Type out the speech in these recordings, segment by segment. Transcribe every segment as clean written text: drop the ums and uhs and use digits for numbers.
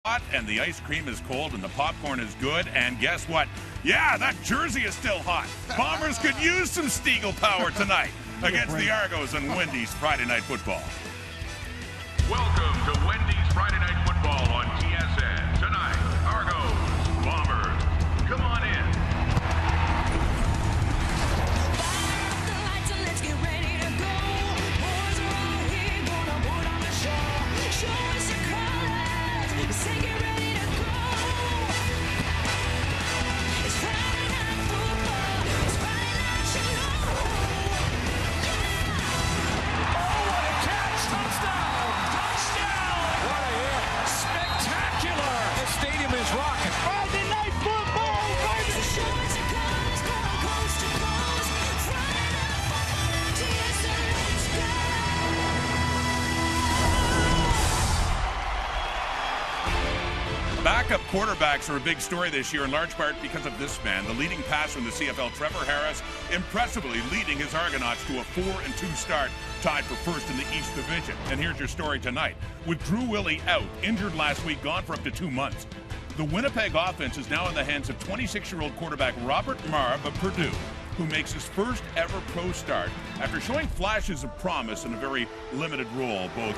hot and the ice cream is cold and the popcorn is good, and guess what? Yeah, that jersey is still hot. Bombers could use some Stiegel power tonight against the Argos on Wendy's Friday Night Football. Welcome to Wendy's Friday Night Football on TSN. Tonight, Argos, Bombers. Come on in. Backup quarterbacks are a big story this year, in large part because of this man, the leading passer in the CFL, Trevor Harris, impressively leading his Argonauts to a 4-2 start, tied for first in the East Division. And here's your story tonight. With Drew Willie out, injured last week, gone for up to 2 months, the Winnipeg offense is now in the hands of 26-year-old quarterback Robert Marv of Purdue, who makes his first ever pro start after showing flashes of promise in a very limited role, both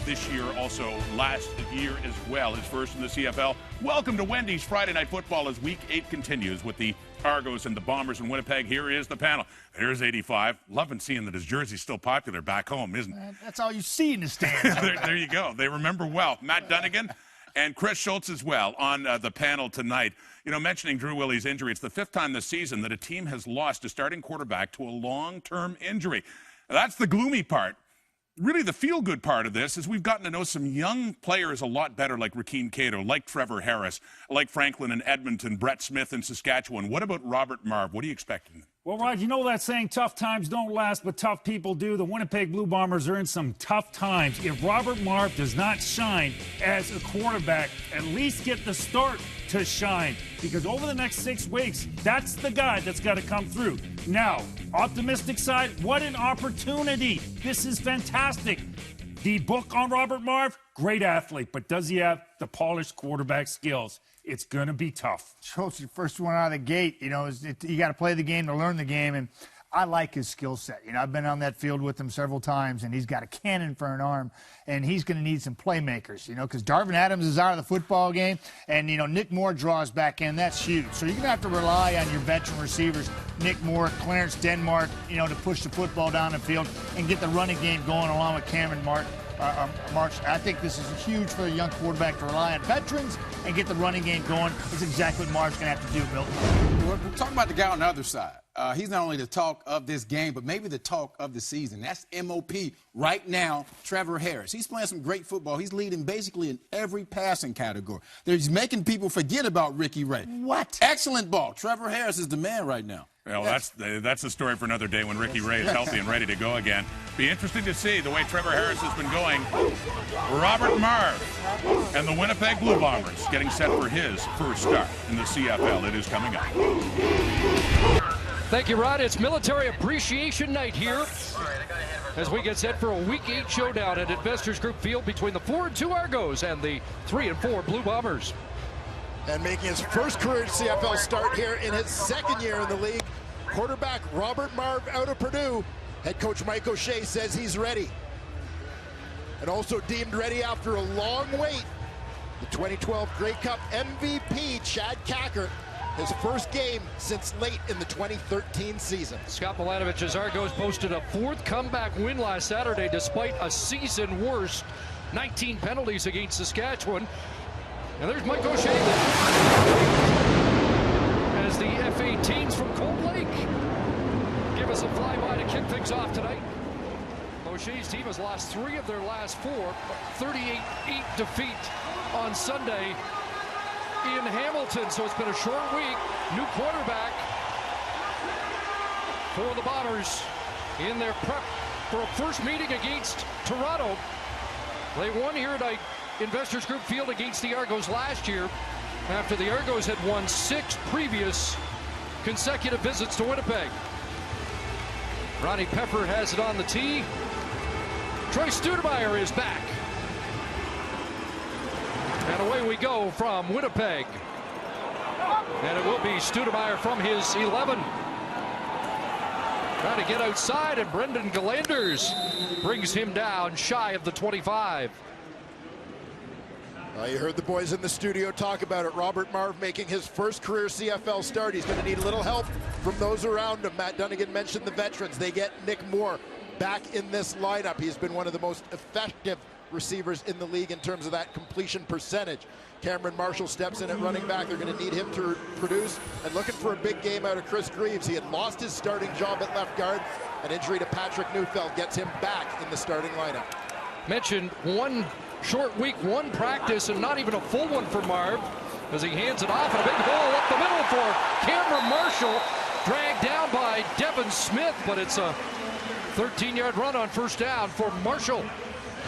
this year, also last year as well, his first in the CFL. Welcome to Wendy's Friday Night Football as Week 8 continues with the Argos and the Bombers in Winnipeg. Here is the panel. There's 85. Loving seeing that his jersey's still popular back home, isn't it? That's all you see in the stands. there you go. They remember well. Matt Dunnigan and Chris Schultz as well on the panel tonight. You know, mentioning Drew Willie's injury, it's the 5th time this season that a team has lost a starting quarterback to a long-term injury. Now, that's the gloomy part. Really, the feel-good part of this is we've gotten to know some young players a lot better, like Rakeem Cato, like Trevor Harris, like Franklin in Edmonton, Brett Smith in Saskatchewan. What about Robert Marv? What are you expecting? Well, Rod, you know that saying, tough times don't last, but tough people do. The Winnipeg Blue Bombers are in some tough times. If Robert Marv does not shine as a quarterback, at least get the start to shine. Because over the next 6 weeks, that's the guy that's got to come through. Now, optimistic side, what an opportunity. This is fantastic. The book on Robert Marv, great athlete, but does he have the polished quarterback skills? It's going to be tough. Schultz, your first one out of the gate, you know, you got to play the game to learn the game, and I like his skill set. You know, I've been on that field with him several times, and he's got a cannon for an arm, and he's going to need some playmakers, you know, because Darvin Adams is out of the football game, and, you know, Nick Moore draws back in. That's huge. So you're going to have to rely on your veteran receivers, Nick Moore, Clarence Denmark, you know, to push the football down the field and get the running game going along with Cameron March. I think this is huge for a young quarterback to rely on veterans and get the running game going. That's exactly what Marv's going to have to do, Milton. We're talking about the guy on the other side. He's not only the talk of this game, but maybe the talk of the season. That's MOP right now, Trevor Harris. He's playing some great football. He's leading basically in every passing category. He's making people forget about Ricky Ray. What? Excellent ball. Trevor Harris is the man right now. Well, that's the story for another day when Ricky Ray is healthy and ready to go again. Be interesting to see the way Trevor Harris has been going. Robert Marv and the Winnipeg Blue Bombers getting set for his first start in the CFL. It is coming up. Thank you, Rod. It's Military Appreciation Night here as we get set for a Week 8 showdown at Investors Group Field between the 4-2 Argos and the 3-4 Blue Bombers. And making his first career CFL start here in his second year in the league, quarterback Robert Marv out of Purdue. Head coach Mike O'Shea says he's ready. And also deemed ready after a long wait, the 2012 Grey Cup MVP Chad Cackert, his first game since late in the 2013 season. Scott Milanovich's Argos posted a 4th comeback win last Saturday despite a season worst 19 penalties against Saskatchewan. And there's Mike O'Shea as the F-18s from Cold Lake give us a flyby to kick things off tonight. O'Shea's team has lost 3 of their last 4, 38-8 defeat on Sunday in Hamilton. So it's been a short week. New quarterback for the Bombers in their prep for a first meeting against Toronto. They won here at Investors Group Field against the Argos last year after the Argos had won 6 previous consecutive visits to Winnipeg. Ronnie Pepper has it on the tee. Troy Studemeyer is back. And away we go from Winnipeg. And it will be Stoudemire from his 11. Trying to get outside, and Brendan Galanders brings him down shy of the 25. You heard the boys in the studio talk about it. Robert Marv making his first career CFL start. He's going to need a little help from those around him. Matt Dunnigan mentioned the veterans. They get Nick Moore back in this lineup. He's been one of the most effective receivers in the league in terms of that completion percentage. Cameron Marshall steps in at running back. They're going to need him to produce, and looking for a big game out of Chris Greaves. He had lost his starting job at left guard. An injury to Patrick Neufeld gets him back in the starting lineup. Mentioned one short week, one practice, and not even a full one for Marv, as he hands it off, and a big hole up the middle for Cameron Marshall, dragged down by Devin Smith, but it's a 13-yard run on first down for Marshall.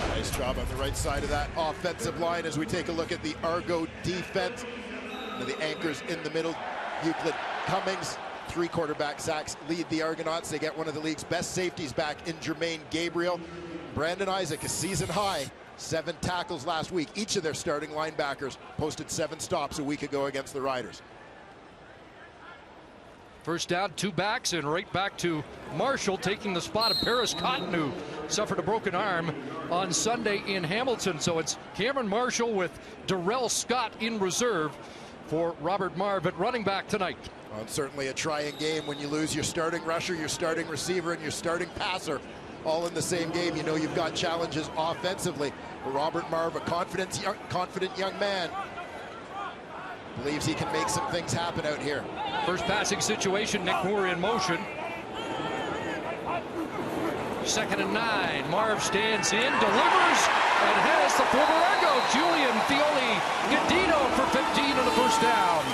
Nice job on the right side of that offensive line as we take a look at the Argo defense. The anchors in the middle, Euclid Cummings, 3 quarterback sacks lead the Argonauts. They get one of the league's best safeties back in Jermaine Gabriel. Brandon Isaac, a season high, 7 tackles last week. Each of their starting linebackers posted 7 stops a week ago against the Riders. First down, 2 backs, and right back to Marshall, taking the spot of Paris Cotton, who suffered a broken arm on Sunday in Hamilton. So it's Cameron Marshall with Darrell Scott in reserve for Robert Marv at running back tonight. Well, it's certainly a trying game when you lose your starting rusher, your starting receiver, and your starting passer all in the same game. You know you've got challenges offensively. But Robert Marv, a confident young man, believes he can make some things happen out here. First passing situation, Nick Moore in motion. 2nd and 9. Marv stands in, delivers, and has the former Argo, Julian Fioli-Gadino, for 15 on the first down.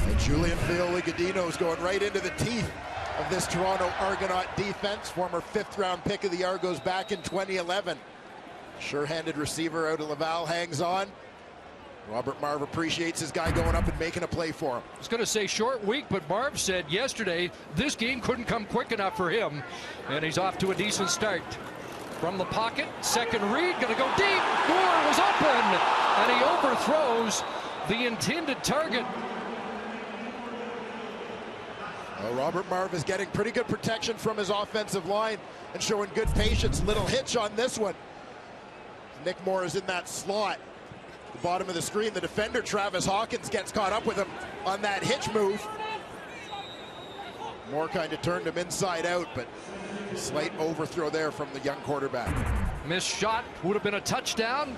And Julian Fioli-Gadino is going right into the teeth of this Toronto Argonaut defense. Former 5th-round pick of the Argos back in 2011. Sure-handed receiver out of Laval hangs on. Robert Marv appreciates his guy going up and making a play for him. I was going to say short week, but Marv said yesterday this game couldn't come quick enough for him, and he's off to a decent start. From the pocket, second read, going to go deep. Moore was open, and he overthrows the intended target. Well, Robert Marv is getting pretty good protection from his offensive line and showing good patience. Little hitch on this one. Nick Moore is in that slot. The bottom of the screen, the defender, Travis Hawkins, gets caught up with him on that hitch move. Moore kind of turned him inside out, but slight overthrow there from the young quarterback. Missed shot, would have been a touchdown.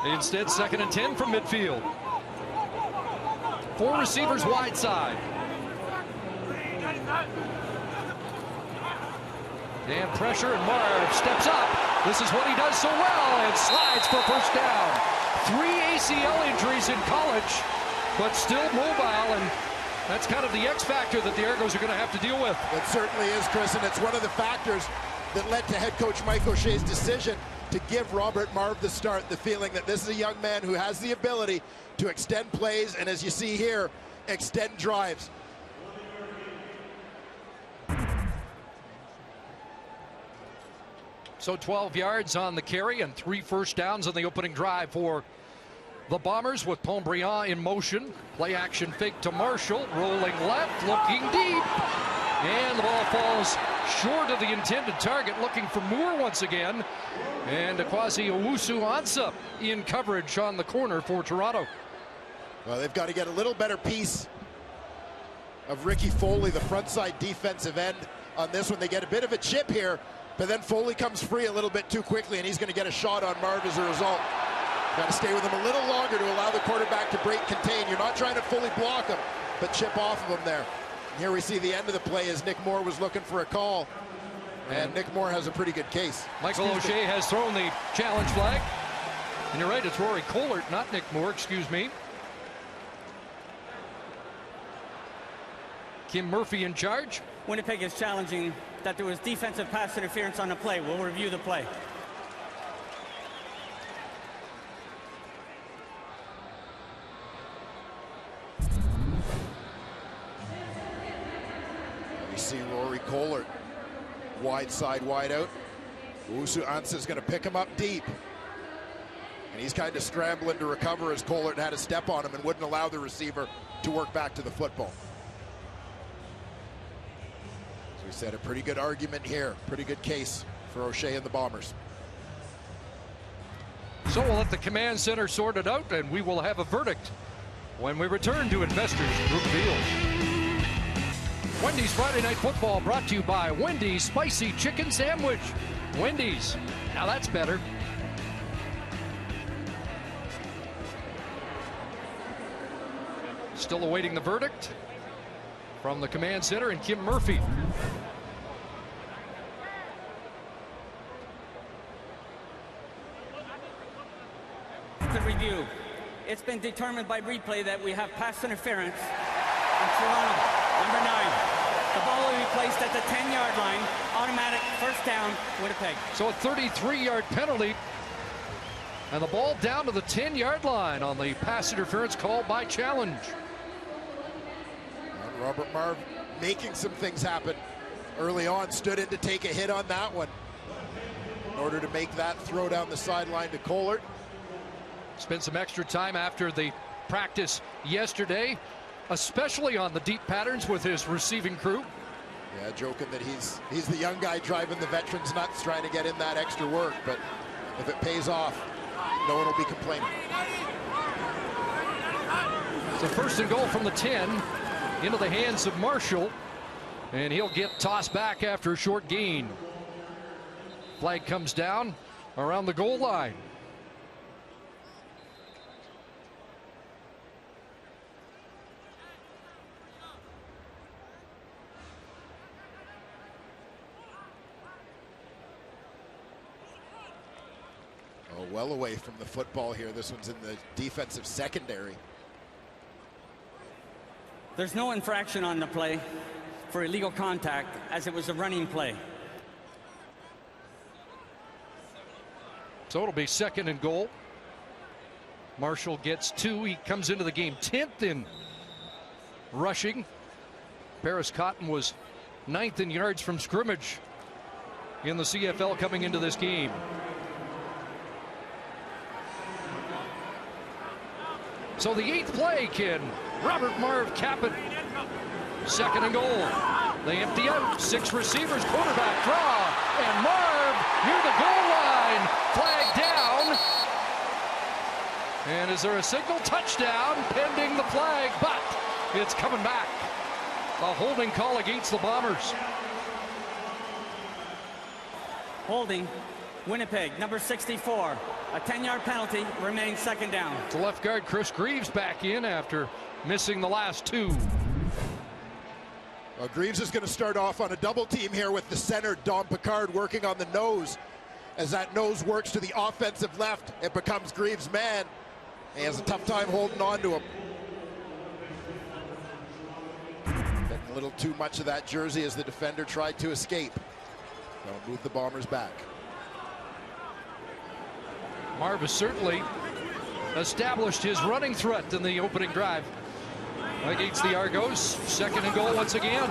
Instead, 2nd and 10 from midfield. 4 receivers wide side. And pressure, and Marv steps up. This is what he does so well, and slides for first down. 3 ACL injuries in college, but still mobile, and that's kind of the X factor that the Argos are going to have to deal with. It certainly is, Chris, and it's one of the factors that led to head coach Mike O'Shea's decision to give Robert Marv the start, the feeling that this is a young man who has the ability to extend plays, and as you see here, extend drives. So 12 yards on the carry and 3 first downs on the opening drive for the Bombers, with Pontbriand in motion. Play action fake to Marshall, rolling left, looking deep. And the ball falls short of the intended target, looking for Moore once again. And Akwasi Owusu-Ansah in coverage on the corner for Toronto. Well, they've got to get a little better piece of Ricky Foley, the front side defensive end, on this one. They get a bit of a chip here, but then Foley comes free a little bit too quickly, and he's going to get a shot on Marv as a result. Got to stay with him a little longer to allow the quarterback to break contain. You're not trying to fully block him, but chip off of him there. And here we see the end of the play as Nick Moore was looking for a call, and Nick Moore has a pretty good case. Michael O'Shea has thrown the challenge flag. And you're right, it's Rory Kohlert, not Nick Moore, excuse me. Kim Murphy in charge. Winnipeg is challenging that there was defensive pass interference on the play. We'll review the play. We see Rory Kohlert wide side, wide out. Usu-Ansah is going to pick him up deep. And he's kind of scrambling to recover as Kohler had a step on him and wouldn't allow the receiver to work back to the football. As we said, a pretty good argument here. Pretty good case for O'Shea and the Bombers. So we'll let the command center sort it out, and we will have a verdict when we return to Investors Group Field. Wendy's Friday Night Football brought to you by Wendy's Spicy Chicken Sandwich. Wendy's, now that's better. Still awaiting the verdict from the command center and Kim Murphy. To review, it's been determined by replay that we have pass interference on Toronto, number 9. The ball will be placed at the 10-yard line, automatic first down, Winnipeg. So a 33-yard penalty, and the ball down to the 10-yard line on the pass interference call by challenge. And Robert Marv making some things happen early on, stood in to take a hit on that one in order to make that throw down the sideline to Kohler. Spent some extra time after the practice yesterday, especially on the deep patterns with his receiving crew. Yeah, joking that he's the young guy driving the veterans nuts, trying to get in that extra work, but if it pays off, no one will be complaining. So first and goal from the 10 into the hands of Marshall, and he'll get tossed back after a short gain. Flag comes down around the goal line. Oh, well away from the football here. This one's in the defensive secondary. There's no infraction on the play for illegal contact, as it was a running play. So it'll be second and goal. Marshall gets 2. He comes into the game 10th in rushing. Paris Cotton was 9th in yards from scrimmage in the CFL coming into this game. So the 8th play, can Robert Marv cap it? Second and goal. They empty out. 6 receivers, quarterback draw, and Marv near the goal line. Flag down. And is there a signal? Touchdown pending the flag, but it's coming back. A holding call against the Bombers. Holding, Winnipeg, number 64. A 10-yard penalty, remaining second down. The left guard Chris Greaves back in after missing the last 2. Well, Greaves is going to start off on a double team here with the center, Dom Picard, working on the nose. As that nose works to the offensive left, it becomes Greaves' man. He has a tough time holding on to him. Getting a little too much of that jersey as the defender tried to escape. They'll move the Bombers back. Marv has certainly established his running threat in the opening drive against the Argos. Second and goal once again.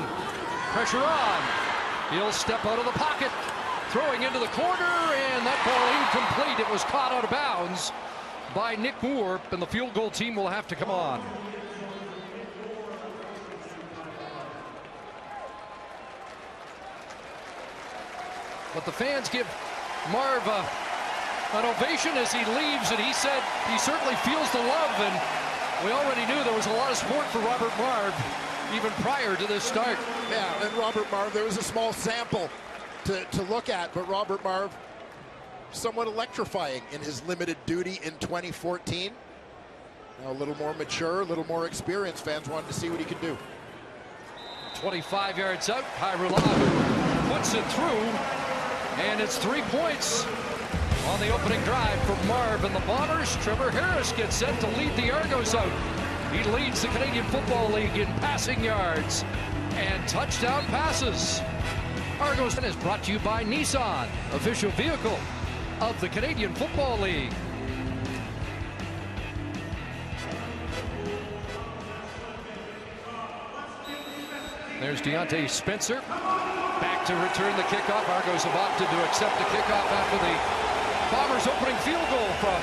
Pressure on. He'll step out of the pocket. Throwing into the corner, and that ball incomplete. It was caught out of bounds by Nick Moore, and the field goal team will have to come on. But the fans give Marv an ovation as he leaves, and he said he certainly feels the love, and we already knew there was a lot of support for Robert Marv even prior to this start. Yeah, and Robert Marv, there was a small sample to look at, but Robert Marv, somewhat electrifying in his limited duty in 2014. Now a little more mature, a little more experienced. Fans wanted to see what he could do. 25 yards out, Hyrulov puts it through, and it's 3 points on the opening drive for Marv and the Bombers. Trevor Harris gets set to lead the Argos out. He leads the Canadian Football League in passing yards and touchdown passes. Argos is brought to you by Nissan, official vehicle of the Canadian Football League. There's Deontay Spencer back to return the kickoff. Argos have opted to accept the kickoff after the Bombers' opening field goal from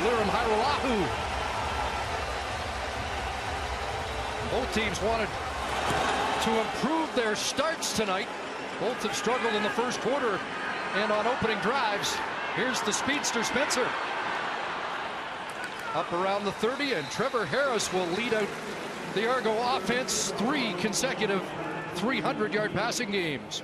Lirim Hairulahu. Both teams wanted to improve their starts tonight. Both have struggled in the first quarter and on opening drives. Here's the speedster Spencer. Up around the 30, and Trevor Harris will lead out the Argo offense. 3 consecutive 300-yard passing games.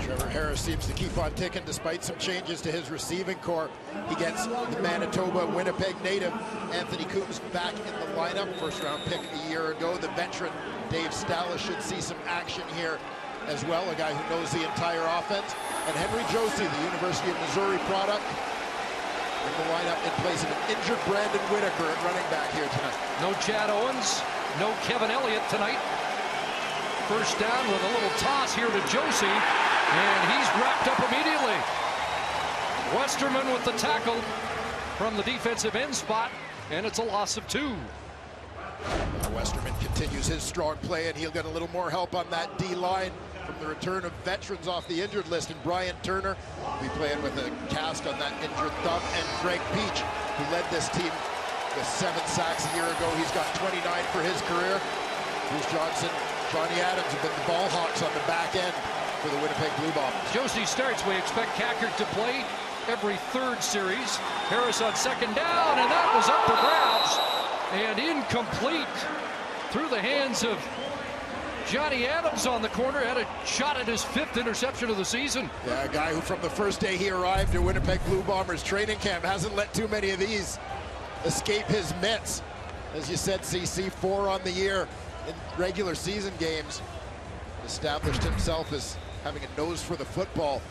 Trevor Harris seems to keep on ticking despite some changes to his receiving core. He gets the Manitoba Winnipeg native Anthony Coombs back in the lineup. First-round pick a year ago. The veteran Dave Stala should see some action here as well, a guy who knows the entire offense. And Henry Josie, the University of Missouri product, in the lineup in place of an injured Brandon Whitaker at running back here tonight. No Chad Owens, no Kevin Elliott tonight. First down with a little toss here to Josie, and he's wrapped up immediately. Westerman with the tackle from the defensive end spot, and it's a loss of 2. Westerman continues his strong play, and he'll get a little more help on that D-line from the return of veterans off the injured list, and Brian Turner will be playing with a cast on that injured thumb, and Greg Peach, who led this team with 7 sacks a year ago. He's got 29 for his career. Bruce Johnson, Johnny Adams have been the ball hawks on the back end for the Winnipeg Blue Bombers. Josie starts. We expect Kackert to play every 3rd series. Harris on 2nd down, and that was up for grabs and incomplete through the hands of Johnny Adams on the corner. Had a shot at his 5th interception of the season. Yeah, a guy who from the first day he arrived at Winnipeg Blue Bombers training camp hasn't let too many of these escape his mitts. As you said, CC, 4 on the year in regular season games. Established himself as having a nose for the football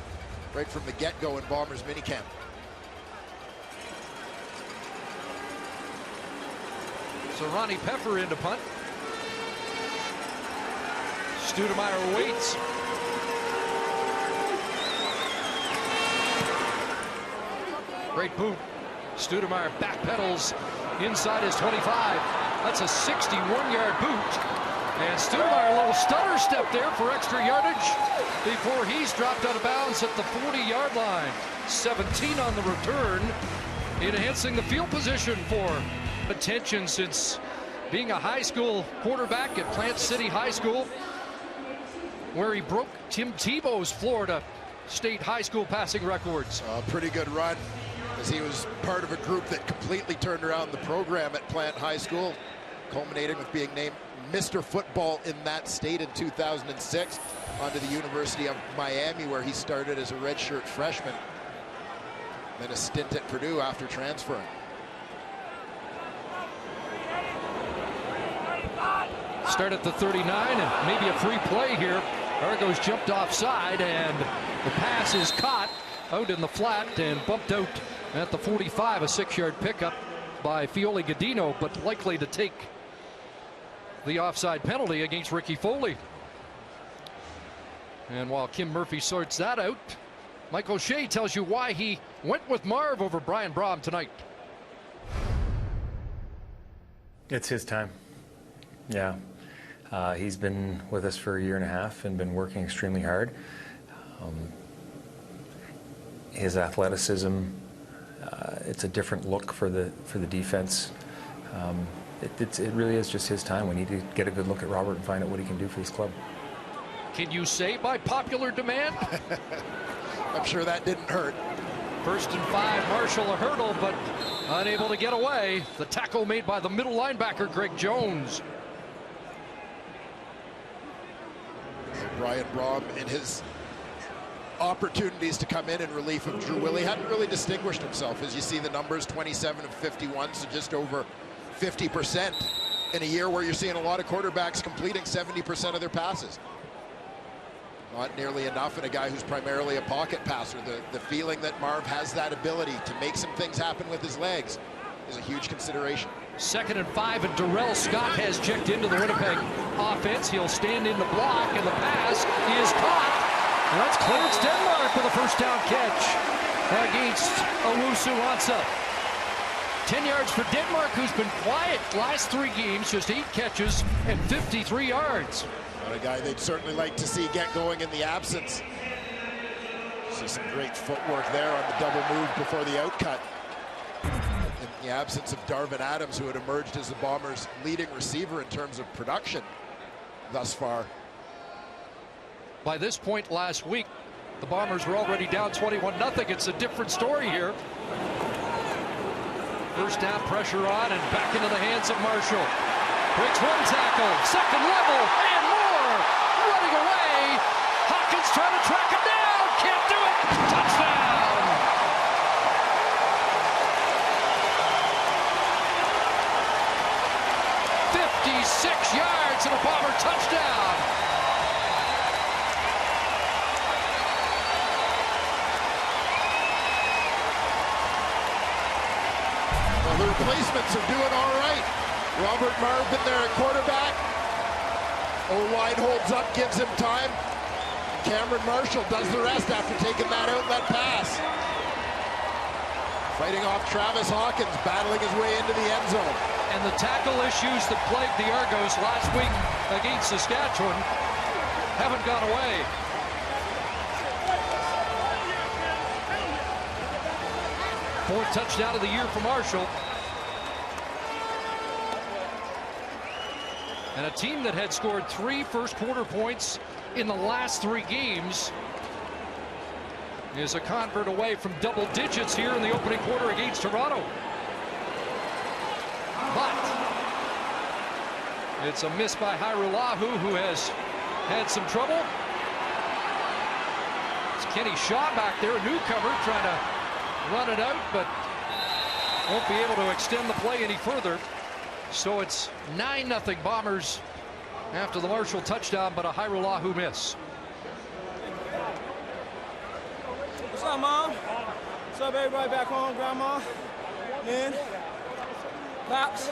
right from the get-go in Bombers minicamp. So Ronnie Peffer into punt. Studemeyer waits. Great boot. Studemeyer backpedals inside his 25. That's a 61-yard boot. And Studemeyer, a little stutter step there for extra yardage before he's dropped out of bounds at the 40-yard line. 17 on the return, enhancing the field position for attention since being a high school quarterback at Plant City High School, where he broke Tim Tebow's Florida State high school passing records. A pretty good run, as he was part of a group that completely turned around the program at Plant High School, culminating with being named Mr. Football in that state in 2006, onto the University of Miami, where he started as a redshirt freshman, then a stint at Purdue after transferring. Start at the 39, and maybe a free play here. Argos jumped offside, and the pass is caught out in the flat and bumped out at the 45. A 6-yard pickup by Fioli Godino, but likely to take the offside penalty against Ricky Foley. And while Kim Murphy sorts that out, Mike O'Shea tells you why he went with Marv over Brian Braum tonight. It's his time. Yeah. He's been with us for a year and a half and been working extremely hard. His athleticism, it's a different look for the defense. It really is just his time. We need to get a good look at Robert and find out what he can do for this club. Can you say by popular demand? I'm sure that didn't hurt. 1st and 5, Marshall a hurdle, but unable to get away. The tackle made by the middle linebacker, Greg Jones. Brian Braum, in his opportunities to come in relief of Drew Willie, hadn't really distinguished himself. As you see the numbers, 27 of 51, so just over 50% in a year where you're seeing a lot of quarterbacks completing 70% of their passes. Not nearly enough in a guy who's primarily a pocket passer. The feeling that Marv has that ability to make some things happen with his legs is a huge consideration. 2nd and 5, and Darrell Scott has checked into the Winnipeg offense. He'll stand in the block, and the pass is caught. And that's Clarence Denmark with a 1st down catch against Owusu Ansah. 10 yards for Denmark, who's been quiet last 3 games, just 8 catches and 53 yards. But a guy they'd certainly like to see get going in the absence. See some great footwork there on the double move before the outcut. In the absence of Darvin Adams, who had emerged as the Bombers' leading receiver in terms of production thus far. By this point last week, the Bombers were already down 21-0. It's a different story here. First down, pressure on, and back into the hands of Marshall. Breaks one tackle, second level, and more. Running away. Hawkins trying to track him down. Can't do it. Touchdown. "56 yards and a Bomber touchdown." Well, the replacements are doing all right. Robert Marvin there at quarterback. O-line holds up, gives him time. Cameron Marshall does the rest after taking that outlet pass. Fighting off Travis Hawkins, battling his way into the end zone. And the tackle issues that plagued the Argos last week against Saskatchewan haven't gone away. Fourth touchdown of the year for Marshall. And a team that had scored 3 first-quarter points in the last 3 games is a convert away from double digits here in the opening quarter against Toronto. But it's a miss by Hairulahu, who has had some trouble. It's Kenny Shaw back there, a newcomer, trying to run it out, but won't be able to extend the play any further. So it's 9-0 Bombers after the Marshall touchdown, but a Hairulahu miss. What's up, Mom? What's up, everybody back home? Grandma, man, Pops.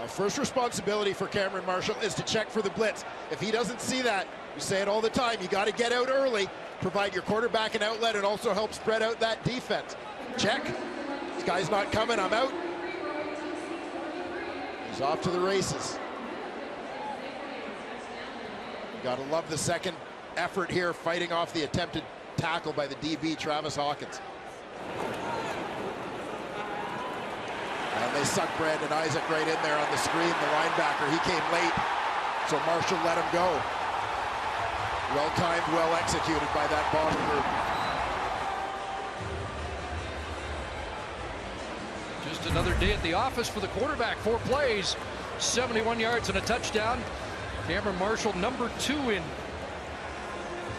First responsibility for Cameron Marshall is to check for the blitz. If he doesn't see that, we say it all the time, you got to get out early, provide your quarterback an outlet, and also help spread out that defense. Check. This guy's not coming, I'm out. He's off to the races. Got to love the second effort here, fighting off the attempted tackle by the DB, Travis Hawkins. And they suck Brandon Isaac right in there on the screen, the linebacker. He came late, so Marshall let him go. Well timed, well executed by that Bomber group. Just another day at the office for the quarterback. 4 plays, 71 yards and a touchdown. Cameron Marshall, number 2 in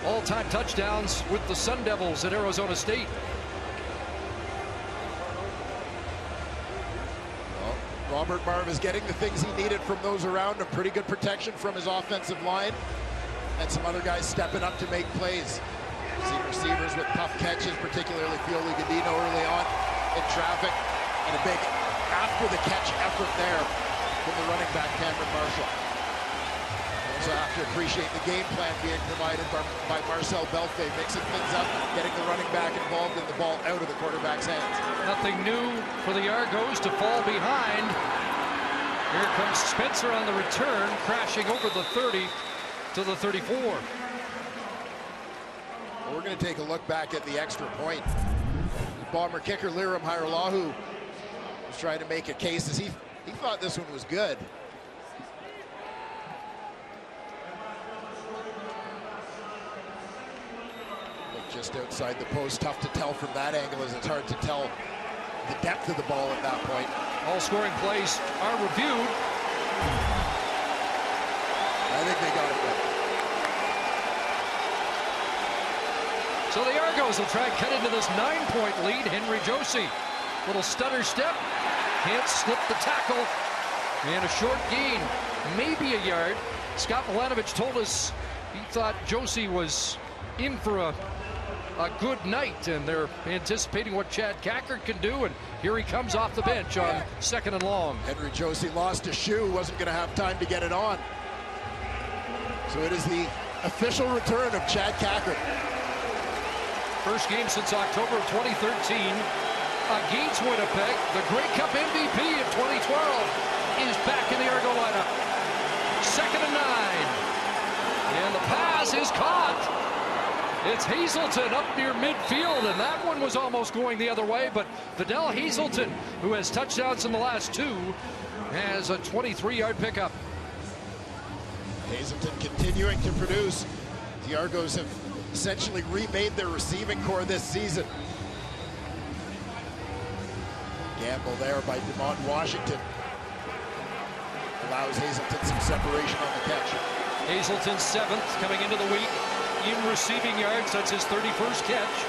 all-time touchdowns with the Sun Devils at Arizona State. Well, Robert Marv is getting the things he needed from those around him. Pretty good protection from his offensive line. And some other guys stepping up to make plays. See receivers with tough catches, particularly Fioli Godino early on in traffic. And a big after-the-catch effort there from the running back, Cameron Marshall. Also have to appreciate the game plan being provided by Marcel Belfay, mixing things up, getting the running back involved in the ball out of the quarterback's hands. Nothing new for the Argos to fall behind. Here comes Spencer on the return, crashing over the 30 to the 34. Well, we're going to take a look back at the extra point. Bomber kicker Liram Hairulahu was trying to make a case as he thought this one was good. Look just outside the post, tough to tell from that angle, as it's hard to tell the depth of the ball at that point. All scoring plays are reviewed. I think they got it right. So the Argos will try and cut into this 9-point lead. Henry Josie, little stutter step, can't slip the tackle, and a short gain, maybe a yard. Scott Milanovic told us he thought Josie was in for a good night, and they're anticipating what Chad Cackert can do, and here he comes off the bench on 2nd and long. Henry Josie lost a shoe, wasn't going to have time to get it on. So it is the official return of Chad Cackert. First game since October of 2013 against Winnipeg. The Grey Cup MVP of 2012 is back in the Argo lineup. 2nd and 9. And the pass is caught. It's Hazelton up near midfield, and that one was almost going the other way, but Fidel Hazelton, who has touchdowns in the last 2, has a 23-yard pickup. Hazelton continuing to produce. The Argos have essentially remade their receiving core this season. Gamble there by DeMond Washington. Allows Hazelton some separation on the catch. Hazelton 7th coming into the week in receiving yards. That's his 31st catch.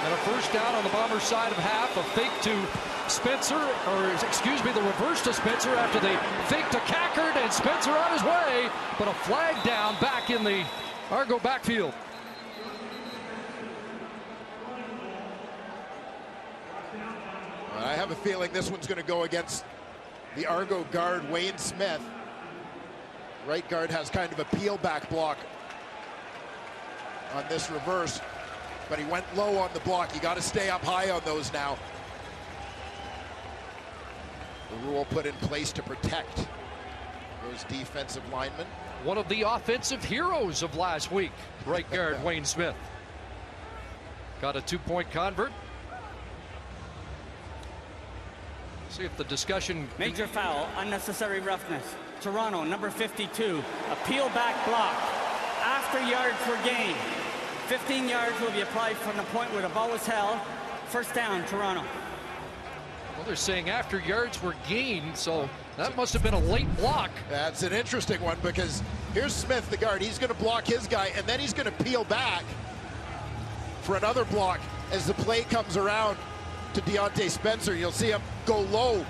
And a first down on the Bombers' side of half. A fake to Spencer, or excuse me, the reverse to Spencer after they fake to Cackard, and Spencer on his way, but a flag down back in the Argo backfield. I have a feeling this one's going to go against the Argo guard, Wayne Smith. Right guard has kind of a peel back block on this reverse, but he went low on the block. You got to stay up high on those now. The rule put in place to protect those defensive linemen. One of the offensive heroes of last week, right guard Wayne Smith. Got a 2-point convert. See if the discussion... Major foul, unnecessary roughness. Toronto, number 52, a peel back block. After yards were gained. 15 yards will be applied from the point where the ball was held. First down, Toronto. Well, they're saying after yards were gained, so that must have been a late block. That's an interesting one, because here's Smith, the guard. He's going to block his guy, and then he's going to peel back for another block as the play comes around to Deontay Spencer. You'll see him go low.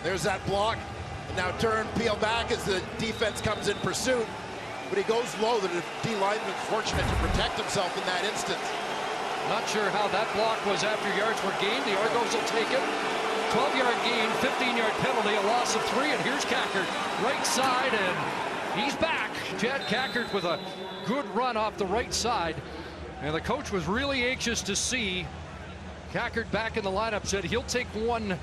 There's that block. And now turn, peel back as the defense comes in pursuit. But he goes low. The D lineman's fortunate to protect himself in that instance. Not sure how that block was after yards were gained. The Argos will take it. 12-yard gain, 15-yard penalty, a loss of 3. And here's Cackard, right side, and he's back. Chad Cackard with a good run off the right side. And the coach was really anxious to see Cackard back in the lineup. Said he'll take one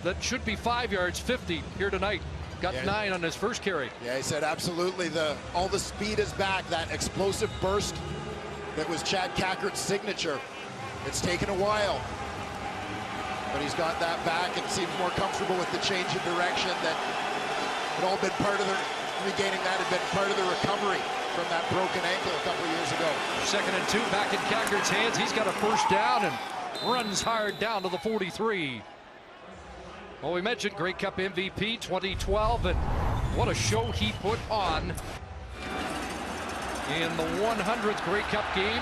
that should be 5 yards, 50 here tonight. Got 9 on his first carry. Yeah, he said absolutely. All the speed is back. That explosive burst that was Chad Cackard's signature. It's taken a while, but he's got that back and seems more comfortable with the change of direction. That had all been part of the regaining that had been part of the recovery from that broken ankle a couple of years ago. 2nd and 2 back in Cackard's hands. He's got a first down and runs hard down to the 43. Well, we mentioned Grey Cup MVP 2012, and what a show he put on in the 100th Grey Cup game.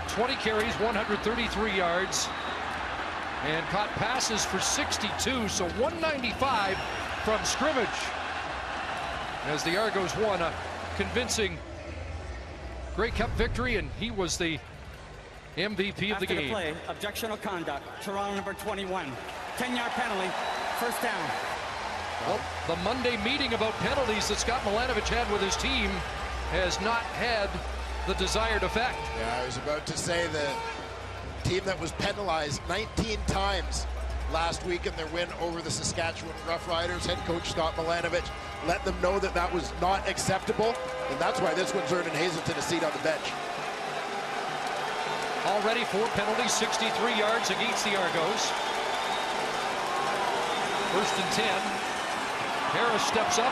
20 carries, 133 yards, and caught passes for 62, so 195 from scrimmage as the Argos won a convincing Grey Cup victory, and he was the MVP of the game. After the play, objectional conduct, Toronto number 21. 10-yard penalty, first down. Well, the Monday meeting about penalties that Scott Milanovic had with his team has not had the desired effect. Yeah, I was about to say the team that was penalized 19 times last week in their win over the Saskatchewan Roughriders. Head coach Scott Milanovic let them know that that was not acceptable, and that's why this one's earning Hazelton a seat on the bench. Already 4 penalties, 63 yards against the Argos. 1st and 10. Harris steps up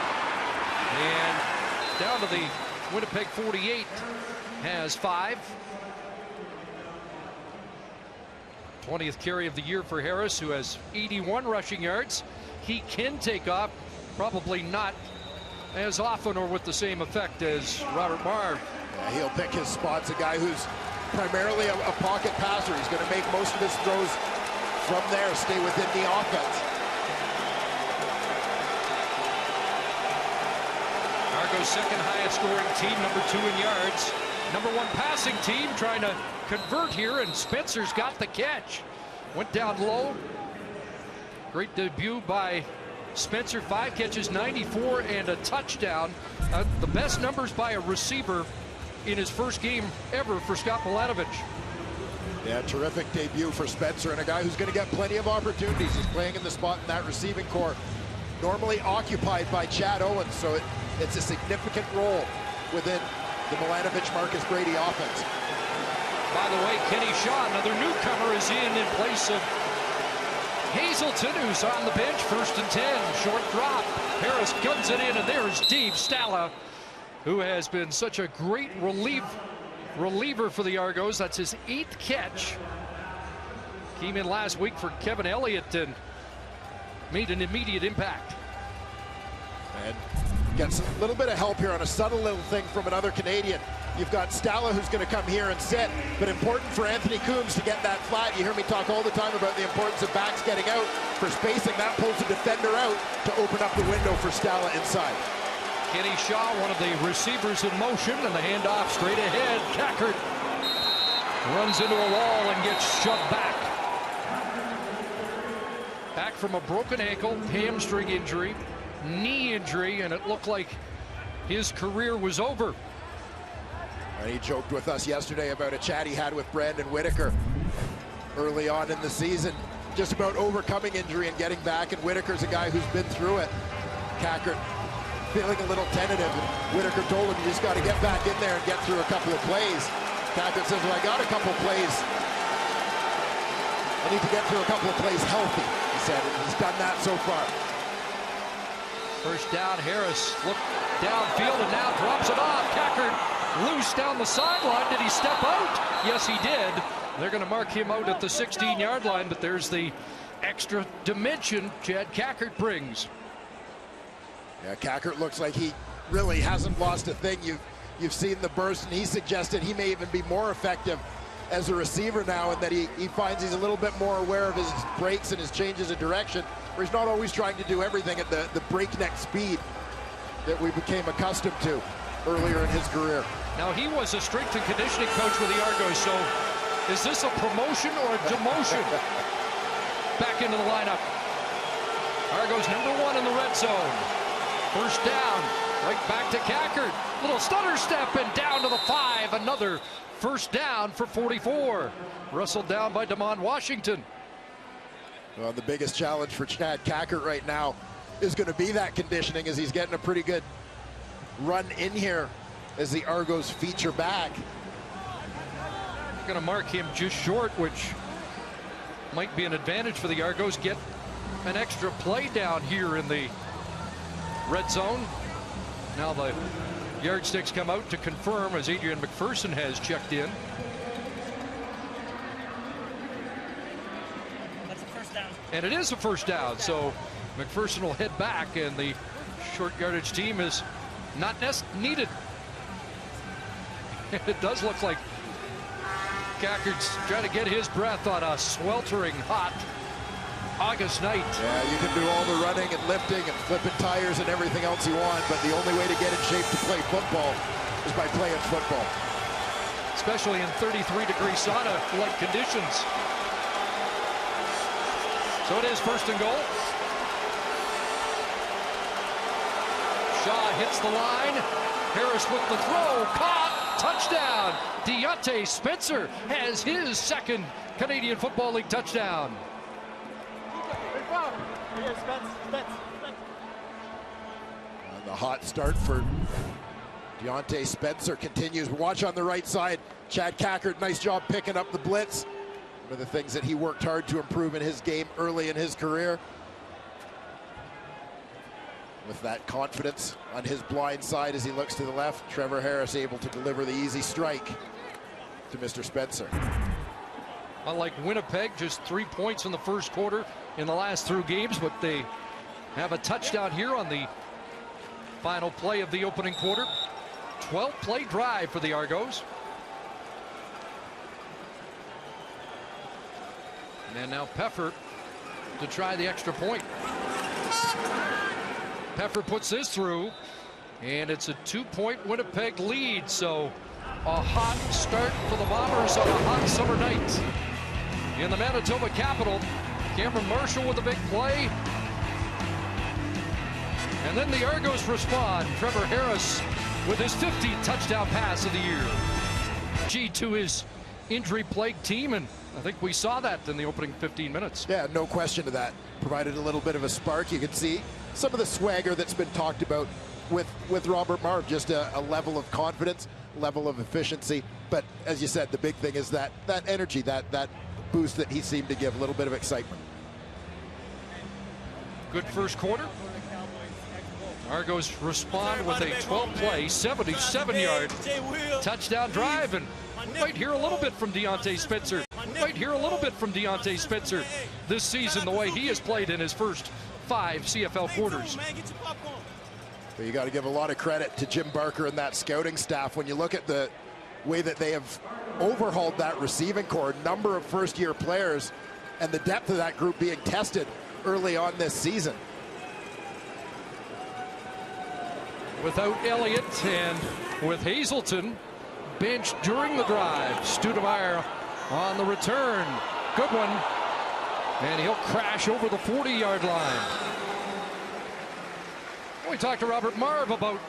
and down to the Winnipeg 48, has 5. 20th carry of the year for Harris, who has 81 rushing yards. He can take off, probably not as often or with the same effect as Robert Marv. Yeah, he'll pick his spots. A guy who's primarily a pocket passer. He's going to make most of his throws from there, stay within the offense. Argos' 2nd highest scoring team, number 2 in yards. Number 1 passing team trying to convert here, and Spencer's got the catch. Went down low. Great debut by Spencer. 5 catches, 94, and a touchdown. The best numbers by a receiver in his first game ever for Scott Milanovic. Yeah, terrific debut for Spencer, and a guy who's going to get plenty of opportunities. He's playing in the spot in that receiving core normally occupied by Chad Owens, so it's a significant role within the Milanovic-Marcus Brady offense. By the way, Kenny Shaw, another newcomer, is in place of Hazelton, who's on the bench. 1st and 10, short drop. Harris guns it in, and there's Dave Stala, who has been such a great reliever for the Argos. That's his 8th catch. Came in last week for Kevin Elliott and made an immediate impact. And gets a little bit of help here on a subtle little thing from another Canadian. You've got Stala, who's going to come here and sit, but important for Anthony Coombs to get that flat. You hear me talk all the time about the importance of backs getting out for spacing. That pulls the defender out to open up the window for Stala inside. Kenny Shaw, one of the receivers in motion, and the handoff straight ahead. Cackert runs into a wall and gets shoved back. Back from a broken ankle, hamstring injury, knee injury, and it looked like his career was over. And he joked with us yesterday about a chat he had with Brandon Whitaker early on in the season, just about overcoming injury and getting back, and Whitaker's a guy who's been through it. Cackert feeling a little tentative, and Whitaker told him, you just got to get back in there and get through a couple of plays. Cackert says, well, I got a couple plays. I need to get through a couple of plays healthy, he said, and he's done that so far. First down, Harris looked downfield and now drops it off. Cackert loose down the sideline. Did he step out? Yes, he did. They're going to mark him out at the 16-yard line, but there's the extra dimension Chad Cackert brings. Yeah, Cackert looks like he really hasn't lost a thing. You've seen the burst, and he suggested he may even be more effective as a receiver now, and that he finds he's a little bit more aware of his breaks and his changes of direction, where he's not always trying to do everything at the breakneck speed that we became accustomed to earlier in his career. Now, he was a strength and conditioning coach with the Argos, so is this a promotion or a demotion? Back into the lineup. Argos #1 in the red zone. First down, right back to Cackert. Little stutter step and down to the 5. Another first down for 44. Wrestled down by DeMond Washington. Well, the biggest challenge for Chad Cackert right now is going to be that conditioning, as he's getting a pretty good run in here as the Argos feature back. Going to mark him just short, which might be an advantage for the Argos. Get an extra play down here in the red zone. Now the yardsticks come out to confirm, as Adrian McPherson has checked in. That's a first down. And it is a first down, so McPherson will head back, and the short yardage team is not needed. It does look like Cackert's trying to get his breath on a sweltering hot August night. Yeah, you can do all the running and lifting and flipping tires and everything else you want, but the only way to get in shape to play football is by playing football. Especially in 33-degree sauna-like conditions. So it is first and goal. Shaw hits the line. Harris with the throw. Caught. Touchdown. Deontay Spencer has his second Canadian Football League touchdown. And the hot start for Deontay Spencer continues. Watch on the right side. Chad Cackert, nice job picking up the blitz. One of the things that he worked hard to improve in his game early in his career. With that confidence on his blind side as he looks to the left, Trevor Harris able to deliver the easy strike to Mr. Spencer. Unlike Winnipeg, just 3 points in the first quarter in the last 3 games, but they have a touchdown here on the final play of the opening quarter. 12-play drive for the Argos. And now Peffer to try the extra point. Peffer puts this through, and it's a 2-point Winnipeg lead. So a hot start for the Bombers on a hot summer night in the Manitoba capital. Cameron Marshall with a big play. And then the Argos respond. Trevor Harris with his 50th touchdown pass of the year. To his injury-plagued team, and I think we saw that in the opening 15 minutes. Yeah, no question to that. Provided a little bit of a spark. You could see some of the swagger that's been talked about with Robert Marv, just a level of confidence, level of efficiency. But as you said, the big thing is that energy, that boost that he seemed to give, a little bit of excitement. Good first quarter. Argos respond with a 12-play, 77-yard touchdown drive, and we might hear a little bit from Deontay Spencer. This season, the way he has played in his first 5 CFL quarters. But you got to give a lot of credit to Jim Barker and that scouting staff. When you look at the way that they have overhauled that receiving corps, number of first-year players, and the depth of that group being tested early on this season. Without Elliott and with Hazelton benched during the drive, Stoudemire on the return. Good one. And he'll crash over the 40-yard line. We talked to Robert Marv about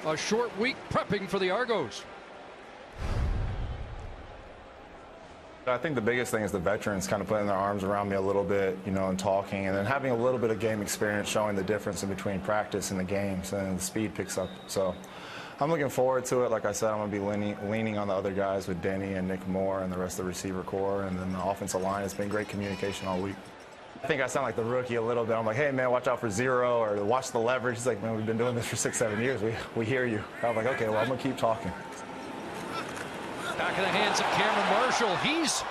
a short week prepping for the Argos. I think the biggest thing is the veterans kind of putting their arms around me a little bit, you know, and talking, and then having a little bit of game experience, showing the difference in between practice and the games, and the speed picks up. So I'm looking forward to it. Like I said, I'm going to be leaning on the other guys with Denny and Nick Moore and the rest of the receiver corps, and then the offensive line. It's been great communication all week. I think I sound like the rookie a little bit. I'm like, hey, man, watch out for zero, or watch the leverage. He's like, man, we've been doing this for 6-7 years. We hear you. I'm like, okay, well, I'm going to keep talking. Back in the hands of Cameron Marshall. He's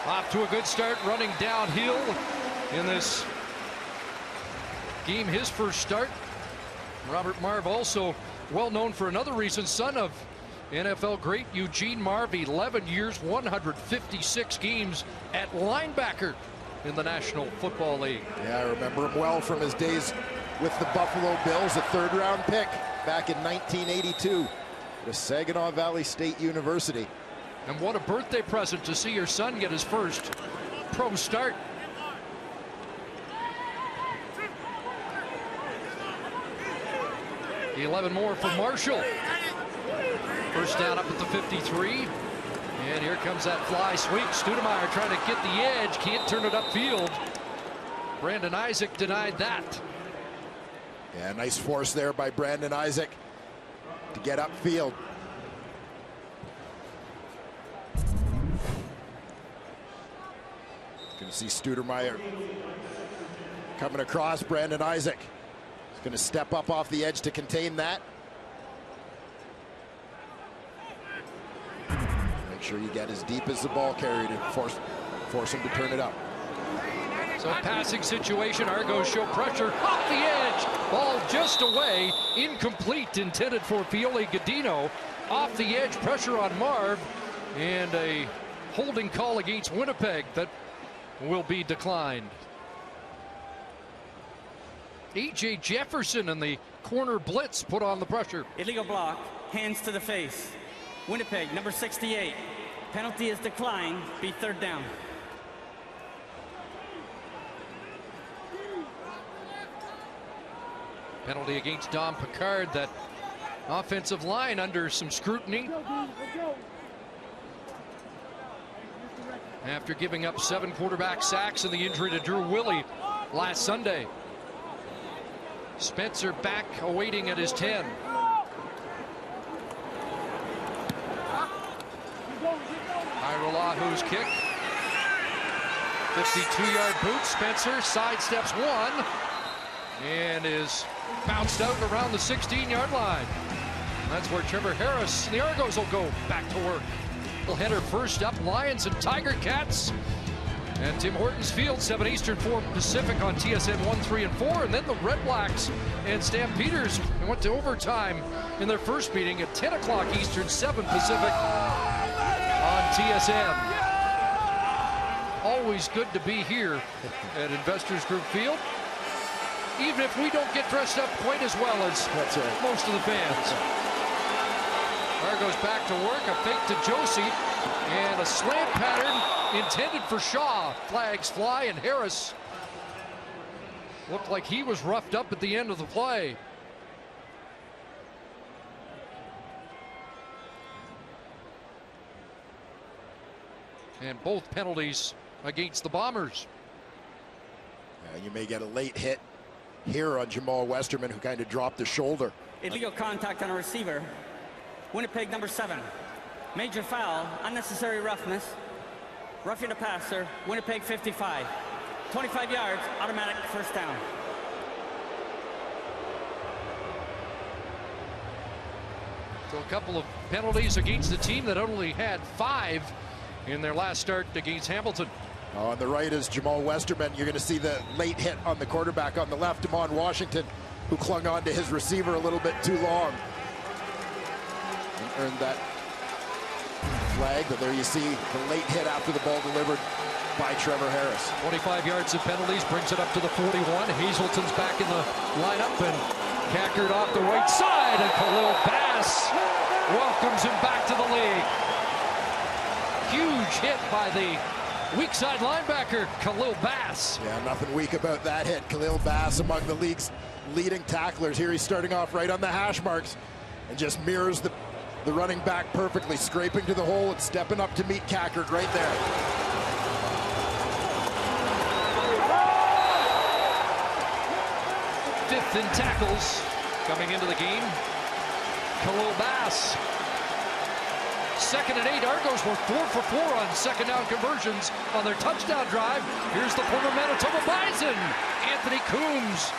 off to a good start running downhill in this game, his first start. Robert Marv also well known for another reason, son of NFL great Eugene Marv, 11 years, 156 games at linebacker in the National Football League. Yeah, I remember him well from his days with the Buffalo Bills, a third-round pick back in 1982 at Saginaw Valley State University. And what a birthday present to see your son get his first pro start. The 11 more for Marshall. First down up at the 53. And here comes that fly sweep. Stoudemire trying to get the edge. Can't turn it upfield. Brandon Isaac denied that. Yeah, nice force there by Brandon Isaac to get upfield. Going to see Stoudemire coming across. Brandon Isaac is going to step up off the edge to contain that. Make sure you get as deep as the ball carried and force him to turn it up. So passing situation, Argos show pressure off the edge. Ball just away, incomplete, intended for Fiole Godino. Off the edge, pressure on Marv, and a holding call against Winnipeg that will be declined. A.J. Jefferson and the corner blitz put on the pressure. Illegal block, hands to the face. Winnipeg, number 68. Penalty is declined, be third down. Penalty against Dom Picard. That offensive line under some scrutiny after giving up 7 quarterback sacks and the injury to Drew Willie last Sunday. Spencer back awaiting at his 10. Irolahu's kick. 52-yard boot. Spencer sidesteps one and is bounced out around the 16-yard line. That's where Trevor Harris and the Argos will go back to work. Header first up, Lions and Tiger Cats. And Tim Hortons Field, 7 Eastern, 4 Pacific on TSN 1, 3, and 4. And then the Red Blacks and Stampeders went to overtime in their first meeting at 10 o'clock Eastern, 7 Pacific on TSN. Always good to be here at Investors Group Field, even if we don't get dressed up quite as well as most of the fans. Argos back to work, a fake to Josie, and a slant pattern intended for Shaw. Flags fly, and Harris looked like he was roughed up at the end of the play. And both penalties against the Bombers. You may get a late hit here on Jamal Westerman, who kind of dropped the shoulder. Illegal contact on a receiver. Winnipeg number 7. Major foul, unnecessary roughness. Roughing the passer, Winnipeg 55. 25 yards, automatic first down. So a couple of penalties against the team that only had 5 in their last start against Hamilton. On the right is Jamal Westerman. You're going to see the late hit on the quarterback. On the left, Damon Washington, who clung on to his receiver a little bit too long and earned that flag. But there you see the late hit after the ball delivered by Trevor Harris. 25 yards of penalties brings it up to the 41. Hazelton's back in the lineup, and Cackard off the right side, and Khalil Bass welcomes him back to the league. Huge hit by the weak side linebacker, Khalil Bass. Yeah, nothing weak about that hit. Khalil Bass, among the league's leading tacklers. Here he's starting off right on the hash marks and just mirrors the running back perfectly, scraping to the hole and stepping up to meet Cackard right there. Fifth in tackles coming into the game, Khalil Bass. 2nd and 8. Argos were 4 for 4 on second down conversions on their touchdown drive. Here's the former Manitoba Bison, Anthony Coombs,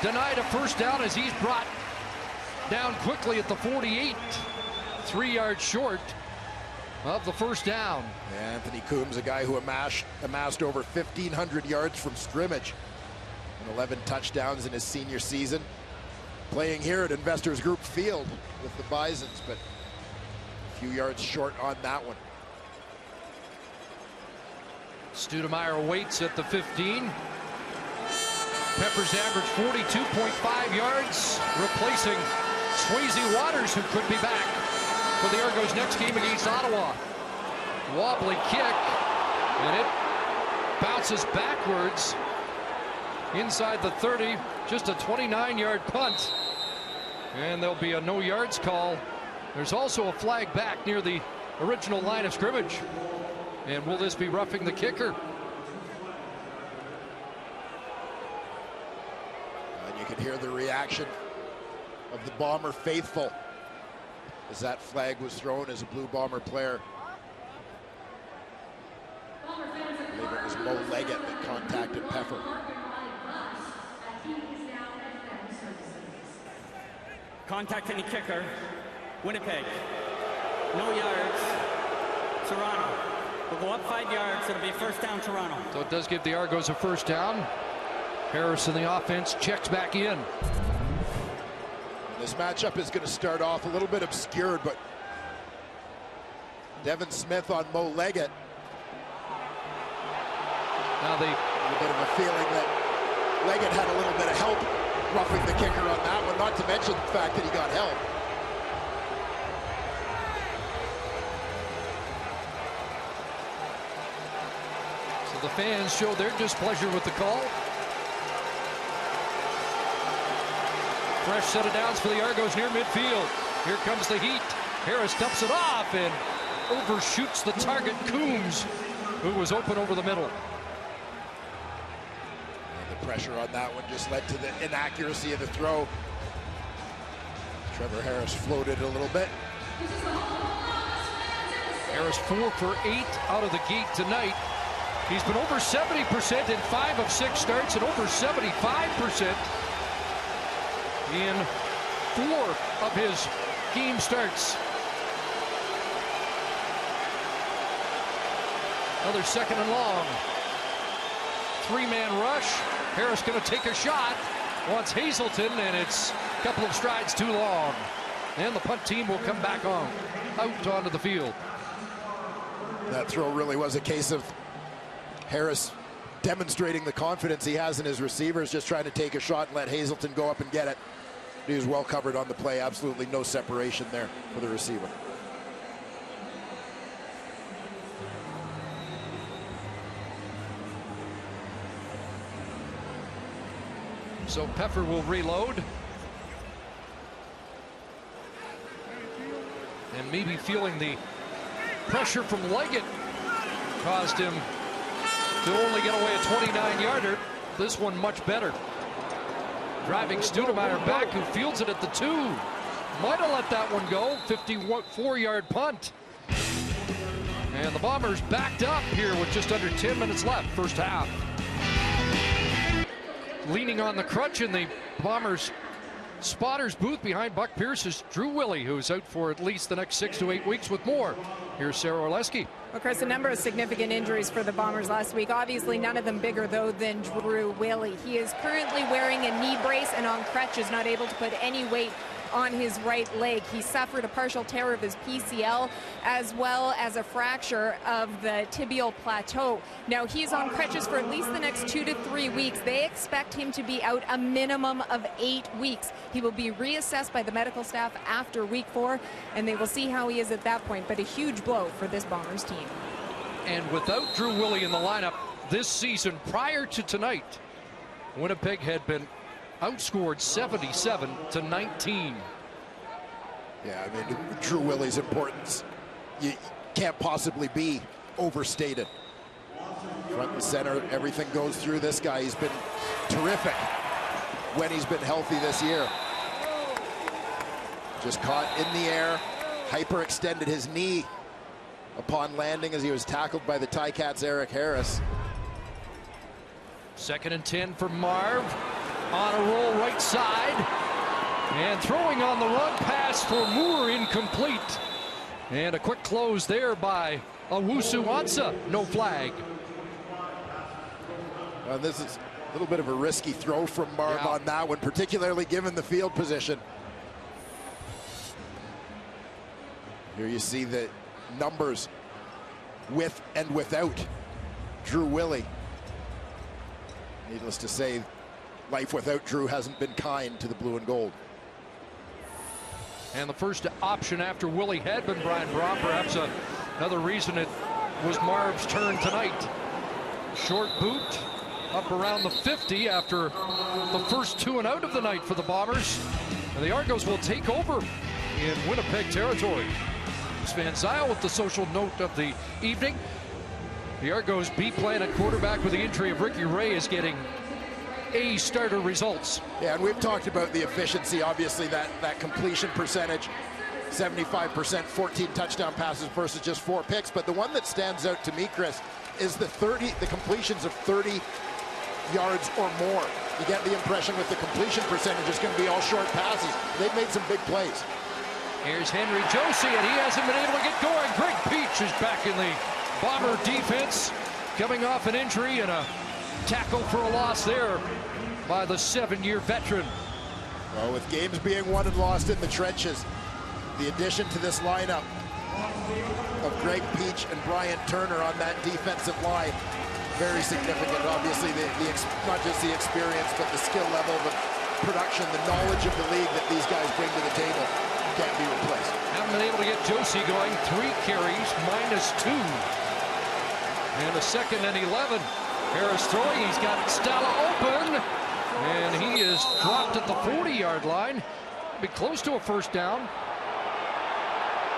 denied a first down as he's brought down quickly at the 48, 3 yards short of the first down. Yeah, Anthony Coombs, a guy who amassed over 1,500 yards from scrimmage and 11 touchdowns in his senior season. Playing here at Investors Group Field with the Bisons, but a few yards short on that one. Studemeyer waits at the 15. Peppers average 42.5 yards, replacing Swayze Waters, who could be back for the Argos' next game against Ottawa. Wobbly kick, and it bounces backwards inside the 30. Just a 29-yard punt, and there'll be a no yards call. There's also a flag back near the original line of scrimmage. And will this be roughing the kicker? And you can hear the reaction of the Bomber faithful as that flag was thrown as a Blue Bomber player. I believe it was Mo Leggett that contacted Peffer. Contacting the kicker, Winnipeg. No yards, Toronto. We'll go up 5 yards, it'll be a first down, Toronto. So it does give the Argos a first down. Harris in the offense checks back in. This matchup is going to start off a little bit obscured, but Devin Smith on Mo Leggett. Now a bit of a feeling that Leggett had a little bit of help roughing the kicker on that one, not to mention the fact that he got help. So the fans show their displeasure with the call. Fresh set of downs for the Argos near midfield. Here comes the heat. Harris dumps it off and overshoots the target, Coombs, who was open over the middle. And the pressure on that one just led to the inaccuracy of the throw. Trevor Harris floated a little bit. Harris 4 for 8 out of the gate tonight. He's been over 70% in 5 of 6 starts and over 75% in 4 of his game starts. Another second and long. 3-man rush. Harris going to take a shot. Wants Hazelton, and it's a couple of strides too long. And the punt team will come back on, out onto the field. That throw really was a case of Harris demonstrating the confidence he has in his receivers, just trying to take a shot and let Hazelton go up and get it. He was well covered on the play. Absolutely no separation there for the receiver. So Peffer will reload. And maybe feeling the pressure from Leggett caused him to only get away a 29-yarder. This one much better. Driving Studemeyer back, who fields it at the 2. Might have let that one go. 54-yard punt. And the Bombers backed up here with just under 10 minutes left, first half. Leaning on the crutch in the Bombers spotter's booth behind Buck Pierce is Drew Willie, who's out for at least the next 6 to 8 weeks with more. Here's Sarah Orlesky. Well, Chris, a number of significant injuries for the Bombers last week. Obviously, none of them bigger, though, than Drew Willie. He is currently wearing a knee brace and on crutches, not able to put any weight on his right leg. He suffered a partial tear of his PCL as well as a fracture of the tibial plateau. Now, he's on crutches for at least the next 2 to 3 weeks. They expect him to be out a minimum of 8 weeks. He will be reassessed by the medical staff after week 4, and they will see how he is at that point. But a huge blow for this Bombers team. And without Drew Willie in the lineup this season, prior to tonight, Winnipeg had been outscored 77-19. Yeah, I mean, Drew Willie's importance, you can't possibly be overstated. Front and center, everything goes through this guy. He's been terrific when he's been healthy this year. Just caught in the air, hyperextended his knee upon landing as he was tackled by the Ticats' Eric Harris. 2nd and 10 for Marv. On a roll right side, and throwing on the run, pass for Moore, incomplete. And a quick close there by Owusu Ansah, no flag. Well, this is a little bit of a risky throw from Marv on that one, particularly given the field position. Here you see the numbers with and without Drew Willie. Needless to say, life without Drew hasn't been kind to the blue and gold. And the first option after Willie had been Brian Braun. Perhaps another reason it was Marv's turn tonight. Short boot up around the 50 after the first 2 and out of the night for the Bombers. And the Argos will take over in Winnipeg territory. Van Zyl with the social note of the evening. The Argos B plan at quarterback with the injury of Ricky Ray is getting A starter results. Yeah, and we've talked about the efficiency, obviously, that completion percentage, 75%, 14 touchdown passes versus just 4 picks. But the one that stands out to me, Chris, is the completions of 30 yards or more. You get the impression with the completion percentage, it's going to be all short passes. They've made some big plays. Here's Henry Josie, and he hasn't been able to get going. Greg Peach is back in the Bomber defense, coming off an injury and a tackle for a loss there by the 7-year veteran. Well, with games being won and lost in the trenches, the addition to this lineup of Greg Peach and Brian Turner on that defensive line, very significant. Obviously, not just the experience, but the skill level, the production, the knowledge of the league that these guys bring to the table can't be replaced. Haven't been able to get Josie going. 3 carries, -2. And a 2nd and 11. Harris throwing, he's got Stala open, and he is dropped at the 40-yard line. Be close to a first down.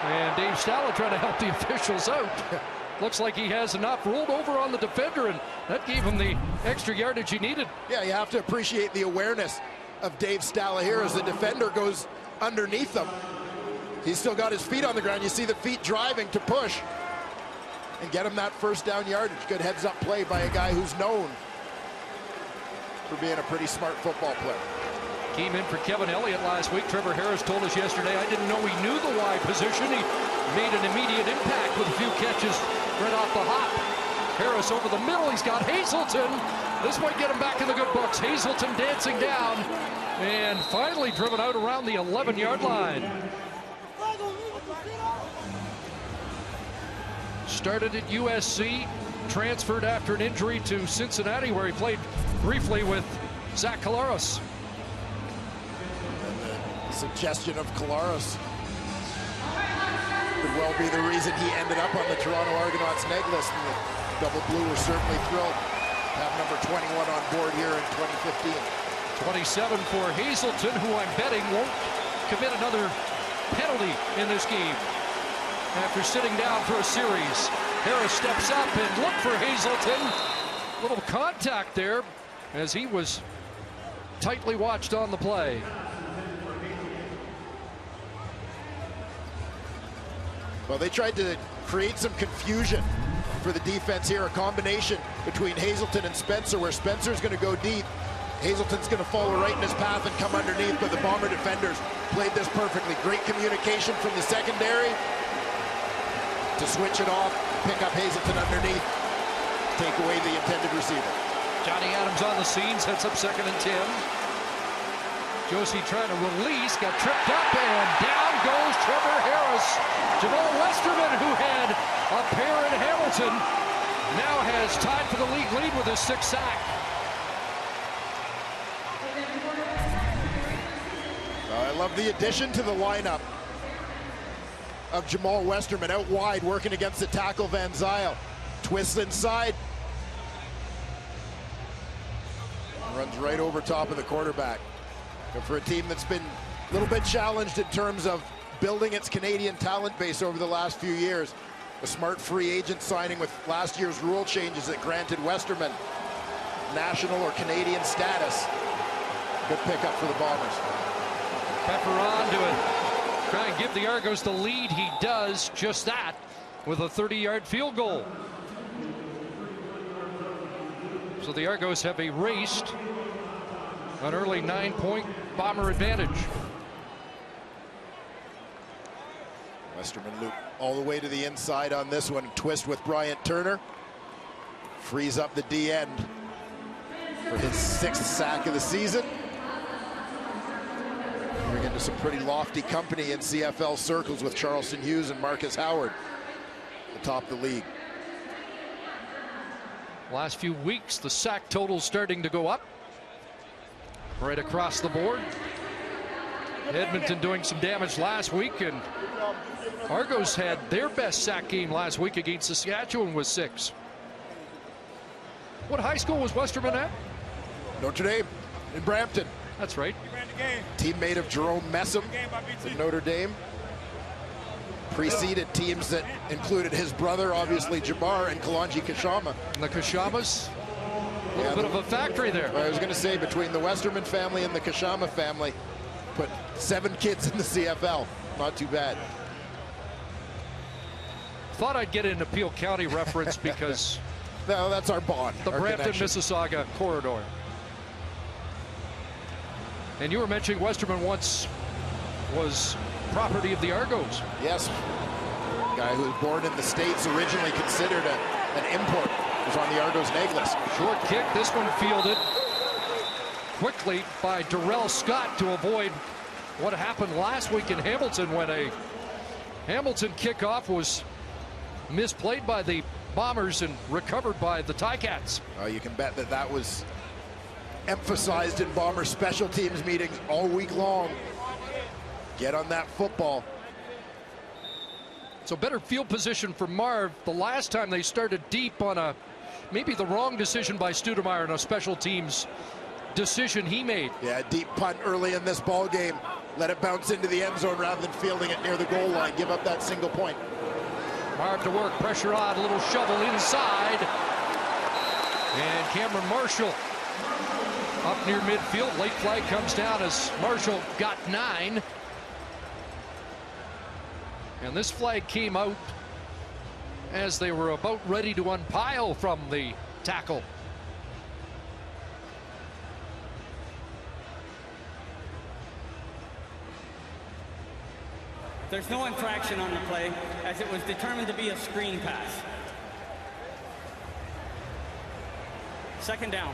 And Dave Stala trying to help the officials out. Looks like he has enough. Rolled over on the defender, and that gave him the extra yardage he needed. Yeah, you have to appreciate the awareness of Dave Stala here as the defender goes underneath them. He's still got his feet on the ground. You see the feet driving to push and get him that first down yardage. Good heads-up play by a guy who's known for being a pretty smart football player. Came in for Kevin Elliott last week. Trevor Harris told us yesterday, I didn't know he knew the wide position. He made an immediate impact with a few catches right off the hop. Harris over the middle. He's got Hazelton. This might get him back in the good books. Hazelton dancing down and finally driven out around the 11-yard line. Started at USC, transferred after an injury to Cincinnati, where he played briefly with Zach Collaros. And the suggestion of Collaros could well be the reason he ended up on the Toronto Argonauts neg list. And the Double Blue were certainly thrilled to have number 21 on board here in 2015. 27 for Hazelton, who I'm betting won't commit another penalty in this game after sitting down for a series. Harris steps up and look for Hazelton. Little contact there as he was tightly watched on the play. Well, they tried to create some confusion for the defense here, a combination between Hazelton and Spencer, where Spencer's going to go deep. Hazelton's going to follow right in his path and come underneath, but the Bomber defenders played this perfectly. Great communication from the secondary to switch it off, pick up Hazelton underneath, take away the intended receiver. Johnny Adams on the scene, sets up 2nd and 10. Josie trying to release, got tripped up, and down goes Trevor Harris. Jamal Westerman, who had a pair in Hamilton, now has tied for the league lead with his 6th sack. I love the addition to the lineup of Jamal Westerman out wide, working against the tackle Van Zyl. Twists inside. Runs right over top of the quarterback. But for a team that's been a little bit challenged in terms of building its Canadian talent base over the last few years, a smart free agent signing with last year's rule changes that granted Westerman national or Canadian status. Good pickup for the Bombers. Pepper on to it. Try and give the Argos the lead. He does just that with a 30-yard field goal. So the Argos have erased an early 9-point Bomber advantage. Westerman loop all the way to the inside on this one. Twist with Bryant Turner. Frees up the D end for his 6th sack of the season. We're getting to some pretty lofty company in CFL circles with Charleston Hughes and Marcus Howard atop the league. Last few weeks, the sack total starting to go up right across the board. Edmonton doing some damage last week, and Argos had their best sack game last week against Saskatchewan with 6. What high school was Westerman at? Notre Dame in Brampton. That's right. Teammate of Jerome Messam at Notre Dame. Preceded teams that included his brother, obviously, Jabbar, and Kalanji Kashama. And the Kashamas, a little bit of a factory there. I was going to say, between the Westerman family and the Kashama family, put 7 kids in the CFL. Not too bad. Thought I'd get an Peel County reference because no, that's our bond. The Brampton-Mississauga corridor. And you were mentioning Westerman once was property of the Argos. Yes. Guy who was born in the States, originally considered an import, was on the Argos neg list. Short kick, this one fielded quickly by Darrell Scott to avoid what happened last week in Hamilton when a Hamilton kickoff was misplayed by the Bombers and recovered by the Ticats. You can bet that that was emphasized in Bomber special teams meetings all week long. Get on that football. So better field position for Marv. The last time they started deep on a maybe the wrong decision by Studemeyer and a special teams decision he made. Yeah, deep punt early in this ball game. Let it bounce into the end zone rather than fielding it near the goal line. Give up that single point. Marv to work, pressure on, a little shovel inside. And Cameron Marshall up near midfield. Late flag comes down as Marshall got 9. And this flag came out as they were about ready to unpile from the tackle. There's no infraction on the play, as it was determined to be a screen pass. 2nd down.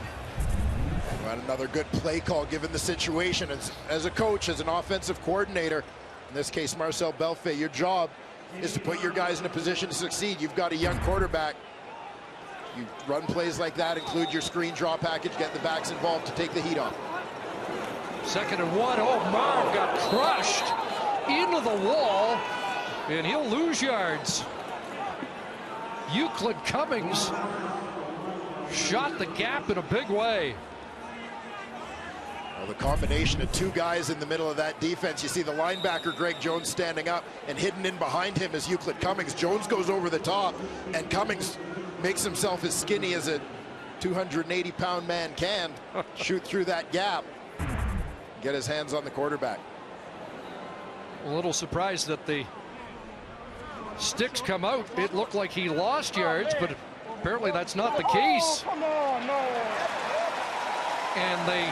Well, another good play call given the situation. As a coach, as an offensive coordinator, in this case Marcel Belfait, your job is to put your guys in a position to succeed. You've got a young quarterback. You run plays like that, include your screen draw package, get the backs involved to take the heat off. 2nd and 1. Oh, Marv got crushed into the wall, and he'll lose yards. Euclid Cummings shot the gap in a big way. Well, the combination of 2 guys in the middle of that defense. You see the linebacker Greg Jones standing up, and hidden in behind him is Euclid Cummings. Jones goes over the top, and Cummings makes himself as skinny as a 280-pound man can shoot through that gap. get his hands on the quarterback. A little surprised that the sticks come out. It looked like he lost yards, but apparently that's not the case. And they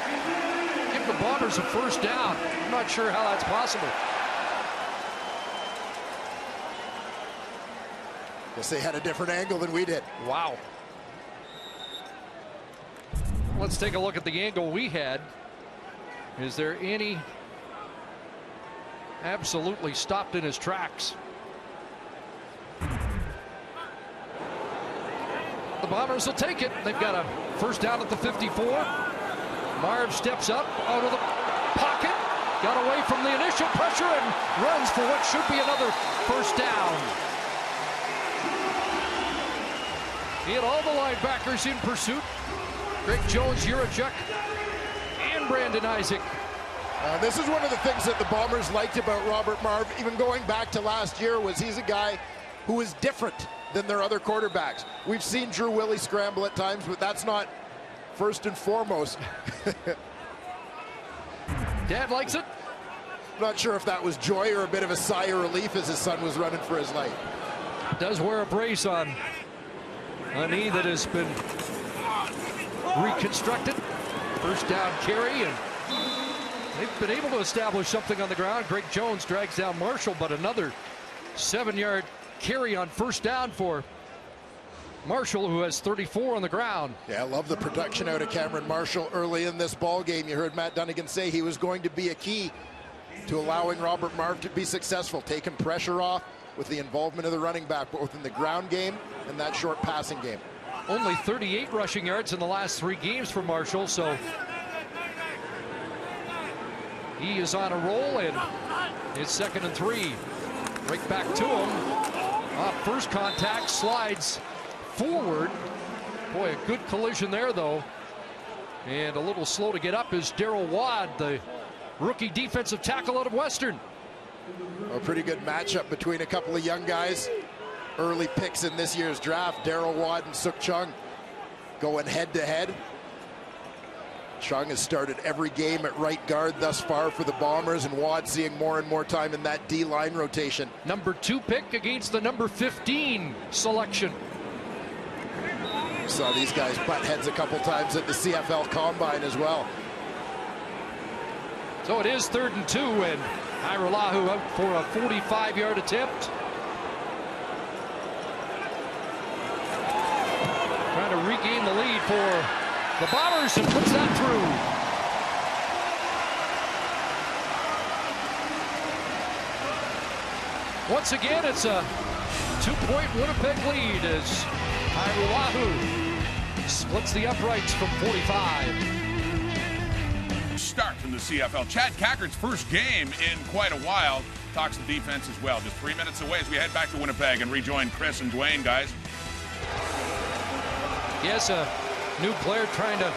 give the Bombers a first down. I'm not sure how that's possible. Guess they had a different angle than we did. Wow. Let's take a look at the angle we had. Is there any? Absolutely stopped in his tracks. The Bombers will take it. They've got a first down at the 54. Marv steps up out of the pocket, got away from the initial pressure and runs for what should be another first down. He had all the linebackers in pursuit. Greg Jones, Juracek, and Brandon Isaac. This is one of the things that the Bombers liked about Robert Marv, even going back to last year, was he's a guy who is different than their other quarterbacks. We've seen Drew Willie scramble at times, but that's not first and foremost. Dad likes it. Not sure if that was joy or a bit of a sigh of relief as his son was running for his life. Does wear a brace on a knee that has been reconstructed. First down carry, and they've been able to establish something on the ground. Greg Jones drags down Marshall, but another 7-yard carry on first down for Marshall, who has 34 on the ground. Yeah, I love the production out of Cameron Marshall early in this ball game. You heard Matt Dunnigan say he was going to be a key to allowing Robert Marv to be successful, taking pressure off with the involvement of the running back, both in the ground game and that short passing game. Only 38 rushing yards in the last 3 games for Marshall, so he is on a roll, and it's 2nd and 3. Right back to him. First contact, slides forward. Boy, a good collision there, though. And a little slow to get up is Darryl Wadd, the rookie defensive tackle out of Western. A pretty good matchup between a couple of young guys. Early picks in this year's draft, Darryl Wadd and Suk Chung going head-to-head. Chung has started every game at right guard thus far for the Bombers, and Wadd seeing more and more time in that D-line rotation. Number 2 pick against the number 15 selection. Saw these guys butt heads a couple times at the CFL Combine as well. So it is 3rd and 2, and Irolahu out for a 45-yard attempt. Trying to regain the lead for the Bombers, and puts that through. Once again, it's a 2-point Winnipeg lead as Irolahu splits the uprights from 45. Start from the CFL. Chad Cackert's first game in quite a while. Talks the defense as well. Just 3 minutes away as we head back to Winnipeg and rejoin Chris and Dwayne, guys. Yes, a new player trying to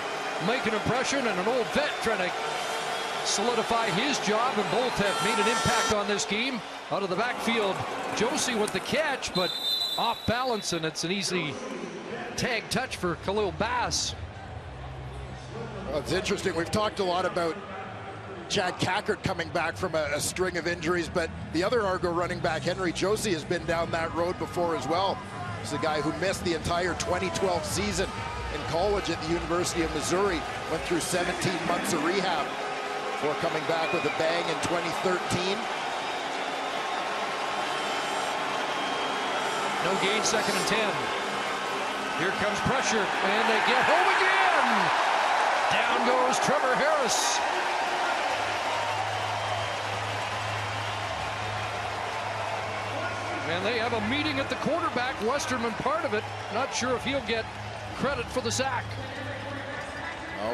make an impression, and an old vet trying to solidify his job, and both have made an impact on this game. Out of the backfield, Josie with the catch, but off balance, and it's an easy tag touch for Khalil Bass. Well, it's interesting. We've talked a lot about Chad Cackert coming back from a string of injuries, but the other Argo running back, Henry Josie, has been down that road before as well. He's a guy who missed the entire 2012 season in college at the University of Missouri, went through 17 months of rehab before coming back with a bang in 2013. No gain, 2nd and 10. Here comes pressure, and they get home again. Down goes Trevor Harris. And they have a meeting at the quarterback. Westerman part of it. Not sure if he'll get credit for the sack.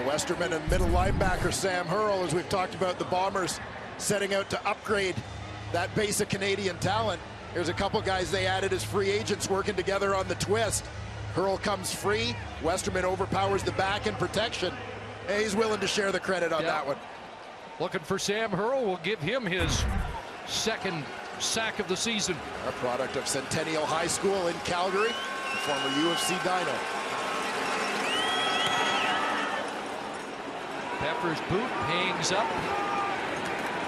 Westerman and middle linebacker Sam Hurl, as we've talked about, the Bombers setting out to upgrade that base of Canadian talent. There's a couple guys they added as free agents working together on the twist. Hurl comes free. Westerman overpowers the back in protection. And he's willing to share the credit on that one. Looking for Sam Hurl. Will give him his 2nd sack of the season. A product of Centennial High School in Calgary, the former UFC Dino. Pepper's boot hangs up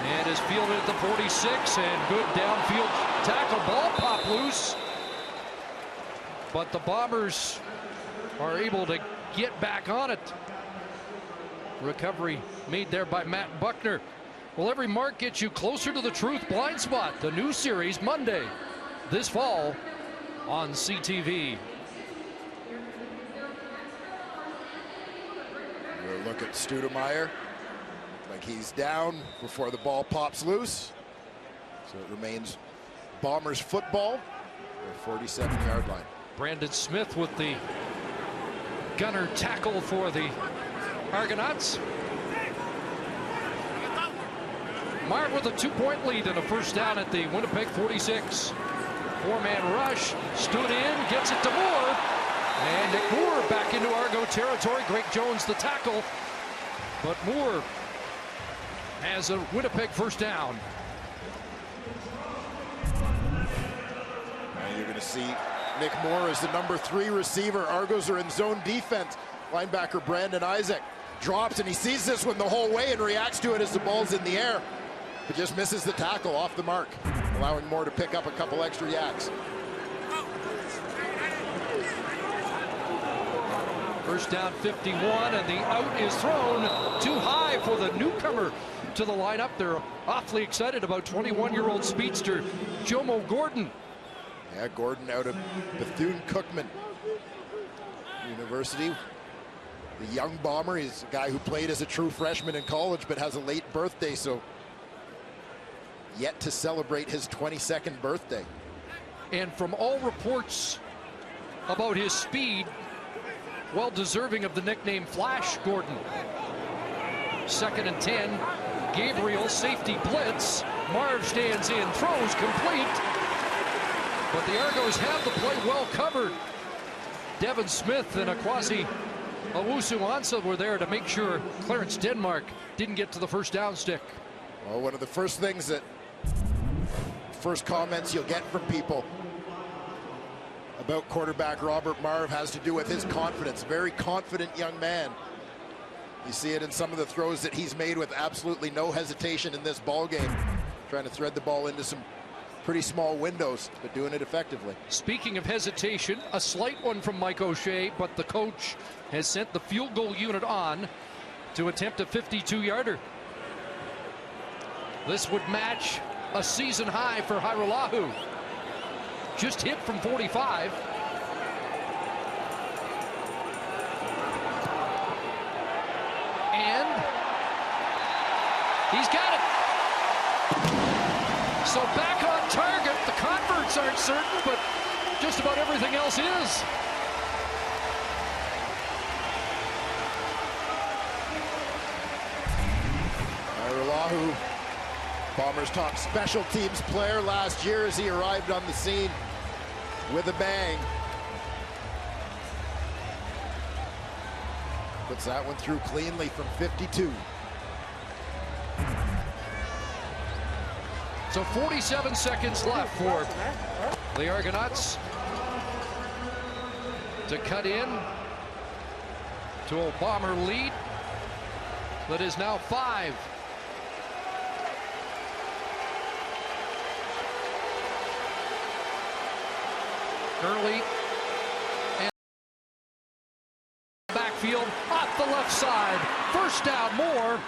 and is fielded at the 46, and good downfield tackle. Ball popped loose, but the Bombers are able to get back on it. Recovery made there by Matt Buckner. Well, every mark gets you closer to the truth. Blind Spot, the new series, Monday this fall on CTV. We'll look at Stoudemire. Like he's down before the ball pops loose. So it remains Bombers football, their 47-yard line. Brandon Smith with the gunner tackle for the Argonauts. Marv with a 2-point lead and a first down at the Winnipeg 46. Four-man rush, stood in, gets it to Moore. And Nick Moore back into Argo territory. Greg Jones the tackle. But Moore has a Winnipeg first down. And you're going to see Nick Moore as the number 3 receiver. Argos are in zone defense. Linebacker Brandon Isaac drops, and he sees this one the whole way and reacts to it as the ball's in the air, but just misses the tackle off the mark, allowing Moore to pick up a couple extra yaks. First down 51, and the out is thrown too high for the newcomer to the lineup. They're awfully excited about 21-year-old speedster Jomo Gordon. Yeah, Gordon out of Bethune-Cookman University. The young Bomber, he's a guy who played as a true freshman in college but has a late birthday, so yet to celebrate his 22nd birthday. And from all reports about his speed, well deserving of the nickname Flash Gordon. 2nd and 10. Gabriel, safety blitz. Marv stands in, throws complete. But the Argos have the play well covered. Devin Smith and Akwasi Owusu-Ansah were there to make sure Clarence Denmark didn't get to the first down stick. Well, one of the first things first comments you'll get from people about quarterback Robert Marv has to do with his confidence. Very confident young man. You see it in some of the throws that he's made with absolutely no hesitation in this ball game, trying to thread the ball into some pretty small windows, but doing it effectively. Speaking of hesitation, a slight one from Mike O'Shea, but the coach has sent the field goal unit on to attempt a 52-yarder. This would match a season high for Hairolahu. Just hit from 45. And he's got it. So back on target. The converts aren't certain, but just about everything else is. Hairolahu, Bombers' top special teams player last year as he arrived on the scene with a bang. Puts that one through cleanly from 52. So 47 seconds left for the Argonauts to cut in to a Bomber lead that is now 5. Early and backfield off the left side. First down, Moore.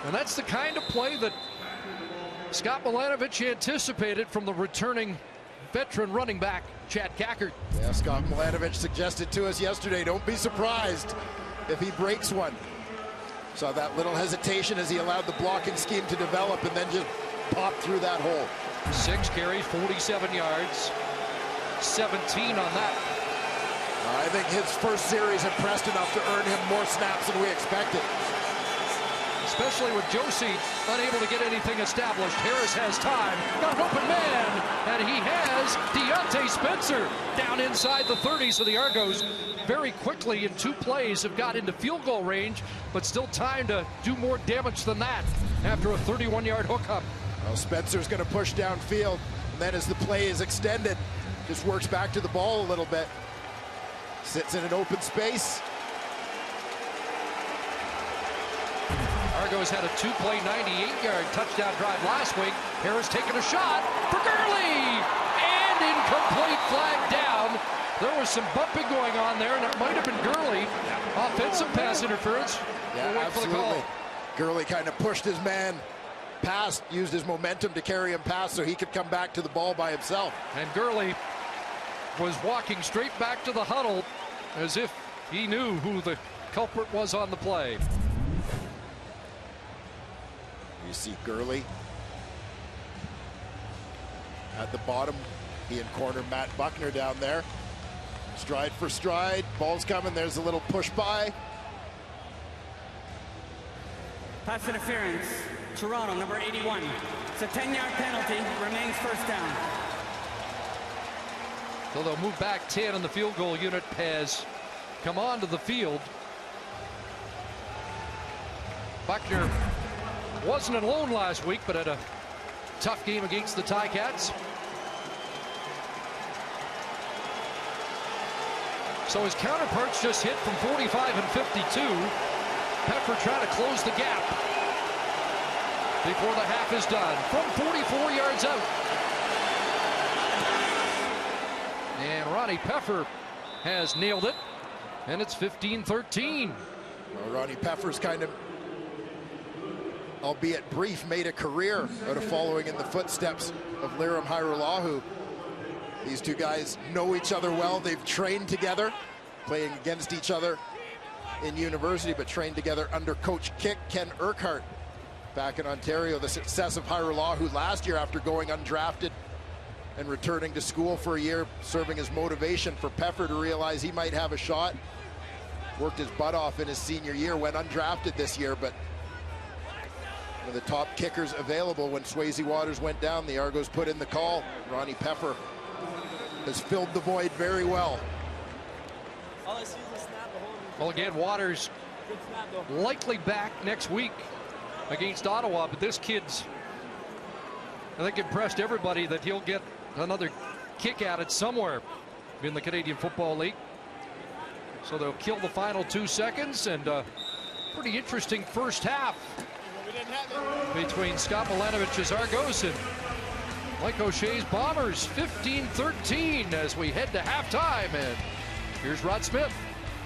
And that's the kind of play that Scott Milanovich anticipated from the returning veteran running back, Chad Cackert. Yeah, Scott Milanovich suggested to us yesterday, don't be surprised if he breaks one. Saw that little hesitation as he allowed the blocking scheme to develop and then just popped through that hole. 6 carries, 47 yards. 17 on that. I think his first series impressed enough to earn him more snaps than we expected. Especially with Josie unable to get anything established. Harris has time, got an open man, and he has Deontay Spencer down inside the 30. So the Argos very quickly in 2 plays have got into field goal range, but still time to do more damage than that after a 31-yard hookup. Well, Spencer's going to push downfield, and then as the play is extended, just works back to the ball a little bit. Sits in an open space. Argos had a 2-play, 98-yard touchdown drive last week. Harris taking a shot for Gurley, and incomplete, flag down. There was some bumping going on there, and it might have been Gurley. Offensive pass interference. Yeah, we'll wait for the call. Gurley kind of pushed his man past, used his momentum to carry him past so he could come back to the ball by himself. And Gurley was walking straight back to the huddle as if he knew who the culprit was on the play. You see Gurley at the bottom. He and corner Matt Buckner down there. Stride for stride. Ball's coming. There's a little push by. Pass interference. Toronto, number 81. It's a 10-yard penalty. Remains first down. So they'll move back 10, and the field goal unit has come onto the field. Buckner wasn't alone last week, but had a tough game against the Ticats. So his counterparts just hit from 45 and 52. Pepper trying to close the gap before the half is done from 44 yards out. And Ronnie Peffer has nailed it, and it's 15-13. Well, Ronnie Peffer's kind of, albeit brief, made a career out of following in the footsteps of Liram Hairulahu. These two guys know each other well. They've trained together, playing against each other in university, but trained together under Coach Ken Urquhart back in Ontario. The success of Hairulahu last year after going undrafted and returning to school for a year, serving as motivation for Peffer to realize he might have a shot. Worked his butt off in his senior year, went undrafted this year, but one of the top kickers available when Swayze Waters went down. The Argos put in the call. Ronnie Peffer has filled the void very well. Well, again, Waters likely back next week against Ottawa, but this kid's, I think, impressed everybody that he'll get another kick at it somewhere in the Canadian Football League. So they'll kill the final 2 seconds, and pretty interesting first half between Scott Milanovich's Argos and Mike O'Shea's Bombers. 15-13 as we head to halftime, and here's Rod Smith.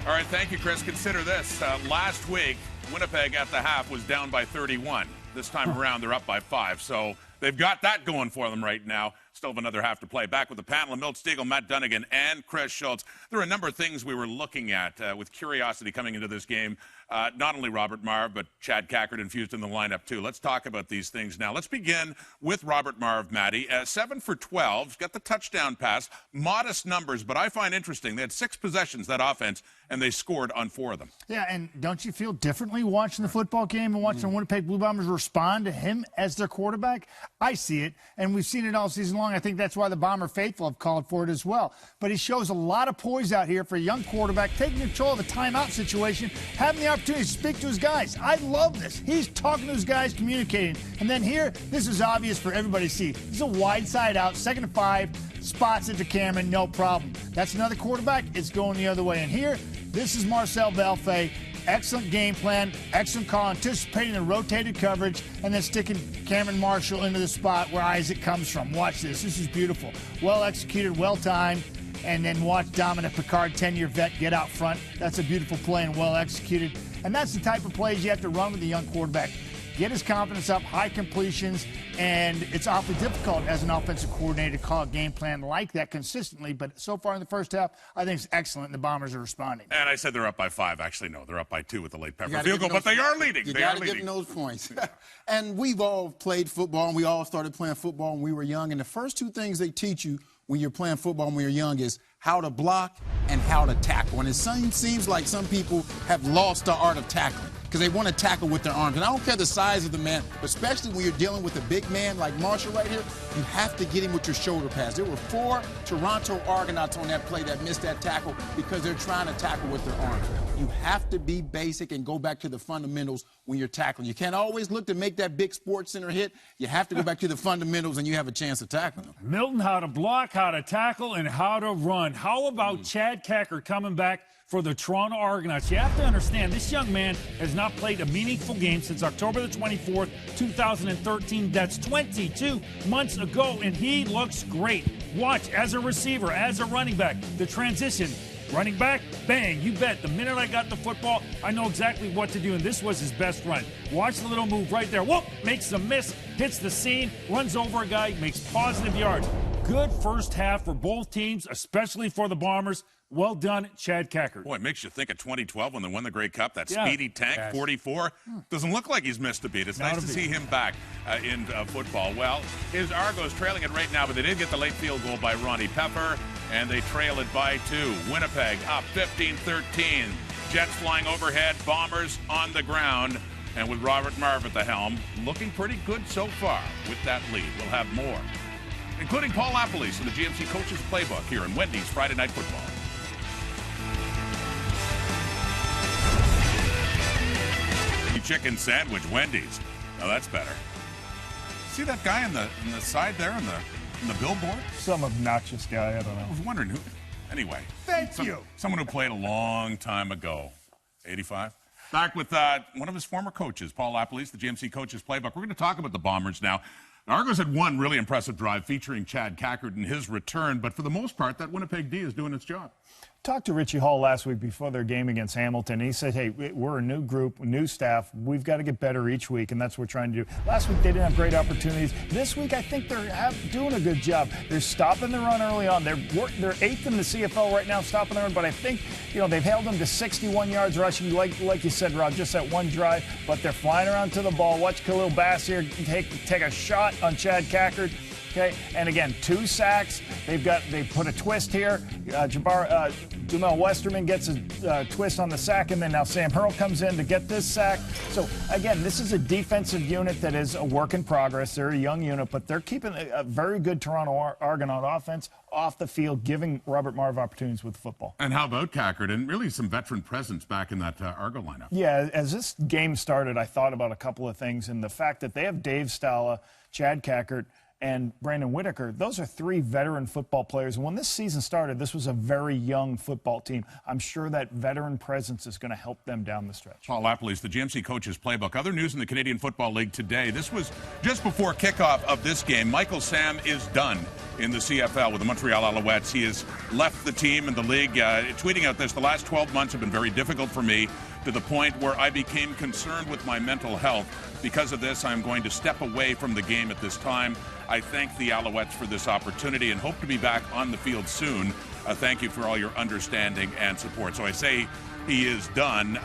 All right, thank you, Chris. Consider this. Last week, Winnipeg at the half was down by 31. This time around, they're up by 5. So they've got that going for them right now. Still have another half to play. Back with the panel of Milt Stegall, Matt Dunnigan, and Chris Schultz. There are a number of things we were looking at with curiosity coming into this game. Not only Robert Marve, but Chad Cackert infused in the lineup, too. Let's talk about these things now. Let's begin with Robert Marve, Matty. 7 for 12. Got the touchdown pass. Modest numbers, but I find interesting. They had 6 possessions, that offense, and they scored on 4 of them. Yeah, and don't you feel differently watching the football game and watching the Winnipeg Blue Bombers respond to him as their quarterback? I see it, and we've seen it all season long. I think that's why the Bomber faithful have called for it as well. But he shows a lot of poise out here for a young quarterback, taking control of a timeout situation, having the opportunity to speak to his guys. I love this. He's talking to his guys, communicating. And then here, this is obvious for everybody to see. This is a wide side out, 2nd and 5, spots it to Cameron, no problem. That's another quarterback. It's going the other way. And here, this is Marcel Belfay. Excellent game plan, excellent call, anticipating the rotated coverage, and then sticking Cameron Marshall into the spot where Isaac comes from. Watch this. This is beautiful. Well executed, well timed, and then watch Dominic Picard, 10-year vet, get out front. That's a beautiful play and well executed. And that's the type of plays you have to run with a young quarterback. Get his confidence up, high completions, and it's awfully difficult as an offensive coordinator to call a game plan like that consistently. But so far in the first half, I think it's excellent, and the Bombers are responding. And I said they're up by 5. Actually, no, they're up by 2 with the late Pepper field goal, but they are leading. You got to give them those points. And we've all played football, and we all started playing football when we were young. And the first 2 things they teach you when you're playing football when you're young is how to block and how to tackle. And it seems like some people have lost the art of tackling because they want to tackle with their arms. And I don't care the size of the man, but especially when you're dealing with a big man like Marshall right here, you have to get him with your shoulder pads. There were 4 Toronto Argonauts on that play that missed that tackle because they're trying to tackle with their arms. You have to be basic and go back to the fundamentals when you're tackling. You can't always look to make that big sports center hit. You have to go back to the fundamentals, and you have a chance of tackling them. Milton, how to block, how to tackle, and how to run. How about Chad Cackert coming back for the Toronto Argonauts. You have to understand, this young man has not played a meaningful game since October the 24th, 2013. That's 22 months ago, and he looks great. Watch, as a receiver, as a running back, the transition. Running back, bang, you bet. The minute I got the football, I know exactly what to do, and this was his best run. Watch the little move right there. Whoop, makes the miss, hits the seam, runs over a guy, makes positive yards. Good first half for both teams, especially for the Bombers. Well done, Chad Cackert. Boy, it makes you think of 2012 when they won the Grey Cup. That speedy tank, 44. Doesn't look like he's missed a beat. It's nice to see him back in football. Well, his Argos trailing it right now, but they did get the late field goal by Ronnie Pepper, and they trail it by 2. Winnipeg up 15-13. Jets flying overhead, Bombers on the ground, and with Robert Marv at the helm, looking pretty good so far with that lead. We'll have more, including Paul Lapalisse in the GMC Coaches Playbook here in Wendy's Friday Night Football. Chicken sandwich, Wendy's. Now that's better. See that guy in the side there in the billboard? Some obnoxious guy, I don't know. I was wondering who. Anyway. Thank you. Someone who played a long time ago. 85. Back with one of his former coaches, Paul Lapalisse, the GMC Coaches Playbook. We're going to talk about the Bombers now. The Argos had one really impressive drive featuring Chad Cackert in his return, but for the most part, that Winnipeg D is doing its job. Talked to Richie Hall last week before their game against Hamilton, and he said, hey, we're a new group, new staff. We've got to get better each week, and that's what we're trying to do. Last week, they didn't have great opportunities. This week, I think they're doing a good job. They're stopping the run early on. They're 8th in the CFL right now, stopping the run, but I think, they've held them to 61 yards rushing, like you said, Rob, just that one drive, but they're flying around to the ball. Watch Khalil Bass here take a shot on Chad Cackert. Okay, and again, 2 sacks. They put a twist here. Jamel Westerman gets a twist on the sack, and then now Sam Hurl comes in to get this sack. So again, this is a defensive unit that is a work in progress. They're a young unit, but they're keeping a very good Toronto Argonaut offense off the field, giving Robert Marv opportunities with football. And how about Cackert? And really some veteran presence back in that Argo lineup. Yeah, as this game started, I thought about a couple of things, and the fact that they have Dave Stala, Chad Cackert, and Brandon Whitaker. Those are 3 veteran football players. And when this season started, this was a very young football team. I'm sure that veteran presence is going to help them down the stretch. Paul Lapalisse, the GMC Coaches Playbook. Other news in the Canadian Football League today. This was just before kickoff of this game. Michael Sam is done in the CFL with the Montreal Alouettes. He has left the team and the league. Tweeting out this, the last 12 months have been very difficult for me, to the point where I became concerned with my mental health. Because of this, I'm going to step away from the game at this time. I thank the Alouettes for this opportunity and hope to be back on the field soon. Thank you for all your understanding and support. So I say he is done.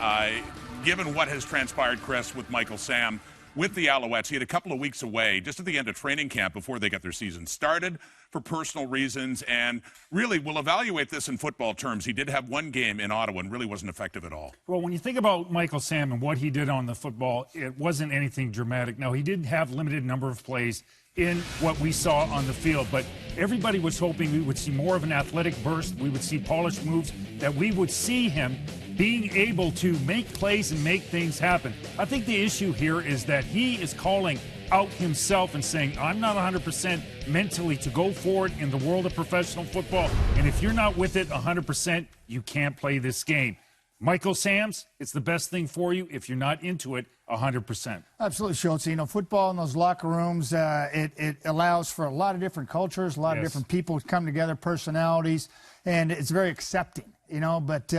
Given what has transpired, Chris, with Michael Sam, with the Alouettes, he had a couple of weeks away just at the end of training camp before they got their season started for personal reasons, and really we'll evaluate this in football terms. He did have one game in Ottawa and really wasn't effective at all. Well, when you think about Michael Sam and what he did on the football, it wasn't anything dramatic. Now, he did have limited number of plays in what we saw on the field, but everybody was hoping we would see more of an athletic burst, we would see polished moves, that we would see him being able to make plays and make things happen. I think the issue here is that he is calling out himself and saying, I'm not 100% mentally to go forward in the world of professional football, and if you're not with it 100%, you can't play this game. Michael Sams, it's the best thing for you if you're not into it 100%. Absolutely, Schultz. Football in those locker rooms, it allows for a lot of different cultures, a lot of different people come together, personalities, and it's very accepting. But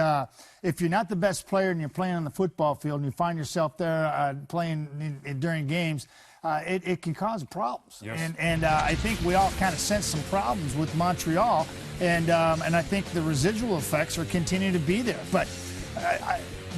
if you're not the best player and you're playing on the football field and you find yourself there playing during games, it can cause problems. Yes. And I think we all kind of sense some problems with Montreal, and I think the residual effects are continuing to be there. But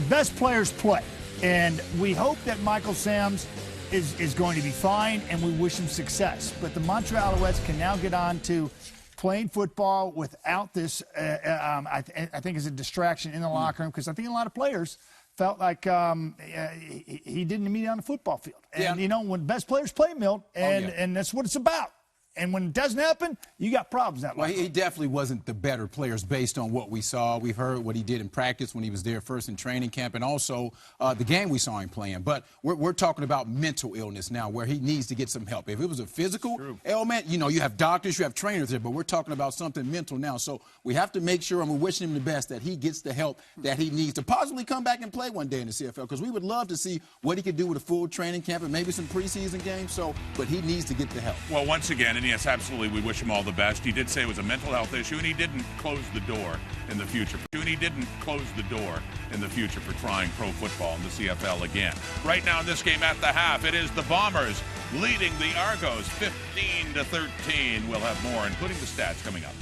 best players play, and we hope that Michael Sams is going to be fine, and we wish him success. But the Montreal Alouettes can now get on to playing football without this, I think, is a distraction in the locker room, because I think a lot of players felt like he didn't meet on the football field. And, when best players play, Milt, and that's what it's about. And when it doesn't happen, you got problems that way. Well, he definitely wasn't the better players based on what we saw. We've heard what he did in practice when he was there first in training camp, and also the game we saw him playing. But we're talking about mental illness now, where he needs to get some help. If it was a physical ailment, you know, you have doctors, you have trainers there, but we're talking about something mental now. So we have to make sure, and we're wishing him the best, that he gets the help that he needs to possibly come back and play one day in the CFL, because we would love to see what he could do with a full training camp and maybe some preseason games. So, but he needs to get the help. Well, once again, and yes, absolutely, we wish him all the best. He did say it was a mental health issue, and he didn't close the door in the future. For trying pro football in the CFL again. Right now in this game at the half, it is the Bombers leading the Argos 15-13. We'll have more, including the stats, coming up.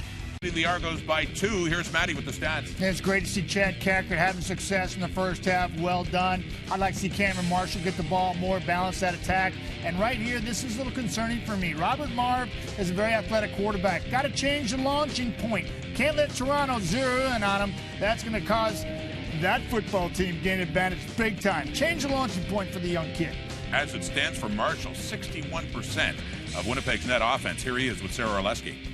The Argos by 2. Here's Matty with the stats. It's great to see Chad Cackert having success in the first half. Well done. I'd like to see Cameron Marshall get the ball more, balance that attack. And right here, this is a little concerning for me. Robert Marv is a very athletic quarterback. Got to change the launching point. Can't let Toronto zero in on him. That's going to cause that football team gain advantage big time. Change the launching point for the young kid. As it stands for Marshall, 61% of Winnipeg's net offense. Here he is with Sarah Orleski.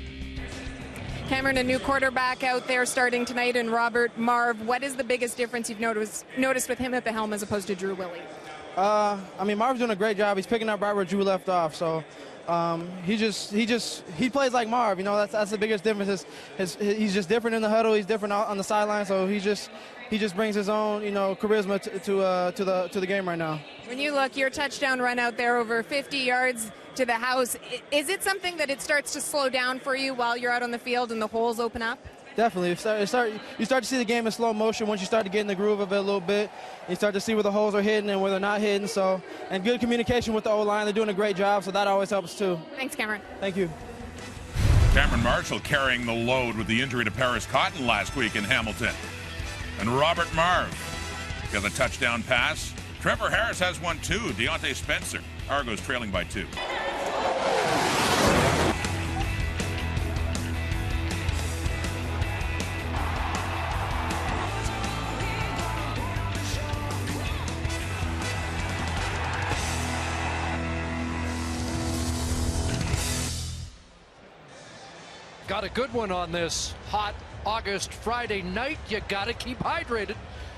Cameron, a new quarterback out there starting tonight in Robert Marv. What is the biggest difference you've noticed with him at the helm as opposed to Drew Willie? I mean, Marv's doing a great job. He's picking up right where Drew left off. So he plays like Marv. You know, that's the biggest difference. He's just different in the huddle. He's different on the sideline. So he just brings his own, you know, charisma to the game right now. When you look, your touchdown run out there over 50 yards to the house, is it something that it starts to slow down for you while you're out on the field and the holes open up? Definitely. You start to see the game in slow motion once you start to get in the groove of it a little bit. You start to see where the holes are hidden and where they're not hidden. So, and good communication with the O-line. They're doing a great job, so that always helps too. Thanks, Cameron. Thank you. Cameron Marshall carrying the load with the injury to Paris Cotton last week in Hamilton. And Robert Marv got a touchdown pass. Trevor Harris has one too. Deontay Spencer. Argos trailing by 2. Got a good one on this hot August Friday night. You got to keep hydrated.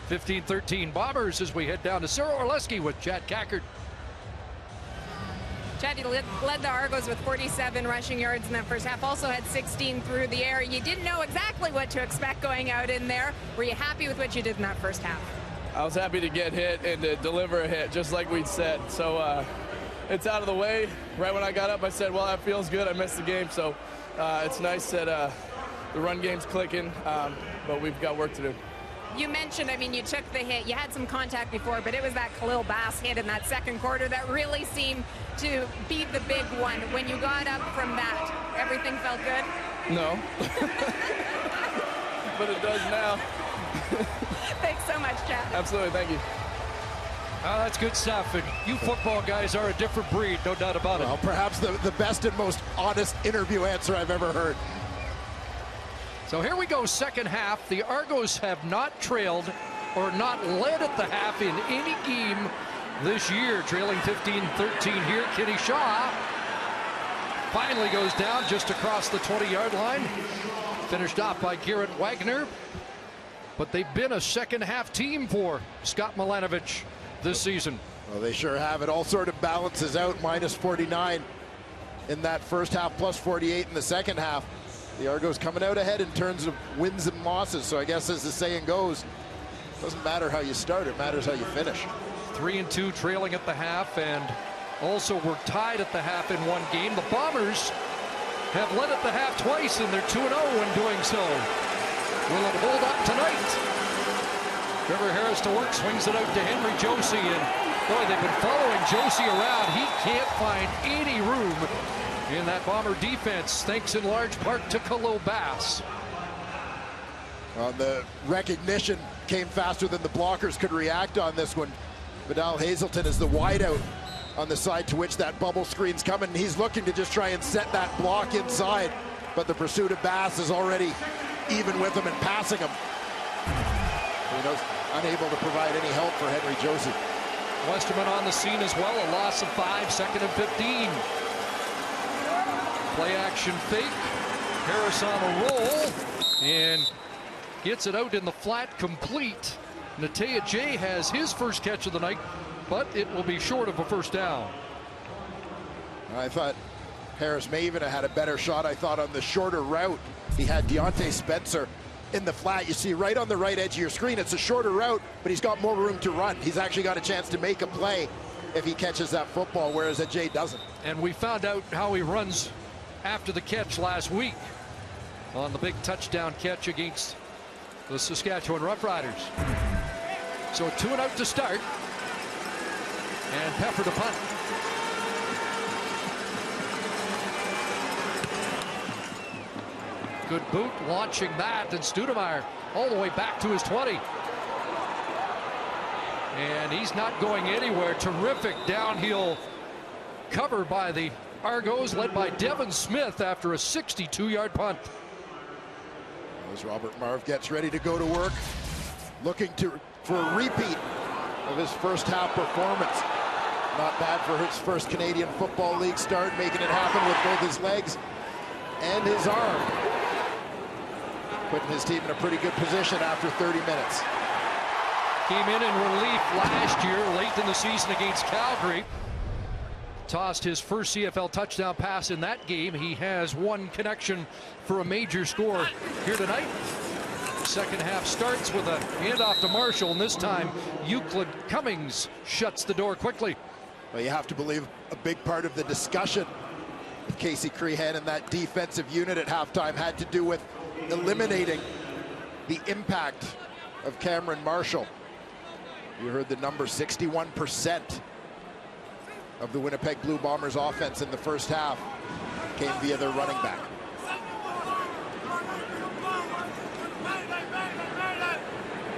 15-13 Bombers as we head down to Sarah Orleski with Chad Cackert. Chad, you led the Argos with 47 rushing yards in that first half. Also had 16 through the air. You didn't know exactly what to expect going out in there. Were you happy with what you did in that first half? I was happy to get hit and to deliver a hit, just like we'd said. So it's out of the way. Right when I got up, I said, well, that feels good. I missed the game. So it's nice that the run game's clicking, but we've got work to do. You mentioned, I mean, you took the hit. You had some contact before, but it was that Khalil Bass hit in that second quarter that really seemed to be the big one. When you got up from that, everything felt good? No. But it does now. Thanks so much, Chad. Absolutely, thank you. That's good stuff. And you football guys are a different breed, no doubt about it. Well, perhaps the best and most honest interview answer I've ever heard. So here we go, second half. The Argos have not trailed or not led at the half in any game this year. Trailing 15-13 here. Kenny Shaw finally goes down just across the 20-yard line. Finished off by Garrett Wagner. But they've been a second half team for Scott Milanovich this season. Well, they sure have. It all sort of balances out. Minus 49 in that first half, plus 48 in the second half. The Argos coming out ahead in terms of wins and losses. So I guess as the saying goes, it doesn't matter how you start, it matters how you finish. 3-2 trailing at the half, and also were tied at the half in one game. The Bombers have led at the half twice, and they're 2-0 in doing so. Will it hold up tonight? Trevor Harris to work, swings it out to Henry Josie, and boy, they've been following Josie around. He can't find any room in that Bomber defense, thanks in large part to Khalil Bass. The recognition came faster than the blockers could react on this one. Vidal Hazelton is the wideout on the side to which that bubble screen's coming. He's looking to just try and set that block inside, but the pursuit of Bass is already even with him and passing him. You know, unable to provide any help for Henry Josie. Westerman on the scene as well, a loss of 5, second and 15. Play action fake. Harris on a roll and gets it out in the flat, complete. Natea Jay has his first catch of the night, but it will be short of a first down. I thought Harris may even have had a better shot, I thought, on the shorter route. He had Deontay Spencer in the flat. You see right on the right edge of your screen, it's a shorter route, but he's got more room to run. He's actually got a chance to make a play if he catches that football, whereas Ajay doesn't. And we found out how he runs after the catch last week on the big touchdown catch against the Saskatchewan Roughriders. So 2-0 to start, and Pepper to punt. Good boot, launching that, and Stoudemire all the way back to his 20. And he's not going anywhere. Terrific downhill cover by the Argos, led by Devin Smith after a 62-yard punt. As Robert Marv gets ready to go to work, looking for a repeat of his first half performance. Not bad for his first Canadian Football League start, making it happen with both his legs and his arm. Putting his team in a pretty good position after 30 minutes. Came in relief last year, late in the season against Calgary. Tossed his first CFL touchdown pass in that game. He has one connection for a major score here tonight. Second half starts with a handoff to Marshall, and this time Euclid Cummings shuts the door quickly. Well, you have to believe a big part of the discussion with Casey Crehan and that defensive unit at halftime had to do with eliminating the impact of Cameron Marshall. You heard the number, 61% of the Winnipeg Blue Bombers offense in the first half came via their running back.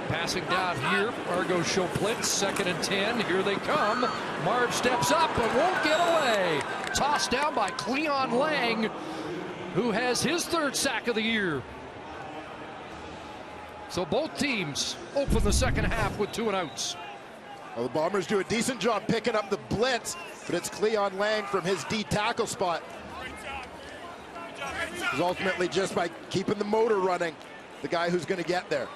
Passing down here, Argos show blitz, 2nd and 10, here they come. Marv steps up but won't get away. Tossed down by Cleon Lang, who has his 3rd sack of the year. So both teams open the second half with 2 outs. Well, the Bombers do a decent job picking up the blitz, but it's Cleon Lang from his D tackle spot. It's ultimately just by keeping the motor running, the guy who's going to get there.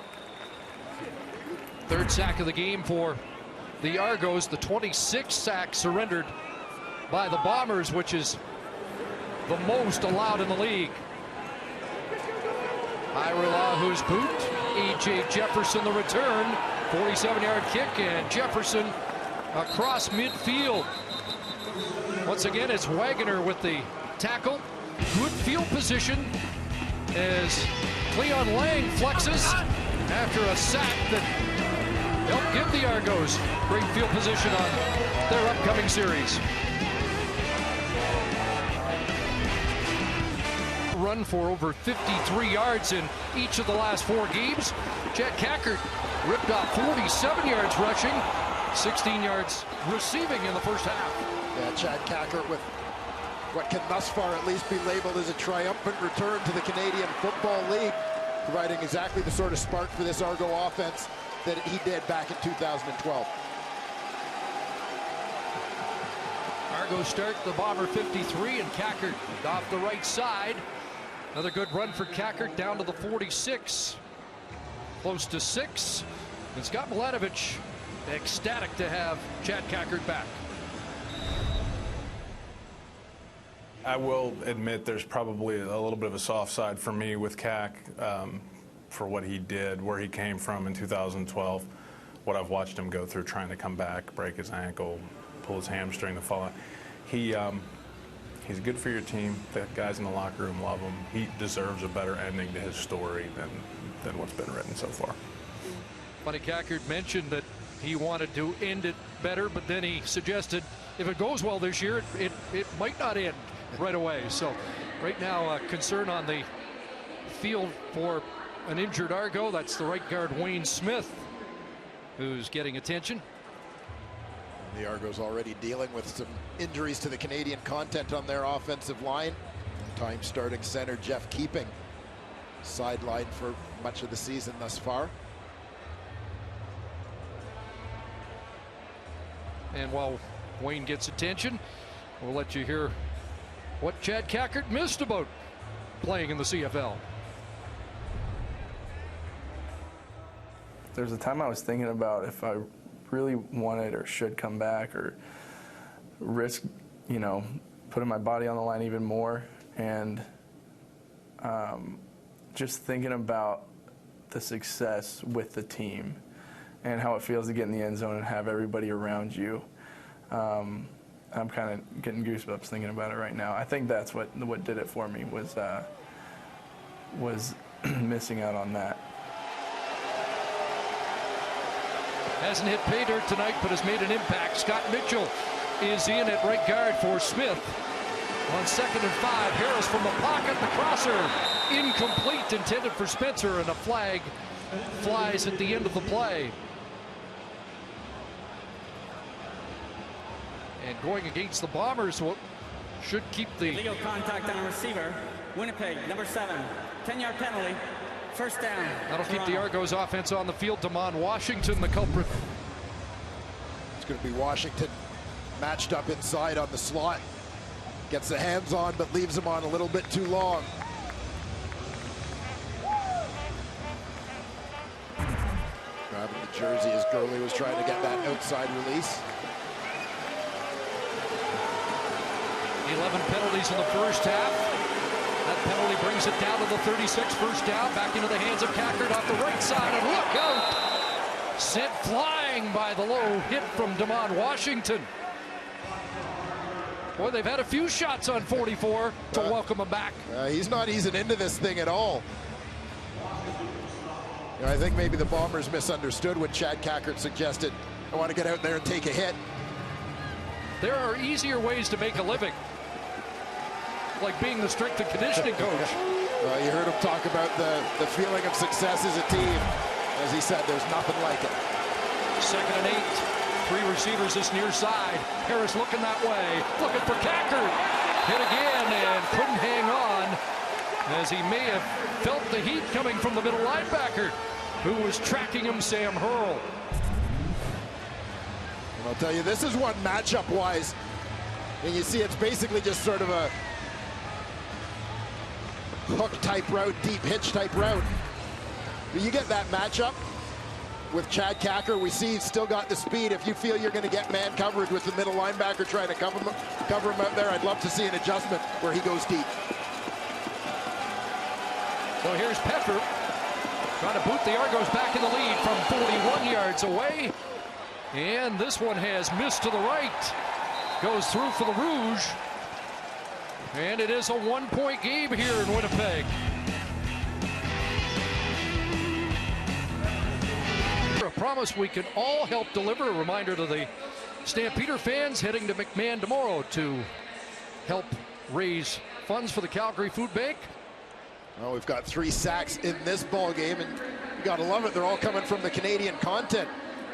3rd sack of the game for the Argos, the 26th sack surrendered by the Bombers, which is the most allowed in the league. Ira who's boot. A.J. Jefferson the return. 47-yard kick, and Jefferson across midfield. Once again, it's Wagner with the tackle. Good field position as Cleon Lang flexes after a sack that helped give the Argos great field position on their upcoming series. Run for over 53 yards in each of the last 4 games. Chad Cackert ripped off 47 yards rushing, 16 yards receiving in the first half. Yeah, Chad Cackert with what can thus far at least be labeled as a triumphant return to the Canadian Football League, providing exactly the sort of spark for this Argo offense that he did back in 2012. Argos start the Bomber 53, and Cackert off the right side. Another good run for Cackert down to the 46. Close to 6. And Scott Milanovich ecstatic to have Chad Cackert back. I will admit there's probably a little bit of a soft side for me with Cack for what he did, where he came from in 2012, what I've watched him go through trying to come back, break his ankle, pull his hamstring the fall. He's good for your team. The guys in the locker room love him. He deserves a better ending to his story than what's been written so far. Funny, Cackert mentioned that he wanted to end it better, but then he suggested if it goes well this year, it might not end right away. So right now, concern on the field for an injured Argo. That's the right guard, Wayne Smith, who's getting attention. The Argos already dealing with some injuries to the Canadian content on their offensive line. Time starting center Jeff Keeping sidelined for much of the season thus far. And while Wayne gets attention, we'll let you hear what Chad Cackert missed about playing in the CFL. There's a time I was thinking about if I really wanted or should come back or risk, you know, putting my body on the line even more, and just thinking about the success with the team and how it feels to get in the end zone and have everybody around you. I'm kind of getting goosebumps thinking about it right now. I think that's what did it for me, was missing out on that. Hasn't hit pay dirt tonight, but has made an impact. Scott Mitchell is in at right guard for Smith. On 2nd and 5, Harris from the pocket, the crosser incomplete, intended for Spencer, and a flag flies at the end of the play. And going against the Bombers should keep the illegal contact on a receiver. Winnipeg, number 7, 10-yard penalty, first down. That'll keep the Argos offense on the field. Damon Washington, the culprit. It's going to be Washington matched up inside on the slot. Gets the hands on, but leaves him on a little bit too long. Grabbing the jersey as Gurley was trying to get that outside release. 11 penalties in the first half. That penalty brings it down to the 36, first down, back into the hands of Cackert off the right side, and look out! Sent flying by the low hit from Damon Washington. Boy, they've had a few shots on 44 to welcome him back. He's not easing into this thing at all. You know, I think maybe the Bombers misunderstood when Chad Cackert suggested, I want to get out there and take a hit. There are easier ways to make a living, like being the strength and conditioning coach. You heard him talk about the feeling of success as a team. As he said, there's nothing like it. 2nd and 8. 3 receivers this near side. Harris looking that way, looking for Cackert. Hit again and couldn't hang on, as he may have felt the heat coming from the middle linebacker, who was tracking him, Sam Hurl. And I'll tell you, this is one matchup-wise, and you see it's basically just sort of a hook-type route, deep hitch-type route. But you get that matchup with Chad Cackert. We see he's still got the speed. If you feel you're going to get man coverage with the middle linebacker trying to cover him out there, I'd love to see an adjustment where he goes deep. So here's Pepper trying to boot the Argos back in the lead from 41 yards away. And this one has missed to the right. Goes through for the Rouge. And it is a 1-point game here in Winnipeg. A promise we can all help deliver. A reminder to the Stampeder fans heading to McMahon tomorrow to help raise funds for the Calgary Food Bank. Well, we've got 3 sacks in this ball game, and you gotta love it. They're all coming from the Canadian content.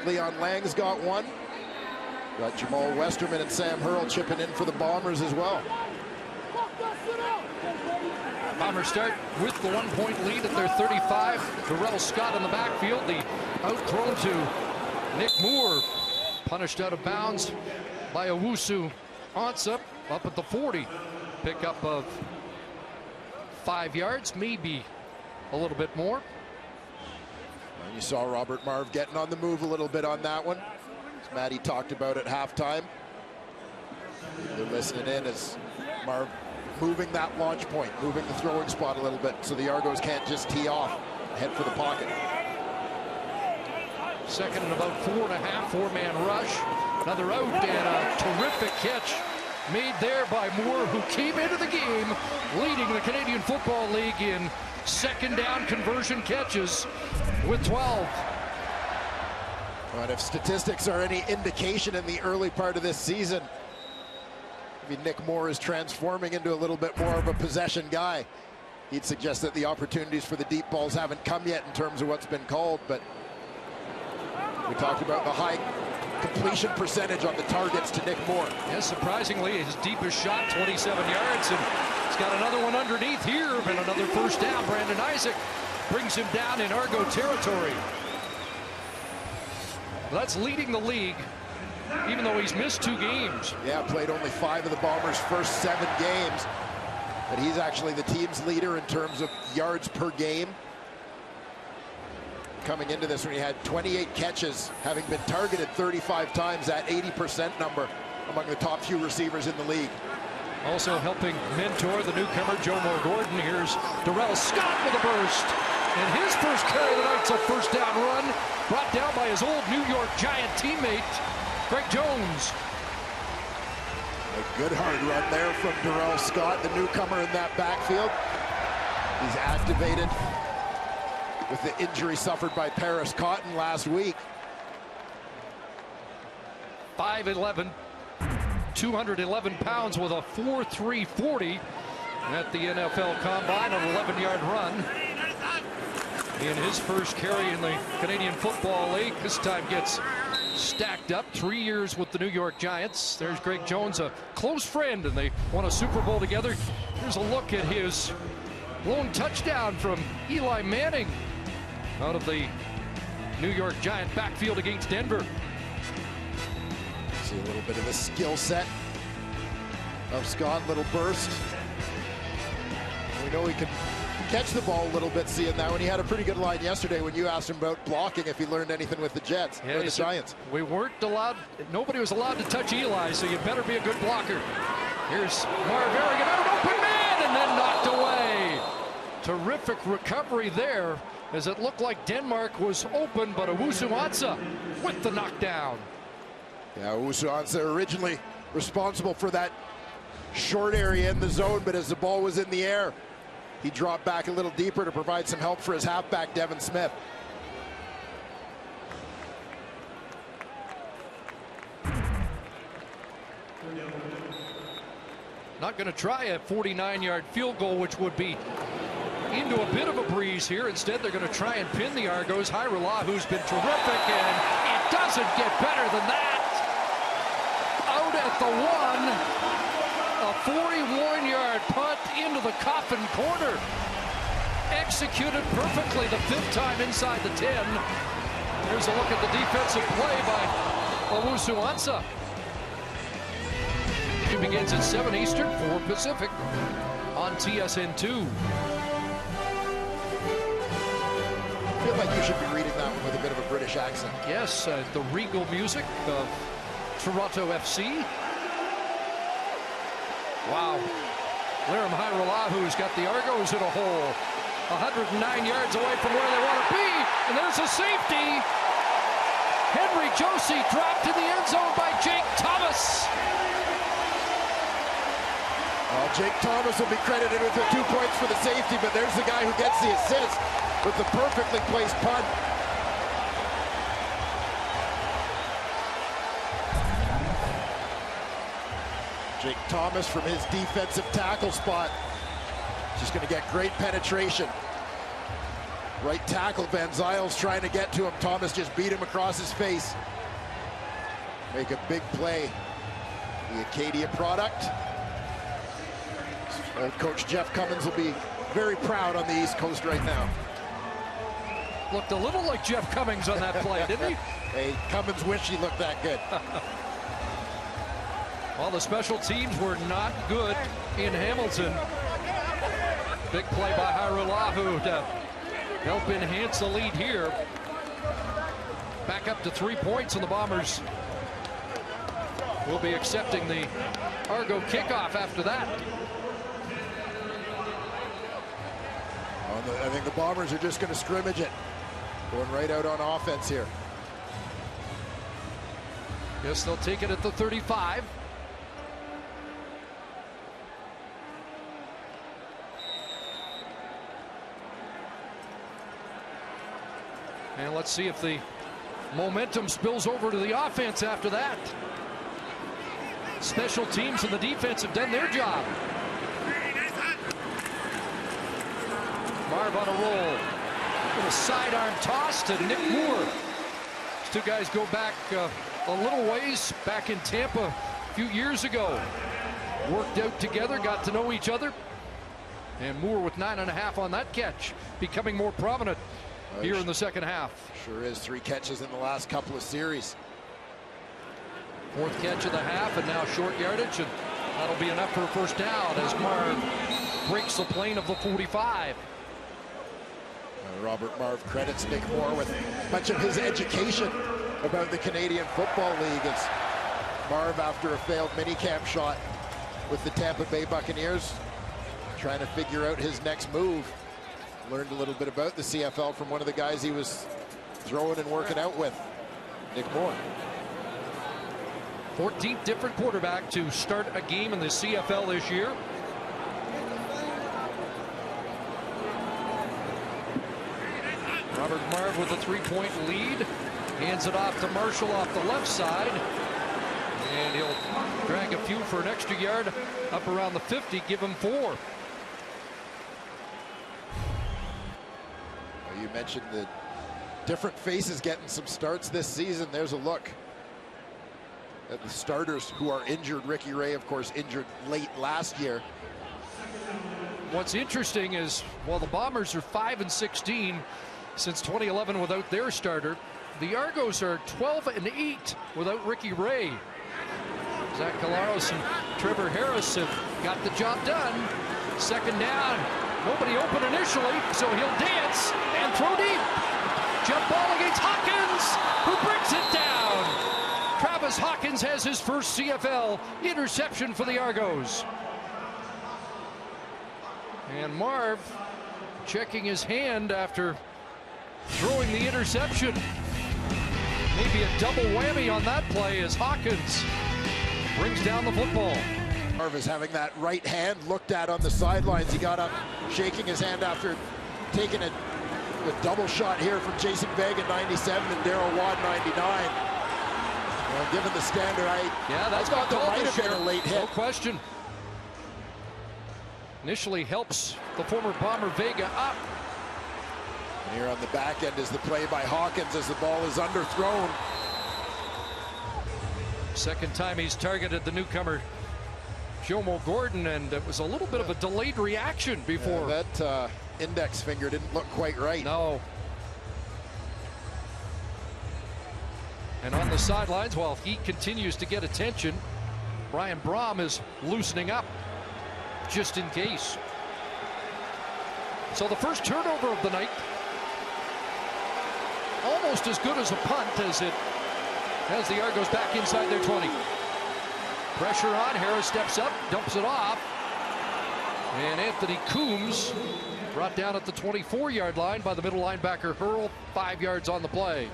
Leon Lang's got 1. Got Jamal Westerman and Sam Hurl chipping in for the Bombers as well. Bombers start with the 1-point lead at their 35. Darrell Scott in the backfield. The out thrown to Nick Moore. Punished out of bounds by Owusu Ansah up at the 40. Pickup of 5 yards, maybe a little bit more. And you saw Robert Marv getting on the move a little bit on that one, as Matty talked about at halftime. They're listening in as Marv moving that launch point, moving the throwing spot a little bit so the Argos can't just tee off, head for the pocket. 2nd and about 4.5, 4-man rush. Another out and a terrific catch made there by Moore, who came into the game leading the Canadian Football League in 2nd down conversion catches with 12. But if statistics are any indication in the early part of this season, maybe Nick Moore is transforming into a little bit more of a possession guy. He'd suggest that the opportunities for the deep balls haven't come yet in terms of what's been called, but we talked about the high completion percentage on the targets to Nick Moore. Yes, surprisingly, his deepest shot, 27 yards, and he's got another one underneath here, and another first down. Brandon Isaac brings him down in Argo territory. That's leading the league even though he's missed 2 games. Yeah, played only 5 of the Bombers' first 7 games. But he's actually the team's leader in terms of yards per game. Coming into this when he had 28 catches, having been targeted 35 times, that 80% number among the top few receivers in the league. Also helping mentor the newcomer, Joe Moore-Gordon. Here's Darrell Scott with a burst. And his first carry of the night's a first down run, brought down by his old New York Giant teammate, Greg Jones. A good hard run there from Darrell Scott, the newcomer in that backfield. He's activated with the injury suffered by Paris Cotton last week. 5'11", 211 pounds with a 4.3 40 at the NFL Combine, an 11-yard run. In his first carry in the Canadian Football League, this time gets stacked up. 3 years with the New York Giants. There's Greg Jones, a close friend, and they won a Super Bowl together. Here's a look at his blown touchdown from Eli Manning out of the New York Giant backfield against Denver. See a little bit of the skill set of Scott, little burst. We know he can catch the ball a little bit, seeing that when he had a pretty good line yesterday when you asked him about blocking, if he learned anything with the Jets, or the Giants. We weren't allowed, nobody was allowed to touch Eli, so you better be a good blocker. Here's Marv Arigan, out an open man, and then knocked away. Terrific recovery there, as it looked like Denmark was open, but Owusu-Ansah with the knockdown. Yeah, Owusu-Ansah originally responsible for that short area in the zone, but as the ball was in the air, he dropped back a little deeper to provide some help for his halfback, Devin Smith. Not going to try a 49-yard field goal, which would be into a bit of a breeze here. Instead, they're going to try and pin the Argos. Hyrula, who's been terrific, and it doesn't get better than that. Out at the 1. A 41-yard punt into the coffin corner. Executed perfectly the 5th time inside the 10. Here's a look at the defensive play by Owusu-Ansah. It begins at 7 Eastern, 4 Pacific on TSN2. I feel like you should be reading that one with a bit of a British accent. Yes, the regal music of Toronto FC. Wow. Lirim Hyrula-Who's got the Argos in a hole. 109 yards away from where they want to be. And there's a safety. Henry Josie dropped in the end zone by Jake Thomas. Well, Jake Thomas will be credited with the 2 points for the safety, but there's the guy who gets the assist with the perfectly placed punt. Jake Thomas from his defensive tackle spot. Just going to get great penetration. Right tackle, Van Zyle's trying to get to him. Thomas just beat him across his face. Make a big play. The Acadia product. Old coach Jeff Cummins will be very proud on the East Coast right now. Looked a little like Jeff Cummings on that play, didn't he? Hey, Cummins wished he looked that good. Well, the special teams were not good in Hamilton. Big play by Hyrula-Who to help enhance the lead here. Back up to 3 points, and the Bombers will be accepting the Argo kickoff after that. I think the Bombers are just going to scrimmage it. Going right out on offense here. Guess they'll take it at the 35. And let's see if the momentum spills over to the offense after that. Special teams and the defense have done their job. Marv on a roll. With a sidearm toss to Nick Moore. These 2 guys go back a little ways, back in Tampa a few years ago. Worked out together, got to know each other. And Moore with 9.5 on that catch, becoming more prominent here in the second half. Sure is. 3 catches in the last couple of series. Fourth catch of the half, and now short yardage, and that'll be enough for a first down as Marv breaks the plane of the 45. Robert Marv credits Nick Moore with much of his education about the Canadian Football League. As Marv, after a failed minicamp shot with the Tampa Bay Buccaneers, trying to figure out his next move, learned a little bit about the CFL from one of the guys he was throwing and working out with, Nick Moore. 14th different quarterback to start a game in the CFL this year. Robert Marv with a 3-point lead. Hands it off to Marshall off the left side. And he'll drag a few for an extra yard up around the 50, give him 4. You mentioned the different faces getting some starts this season. There's a look at the starters who are injured. Ricky Ray, of course, injured late last year. What's interesting is, while the Bombers are 5-16 since 2011 without their starter, the Argos are 12-8 without Ricky Ray. Zach Colaros and Trevor Harris have got the job done. Second down, nobody open initially, so he'll dance and throw deep. Jump ball against Hawkins, who brings it down. Travis Hawkins has his first CFL interception for the Argos. And Marv checking his hand after throwing the interception. Maybe a double whammy on that play as Hawkins brings down the football. Marv is having that right hand looked at on the sidelines. He got up shaking his hand after taking a double shot here from Jason Vega 97 and Darryl Watt 99. Well, given the standard, that's thought there might have this been a late hit. No question. Initially helps the former Bomber Vega up. And here on the back end is the play by Hawkins as the ball is underthrown. Second time he's targeted the newcomer Jomo Gordon, and it was a little bit of a delayed reaction before. Yeah, that index finger didn't look quite right. No. And on the sidelines, while he continues to get attention, Brian Brahm is loosening up just in case. So the first turnover of the night, almost as good as a punt as the Argos back inside their 20. Pressure on, Harris steps up, dumps it off. And Anthony Coombs brought down at the 24-yard line by the middle linebacker Hurl, 5 yards on the play.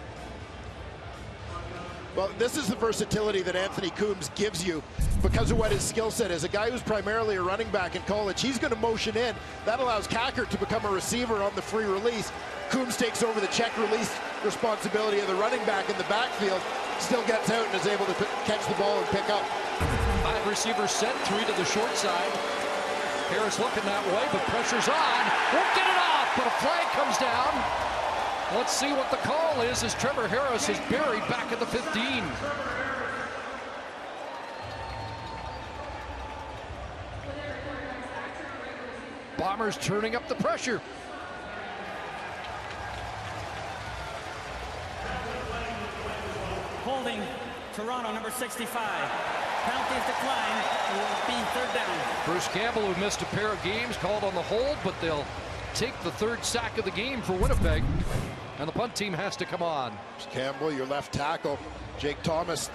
Well, this is the versatility that Anthony Coombs gives you because of what his skill set is. A guy who's primarily a running back in college, he's going to motion in. That allows Kackert to become a receiver on the free release. Coombs takes over the check release responsibility of the running back in the backfield, still gets out and is able to catch the ball and pick up. 5 receivers set, 3 to the short side. Harris looking that way, but pressure's on. Won't get it off, but a flag comes down. Let's see what the call is as Trevor Harris is buried back at the 15. Bombers turning up the pressure. Holding Toronto, number 65. Penalties decline. It will be third down. Bruce Campbell, who missed a pair of games, called on the hold, but they'll take the 3rd sack of the game for Winnipeg, and the punt team has to come on. Campbell, your left tackle. Jake Thomas,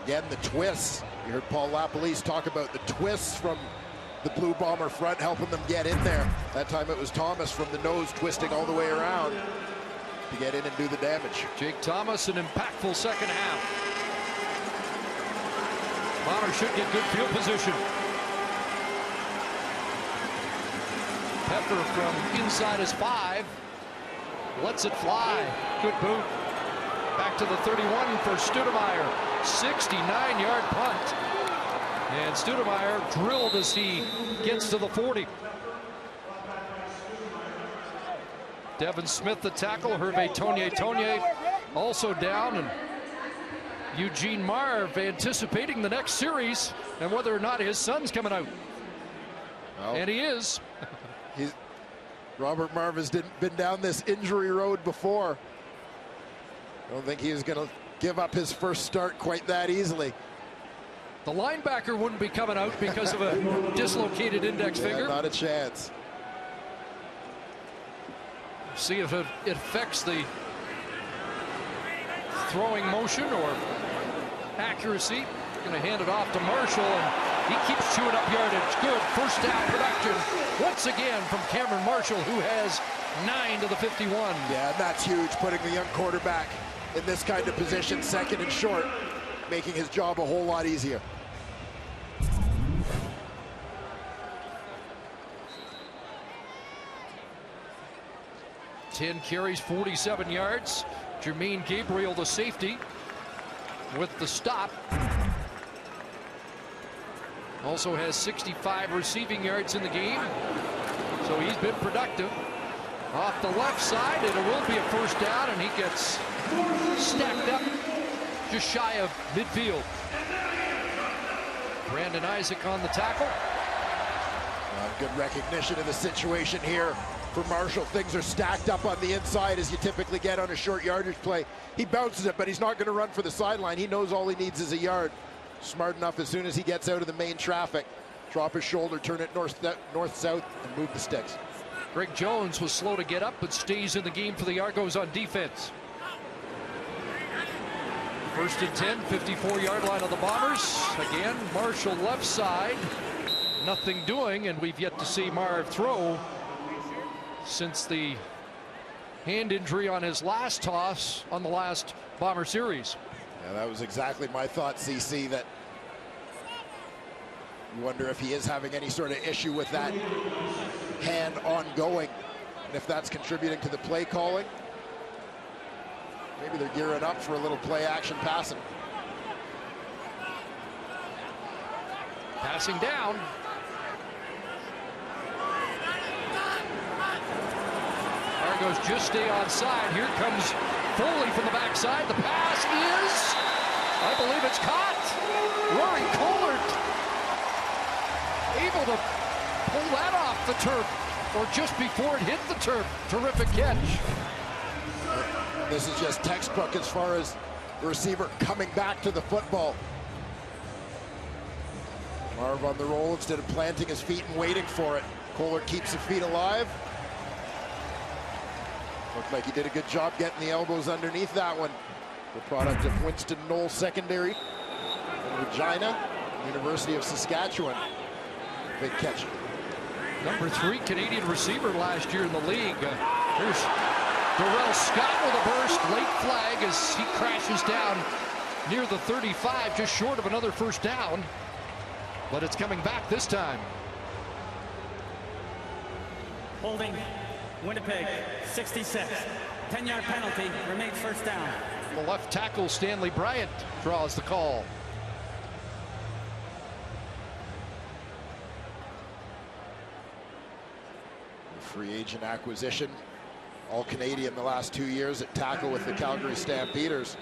again, the twists. You heard Paul Lapalisse talk about the twists from the Blue Bomber front, helping them get in there. That time it was Thomas from the nose twisting all the way around to get in and do the damage. Jake Thomas, an impactful second half. Bombers should get good field position. Pepper from inside his 5. Lets it fly. Good boot. Back to the 31 for Studemeyer. 69-yard punt. And Studemeyer drilled as he gets to the 40. Devin Smith, the tackle. Hervé Tonye also down. And Eugene Marv anticipating the next series and whether or not his son's coming out. Well, and he is. Robert Marv has been down this injury road before. I don't think he was going to give up his first start quite that easily. The linebacker wouldn't be coming out because of a dislocated index finger. Not a chance. See if it affects the throwing motion or accuracy. Going to hand it off to Marshall, and he keeps chewing up yardage. Good first down production once again from Cameron Marshall, who has 9 to the 51. Yeah, that's huge, putting the young quarterback in this kind of position, second and short, making his job a whole lot easier. Ten carries, 47 yards. Jermaine Gabriel, the safety, with the stop. Also has 65 receiving yards in the game, so he's been productive. Off the left side, and it will be a first down, and he gets stacked up just shy of midfield. Brandon Isaac on the tackle. Good recognition of the situation here for Marshall. Things are stacked up on the inside, as you typically get on a short yardage play. He bounces it, but he's not going to run for the sideline. He knows all he needs is a yard. Smart enough, as soon as he gets out of the main traffic, drop his shoulder, turn it north-south, and move the sticks. Greg Jones was slow to get up, but stays in the game for the Argos on defense. First and 10, 54-yard line of the Bombers. Again, Marshall left side. Nothing doing, and we've yet to see Marv throw since the hand injury on his last toss on the last Bomber series. Yeah, that was exactly my thought, CC, that you wonder if he is having any sort of issue with that hand ongoing, and if that's contributing to the play calling. Maybe they're gearing up for a little play action passing. Passing down. Argos just stay onside. Here comes Foley from the backside. The pass is, I believe it's caught. Rory Collard able to pull that off the turf, or just before it hit the turf. Terrific catch. This is just textbook as far as the receiver coming back to the football. Marv on the roll instead of planting his feet and waiting for it. Kohler keeps his feet alive. Looked like he did a good job getting the elbows underneath that one. The product of Winston Knoll Secondary in Regina, University of Saskatchewan. Big catch. Number 3 Canadian receiver last year in the league. Here's Darrell Scott with a burst. Late flag as he crashes down near the 35, just short of another first down. But it's coming back this time. Holding Winnipeg, 66. 10-yard penalty, remains first down. The left tackle, Stanley Bryant, draws the call. Free agent acquisition. All Canadian the last 2 years at tackle with the Calgary Stampeders.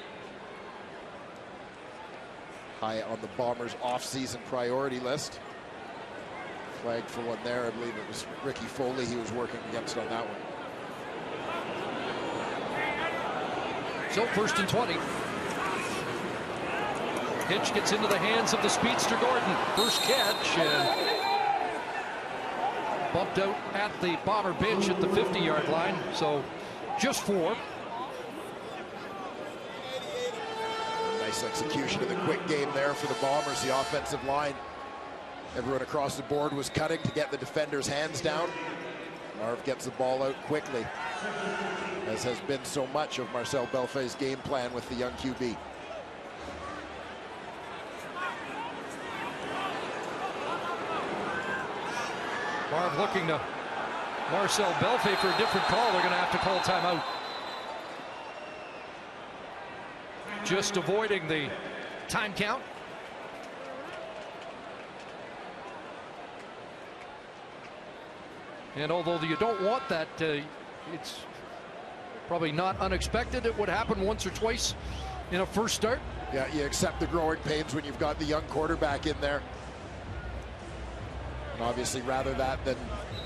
High on the Bombers' off-season priority list. Flagged for one there. I believe it was Ricky Foley he was working against on that one. So first and 20. Pitch gets into the hands of the speedster Gordon. First catch and bumped out at the Bomber bench at the 50-yard line. So just 4. Nice execution of the quick game there for the Bombers. The offensive line, everyone across the board was cutting to get the defenders' hands down. Marv gets the ball out quickly, as has been so much of Marcel Belfay's game plan with the young QB. Marv looking to Marcel Belfay for a different call. They're going to have to call timeout. Just avoiding the time count. And although you don't want that, it's probably not unexpected. It would happen once or twice in a first start. Yeah, you accept the growing pains when you've got the young quarterback in there. And obviously rather that than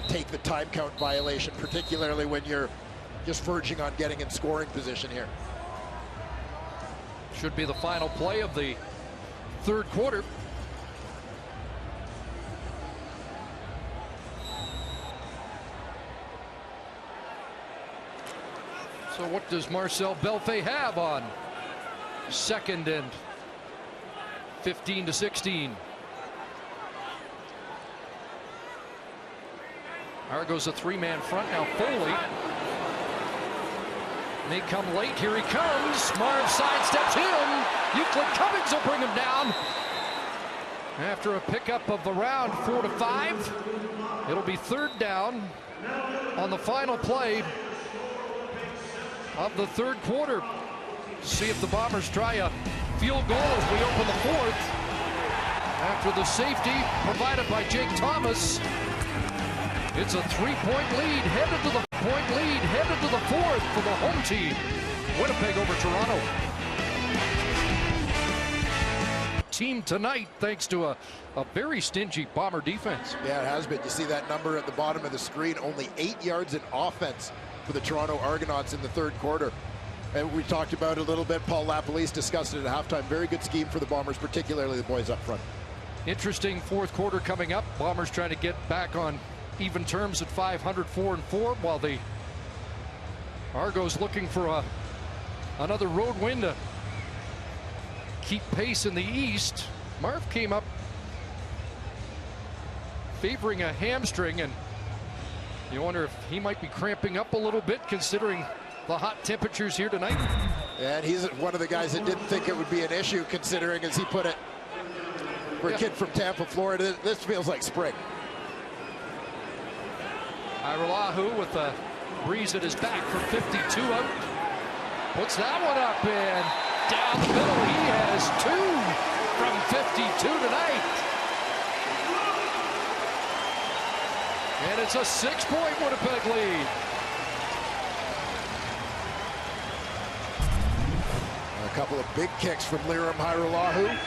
take the time count violation, particularly when you're just verging on getting in scoring position here. Should be the final play of the third quarter. So what does Marcel Belfait have on 2nd and 15 to 16? Argos a three-man front now. Foley may come late. Here he comes. Marv sidesteps him. Euclid Cummings will bring him down. After a pickup of around 4 to 5, it'll be 3rd down on the final play of the third quarter. See if the Bombers try a field goal as we open the 4th. After the safety provided by Jake Thomas, it's a 3-point lead, headed to the 4th for the home team. Winnipeg over Toronto. Team tonight thanks to a very stingy Bomber defense. Yeah, it has been. You see that number at the bottom of the screen, only 8 yards in offense for the Toronto Argonauts in the third quarter. And we talked about it a little bit. Paul Lapalisse discussed it at halftime. Very good scheme for the Bombers, particularly the boys up front. Interesting fourth quarter coming up. Bombers trying to get back on even terms at 500, 4-4, while the Argos looking for another road win to keep pace in the East. Marv came up favoring a hamstring, and you wonder if he might be cramping up a little bit considering the hot temperatures here tonight. And he's one of the guys that didn't think it would be an issue, considering, as he put it, for a kid from Tampa, Florida, this feels like spring. Irolahu with a breeze at his back for 52 out. Puts that one up and down the middle. He has 2 from 52 tonight. And it's a 6-point Winnipeg lead. A couple of big kicks from Liram Hajrullahu.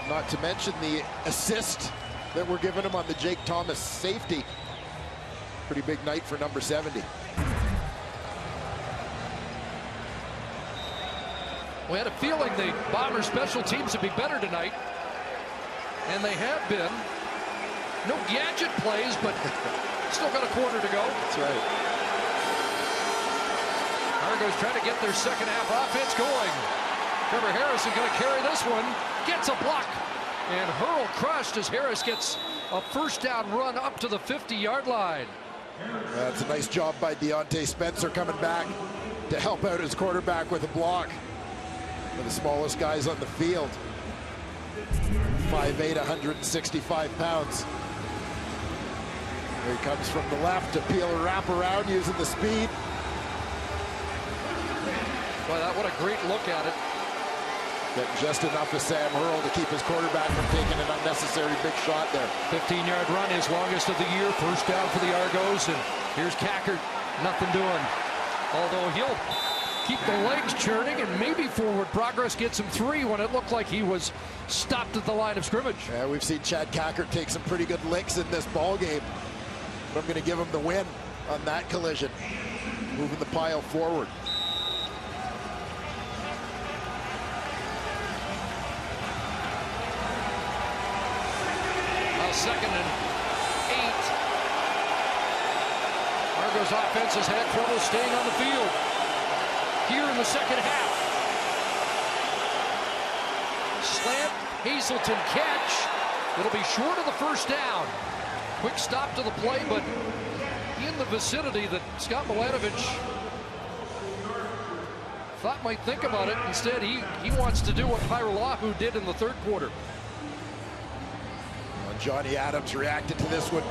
Not to mention the assist that we're giving him on the Jake Thomas safety. Pretty big night for number 70. We had a feeling the Bombers special teams would be better tonight, and they have been. No gadget plays, but still got a quarter to go. That's right. Argos trying to get their second half offense going. Trevor Harrison going to carry this one. Gets a block. And Hurl crushed as Harris gets a first down run up to the 50-yard line. That's a nice job by Deontay Spencer coming back to help out his quarterback with a block. One of the smallest guys on the field. 5'8", 165 pounds. Here he comes from the left to peel a wraparound using the speed. Boy, what a great look at it. Getting just enough of Sam Hurl to keep his quarterback from taking an unnecessary big shot there. 15-yard run, his longest of the year. First down for the Argos, and here's Cackert. Nothing doing. Although he'll keep the legs churning, and maybe forward progress gets him 3 when it looked like he was stopped at the line of scrimmage. Yeah, we've seen Chad Cackert take some pretty good licks in this ball game. But I'm going to give him the win on that collision. Moving the pile forward. Second and 8. Argos offense has had trouble staying on the field here in the second half. Slant, Hazelton catch. It'll be short of the first down. Quick stop to the play, but in the vicinity that Scott Milanovich thought might think about it. Instead, he wants to do what Hajrullahu did in the third quarter. Johnny Adams reacted to this one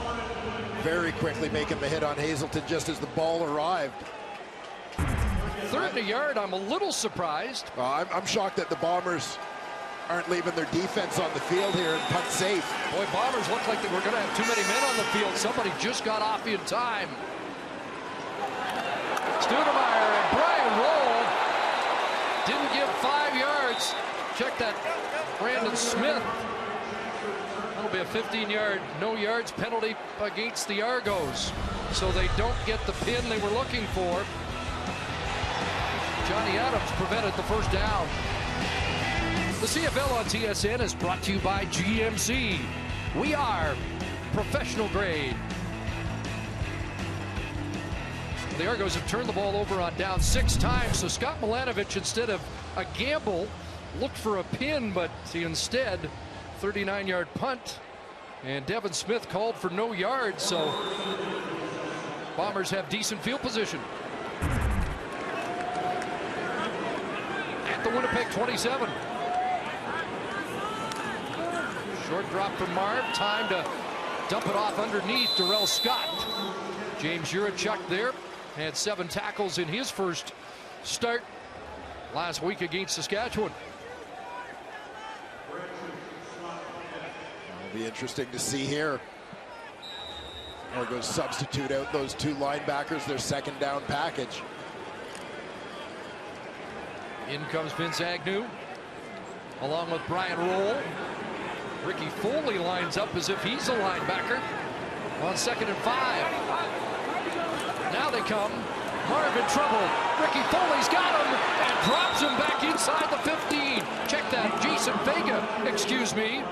very quickly, making the hit on Hazelton just as the ball arrived. 3rd and a yard, I'm a little surprised. I'm shocked that the Bombers aren't leaving their defense on the field here and punt safe. Boy, Bombers look like they were going to have too many men on the field. Somebody just got off in time. Studemeyer and Brian Roll didn't give 5 yards. Check that, Brandon Smith. That'll be a 15-yard, no yards penalty against the Argos. So they don't get the pin they were looking for. Johnny Adams prevented the first down. The CFL on TSN is brought to you by GMC. We are professional grade. The Argos have turned the ball over on down 6 times, so Scott Milanovic, instead of a gamble, looked for a pin, but he instead 39-yard punt, and Devin Smith called for no yards, so Bombers have decent field position. At the Winnipeg 27. Short drop from Marv, time to dump it off underneath Darrell Scott. James Jurachuk there, had 7 tackles in his first start last week against Saskatchewan. It'll be interesting to see here. Argos substitute out those 2 linebackers, their second down package. In comes Vince Agnew, along with Brian Roll. Ricky Foley lines up as if he's a linebacker on 2nd and 5. Now they come. Marv in trouble. Ricky Foley's got him and drops him back inside the 15. Check that. Jason Vega, excuse me.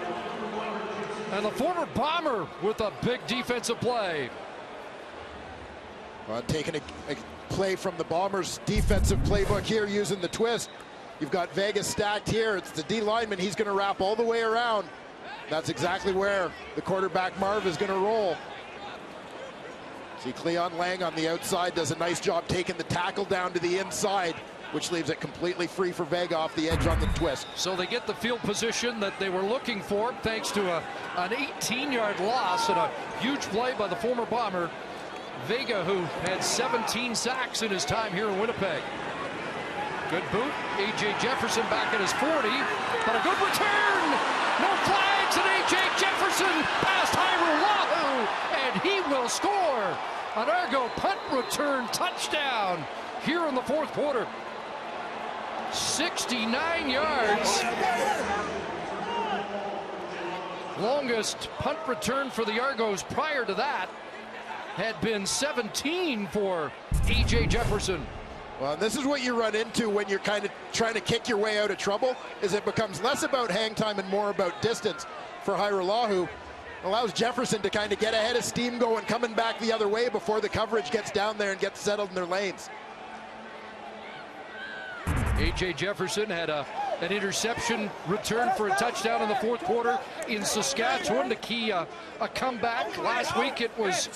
And the former Bomber with a big defensive play. Taking a play from the Bombers' defensive playbook here, using the twist. You've got Vega stacked here. It's the D lineman. He's going to wrap all the way around. That's exactly where the quarterback Marv is going to roll. See Cleon Lang on the outside does a nice job taking the tackle down to the inside, which leaves it completely free for Vega off the edge on the twist. So they get the field position that they were looking for thanks to an 18-yard loss and a huge play by the former Bomber Vega, who had 17 sacks in his time here in Winnipeg. Good boot. A.J. Jefferson back at his 40, but a good return. No flags, and A.J. Jefferson past Lahu, and he will score. An Argo punt return touchdown here in the 4th quarter. 69 yards. Longest punt return for the Argos prior to that had been 17 for A.J. Jefferson. Well, this is what you run into when you're kind of trying to kick your way out of trouble, is it becomes less about hang time and more about distance for Lahu. Allows Jefferson to kind of get ahead of steam going, coming back the other way before the coverage gets down there and gets settled in their lanes. A.J. Jefferson had an interception return for a touchdown in the 4th quarter in Saskatchewan to key a comeback. Last week it was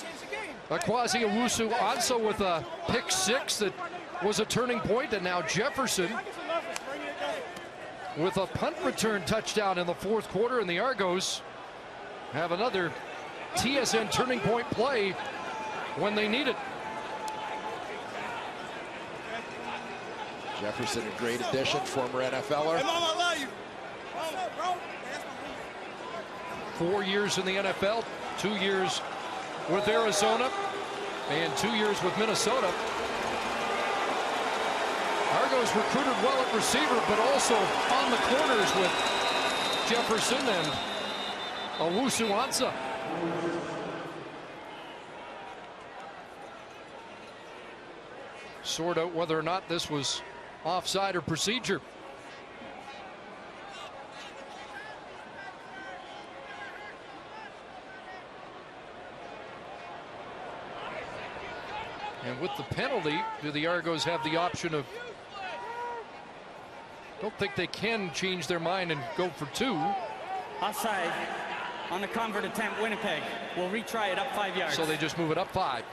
Kwasi Owusu-Ansah with a pick 6 that was a turning point, and now Jefferson with a punt return touchdown in the 4th quarter, and the Argos have another TSN turning point play when they need it. Jefferson, a great addition, former NFLer. 4 years in the NFL, 2 years with Arizona, and 2 years with Minnesota. Argos recruited well at receiver, but also on the corners with Jefferson and Owusu-Ansah. Sort out whether or not this was offside or procedure. And with the penalty, do the Argos have the option of... Don't think they can change their mind and go for 2. Offside on the convert attempt. Winnipeg will retry it up 5 yards. So they just move it up 5.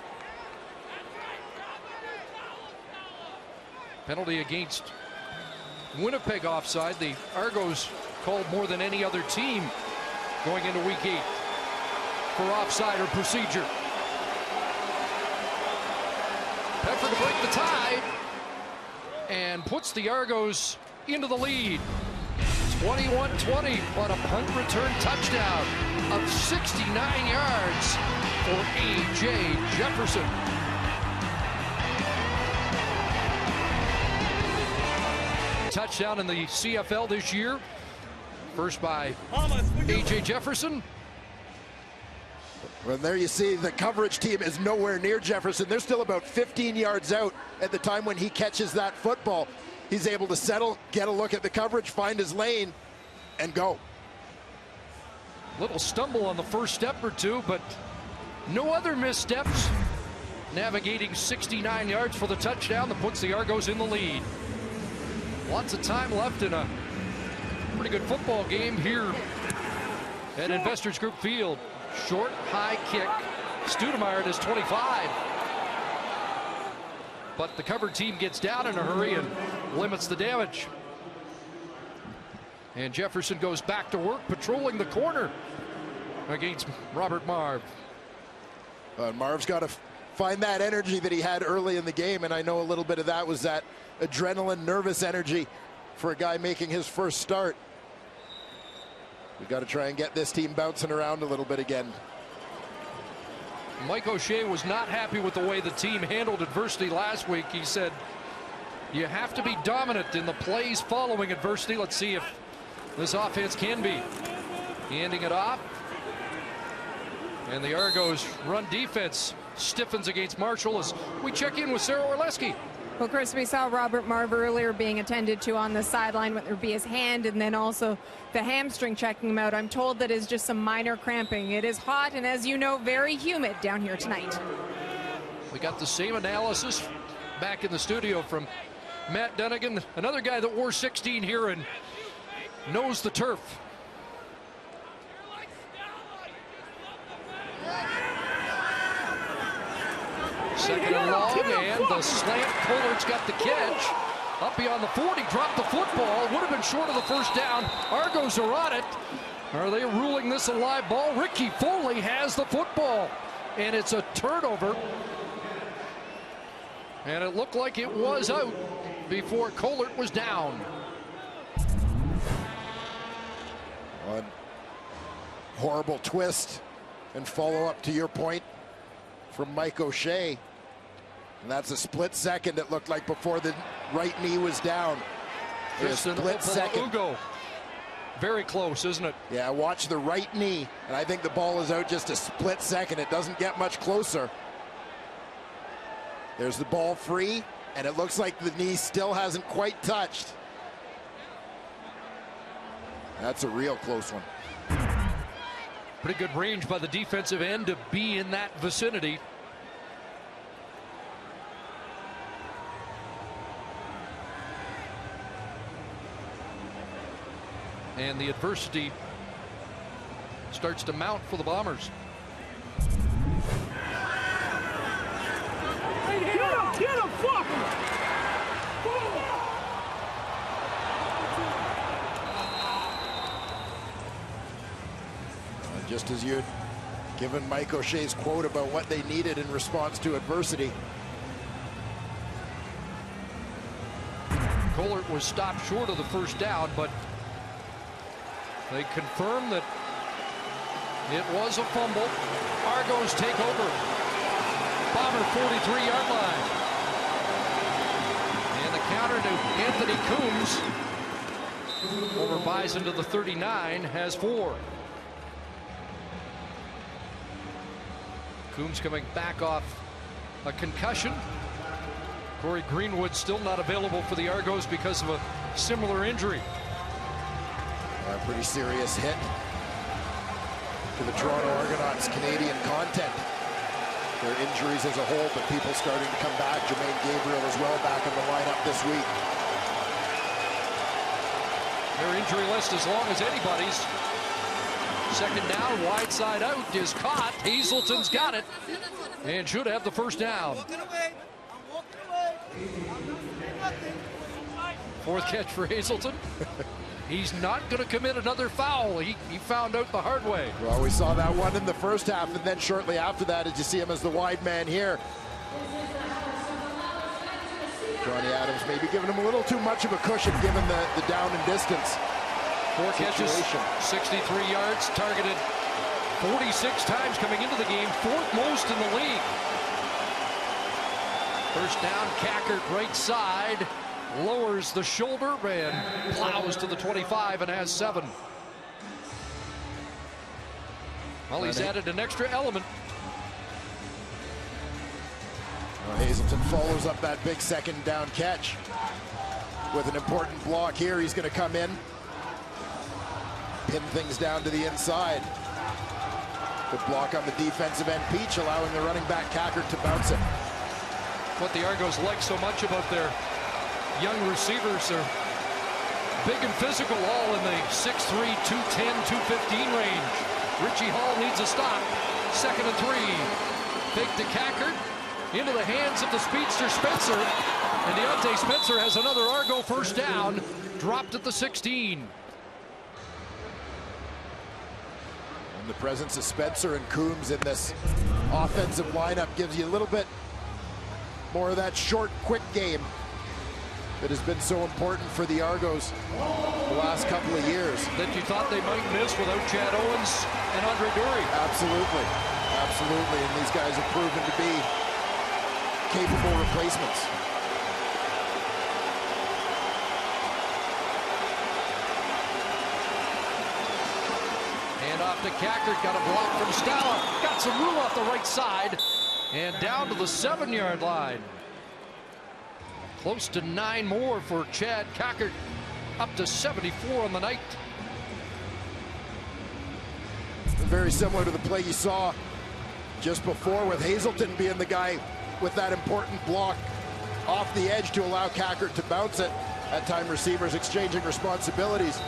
Penalty against Winnipeg offside. The Argos called more than any other team going into week 8 for offside or procedure. Effort to break the tie and puts the Argos into the lead. 21-20, but a punt return touchdown of 69 yards for A.J. Jefferson. Touchdown in the CFL this year. First by A.J. Jefferson. Well, there you see the coverage team is nowhere near Jefferson. They're still about 15 yards out at the time when he catches that football. He's able to settle, get a look at the coverage, find his lane, and go. Little stumble on the first step or two, but no other missteps. Navigating 69 yards for the touchdown that puts the Argos in the lead. Lots of time left in a pretty good football game here at Investors Group Field. Short, high kick. Studemeyer at his 25. But the cover team gets down in a hurry and limits the damage. And Jefferson goes back to work, patrolling the corner against Robert Marv. Marv's got to find that energy that he had early in the game, and I know a little bit of that was that adrenaline, nervous energy for a guy making his first start. We've got to try and get this team bouncing around a little bit again. Mike O'Shea was not happy with the way the team handled adversity last week. He said, you have to be dominant in the plays following adversity. Let's see if this offense can be. Handing it off. And the Argos run defense stiffens against Marshall as we check in with Sarah Orleski. Well, Chris, we saw Robert Marv earlier being attended to on the sideline, whether it be his hand and then also the hamstring checking him out. I'm told that is just some minor cramping. It is hot and, as you know, very humid down here tonight. We got the same analysis back in the studio from Matt Dunnigan, another guy that wore 16 here and knows the turf. Second and long, and the slant. Collard's got the catch. Up beyond the 40, dropped the football. Would have been short of the first down. Argos are on it. Are they ruling this a live ball? Ricky Foley has the football, and it's a turnover. And it looked like it was out before Collard was down. One horrible twist and follow up to your point from Mike O'Shea. And that's a split second, it looked like, before the right knee was down. A split second. Ugo. Very close, isn't it? Yeah, watch the right knee, and I think the ball is out just a split second. It doesn't get much closer. There's the ball free, and it looks like the knee still hasn't quite touched. That's a real close one. Pretty good range by the defensive end to be in that vicinity. And the adversity starts to mount for the Bombers. Hey, get him, fuck! Just as you'd given Mike O'Shea's quote about what they needed in response to adversity. Collard was stopped short of the first down, but they confirm that it was a fumble. Argos take over. Bomber 43-yard line. And the counter to Anthony Coombs. Over Bison to the 39, has 4. Coombs coming back off a concussion. Corey Greenwood still not available for the Argos because of a similar injury. A pretty serious hit to the Toronto Argonauts' Canadian content. Their injuries as a whole, but people starting to come back. Jermaine Gabriel as well back in the lineup this week. Their injury list as long as anybody's. Second down, wide side out is caught. Hazelton's got it and should have the first down. Fourth catch for Hazelton. He's not going to commit another foul. He found out the hard way. Well, we saw that one in the first half, and then shortly after that, did you see him as the wide man here? Johnny Adams maybe giving him a little too much of a cushion given the down and distance. 4 catches, 63 yards, targeted 46 times coming into the game, 4th most in the league. First down, Cackert right side, lowers the shoulder and plows to the 25 and has 7. Well, he's added an extra element. Well, Hazelton follows up that big second down catch with an important block here. He's going to come in, pin things down to the inside. Good block on the defensive end. Peach allowing the running back Cackert to bounce it. What the Argos like so much about their young receivers are big and physical, all in the 6'3", 210, 215 range. Richie Hall needs a stop. 2nd and 3. Fake to Cackert. Into the hands of the speedster Spencer. And Deontay Spencer has another Argo first down. Dropped at the 16. And the presence of Spencer and Coombs in this offensive lineup gives you a little bit more of that short, quick game that has been so important for the Argos the last couple of years. That you thought they might miss without Chad Owens and Andre Dury. Absolutely. Absolutely. And these guys have proven to be capable replacements. Hand off to Cackert. Got a block from Stala. Got some room off the right side. And down to the 7-yard line. Close to 9 more for Chad Cackert. Up to 74 on the night. Very similar to the play you saw just before, with Hazelton being the guy with that important block off the edge to allow Cackert to bounce it. At time, receivers exchanging responsibilities.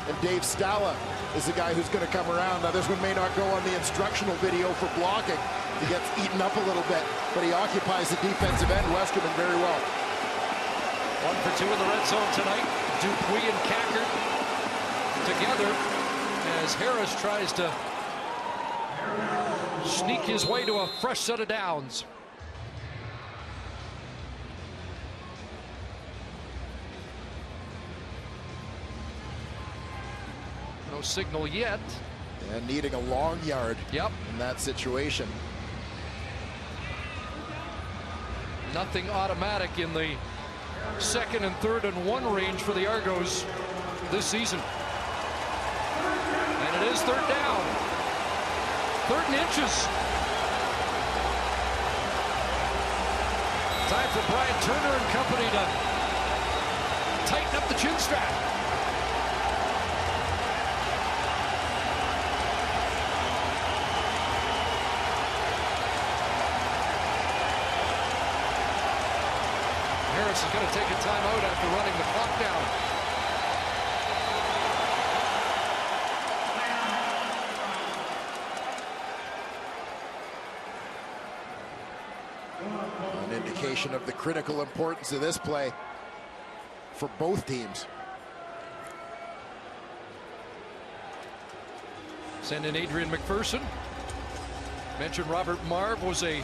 And Dave Stala is the guy who's going to come around. Now, this one may not go on the instructional video for blocking. He gets eaten up a little bit, but he occupies the defensive end, Westerman, very well. 1 for 2 in the red zone tonight. Dupuis and Cackert together as Harris tries to sneak his way to a fresh set of downs. No signal yet. And needing a long yard in that situation. Nothing automatic in the 2nd and 3rd and 1 range for the Argos this season. And it is 3rd down. 3rd and inches. Time for Brian Turner and company to tighten up the chin strap. Harris is going to take a timeout after running the clock down. An indication of the critical importance of this play for both teams. Send in Adrian McPherson. Mentioned Robert Marv was a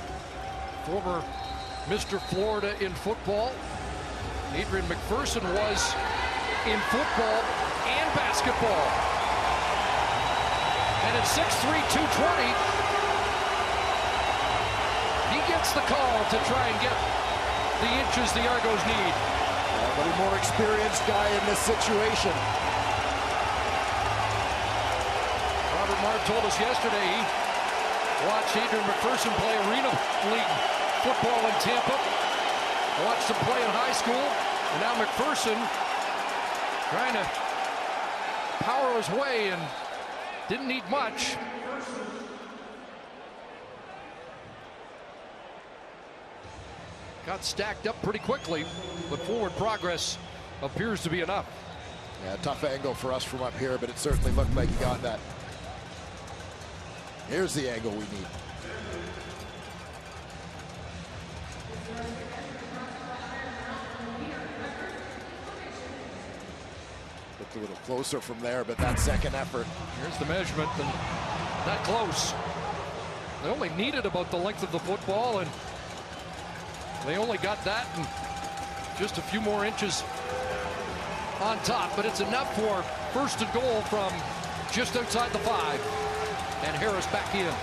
former Mr. Florida in football. Adrian McPherson was in football and basketball. And at 6'3", 220, he gets the call to try and get the inches the Argos need. But a more experienced guy in this situation. Robert Marv told us yesterday he watched Adrian McPherson play Arena League football in Tampa. Watched him play in high school. And now McPherson trying to power his way and didn't need much. Got stacked up pretty quickly, but forward progress appears to be enough. Yeah, tough angle for us from up here, but it certainly looked like he got that. Here's the angle we need. Looked a little closer from there, but that second effort. Here's the measurement, and that close. They only needed about the length of the football, and they only got that and just a few more inches on top, but it's enough for 1st and goal from just outside the 5. And Harris back in.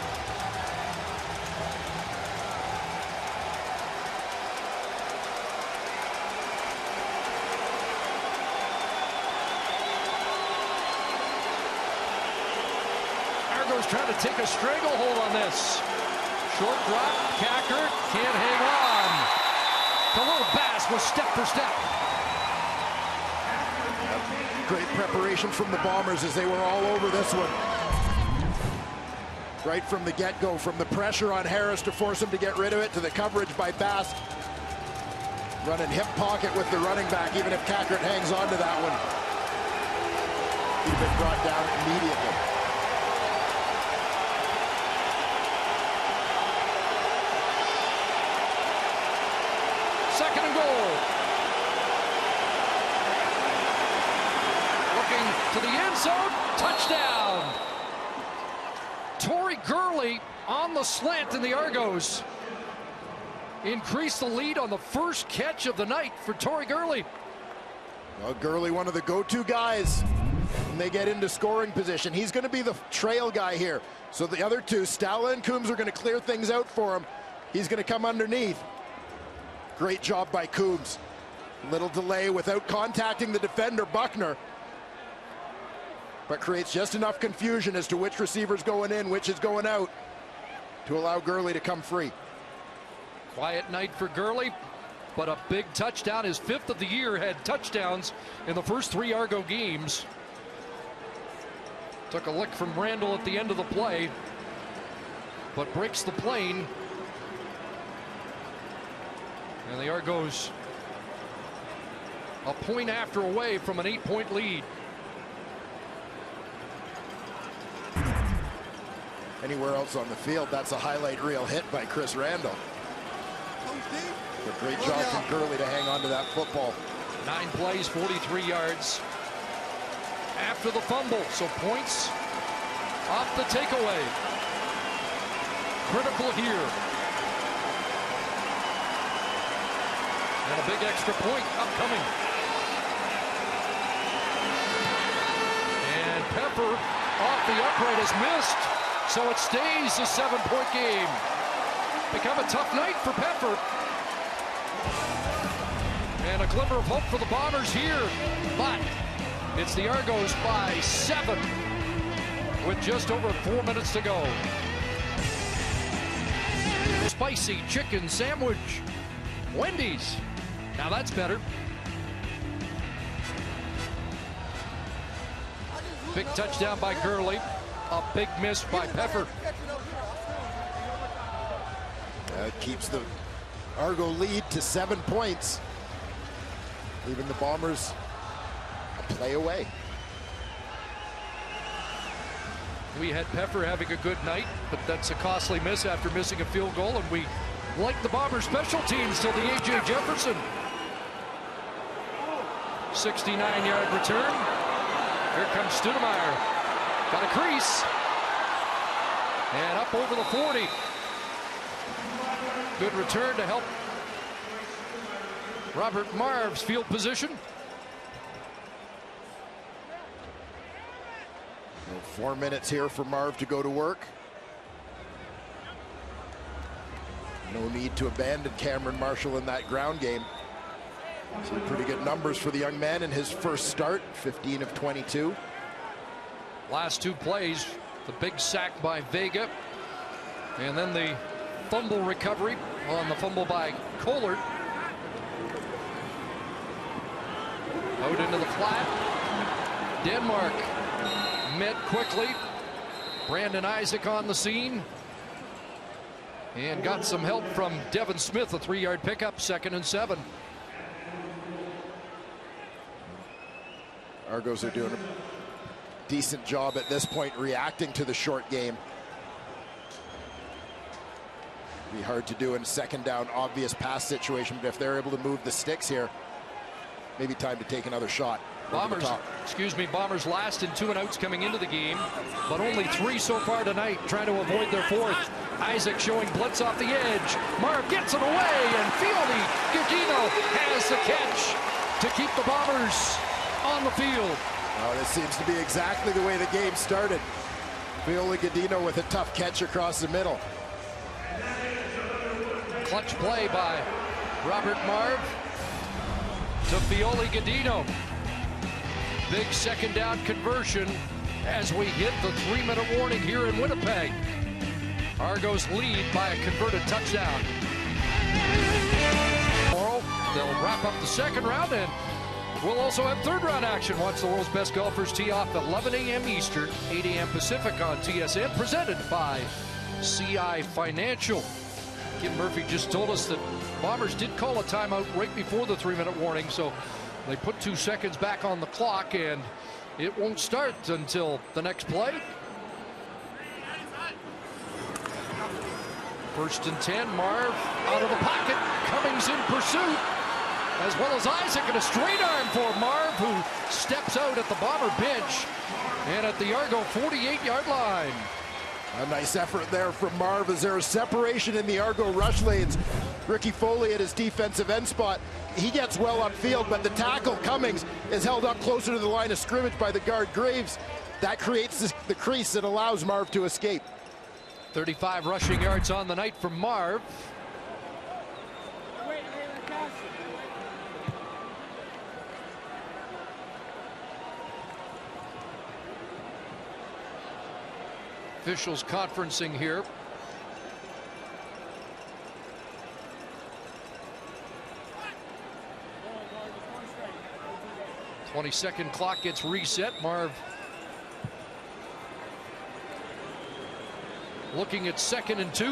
Argos trying to take a stranglehold on this. Short drop, Kacker can't hang on. Khalil Bass was step for step. Great preparation from the Bombers as they were all over this one. Right from the get-go, from the pressure on Harris to force him to get rid of it, to the coverage by Bass. Running hip pocket with the running back, even if Kackert hangs on to that one. He's been brought down immediately. Second and goal. Looking to the end zone, touchdown. Torrey Gurley on the slant in the Argos. Increased the lead on the first catch of the night for Torrey Gurley. Well, Gurley, one of the go-to guys when they get into scoring position. He's going to be the trail guy here. So the other two, Stala and Coombs, are going to clear things out for him. He's going to come underneath. Great job by Coombs. Little delay without contacting the defender, Buckner. But creates just enough confusion as to which receiver's going in, which is going out, to allow Gurley to come free. Quiet night for Gurley, but a big touchdown. His 5th of the year, had touchdowns in the first 3 Argo games. Took a lick from Randall at the end of the play, but breaks the plane. And the Argos a point after away from an 8-point lead. Anywhere else on the field, that's a highlight reel hit by Chris Randall. A great job from Gurley to hang on to that football. 9 plays, 43 yards after the fumble. So points off the takeaway. Critical here. And a big extra point upcoming. And Pepper off the upright is missed. So it stays a 7-point game. Become a tough night for Pepper. And a glimmer of hope for the Bombers here. But it's the Argos by 7 with just over 4 minutes to go. Spicy chicken sandwich. Wendy's. Now that's better. Big touchdown by Gurley. A big miss by Pepper. That keeps the Argo lead to 7 points. Leaving the Bombers a play away. We had Pepper having a good night, but that's a costly miss after missing a field goal, and we like the Bombers special teams till the A.J. Jefferson. 69-yard return. Here comes Stoudemire. Got a crease. And up over the 40. Good return to help Robert Marv's field position. 4 minutes here for Marv to go to work. No need to abandon Cameron Marshall in that ground game. Some pretty good numbers for the young man in his first start, 15 of 22. Last 2 plays, the big sack by Vega, and then the fumble recovery on the fumble by Kohler. Out into the flat. Denmark met quickly. Brandon Isaac on the scene. And got some help from Devin Smith, a 3-yard pickup, 2nd and 7. Argos are doing a decent job at this point reacting to the short game. Be hard to do in 2nd down, obvious pass situation, but if they're able to move the sticks here, maybe time to take another shot. Bombers last in 2 and outs coming into the game, but only 3 so far tonight, trying to avoid their 4th. Isaac showing blitz off the edge. Marv gets it away, and Fieldy Gugino has the catch to keep the Bombers on the field. Oh, this seems to be exactly the way the game started. Fieldy Gugino with a tough catch across the middle. Clutch play by Robert Marv to Fioli Gudino. Big 2nd down conversion as we hit the 3-minute warning here in Winnipeg. Argos lead by a converted touchdown. Tomorrow, they'll wrap up the second round, and we'll also have third-round action. Watch the world's best golfers tee off at 11 a.m. Eastern, 8 a.m. Pacific on TSN, presented by CI Financial. Kim Murphy just told us that Bombers did call a timeout right before the 3-minute warning, so they put 2 seconds back on the clock, and it won't start until the next play. First and 10, Marv out of the pocket, Cummings in pursuit, as well as Isaac, and a straight arm for Marv, who steps out at the Bomber bench and at the Argo 48-yard line. A nice effort there from Marv as there is separation in the Argo rush lanes. Ricky Foley at his defensive end spot. He gets well upfield, but the tackle, Cummings, is held up closer to the line of scrimmage by the guard Graves. That creates the crease that allows Marv to escape. 35 rushing yards on the night from Marv. Officials conferencing here. .20-second clock gets reset. Marv looking at 2nd and 2.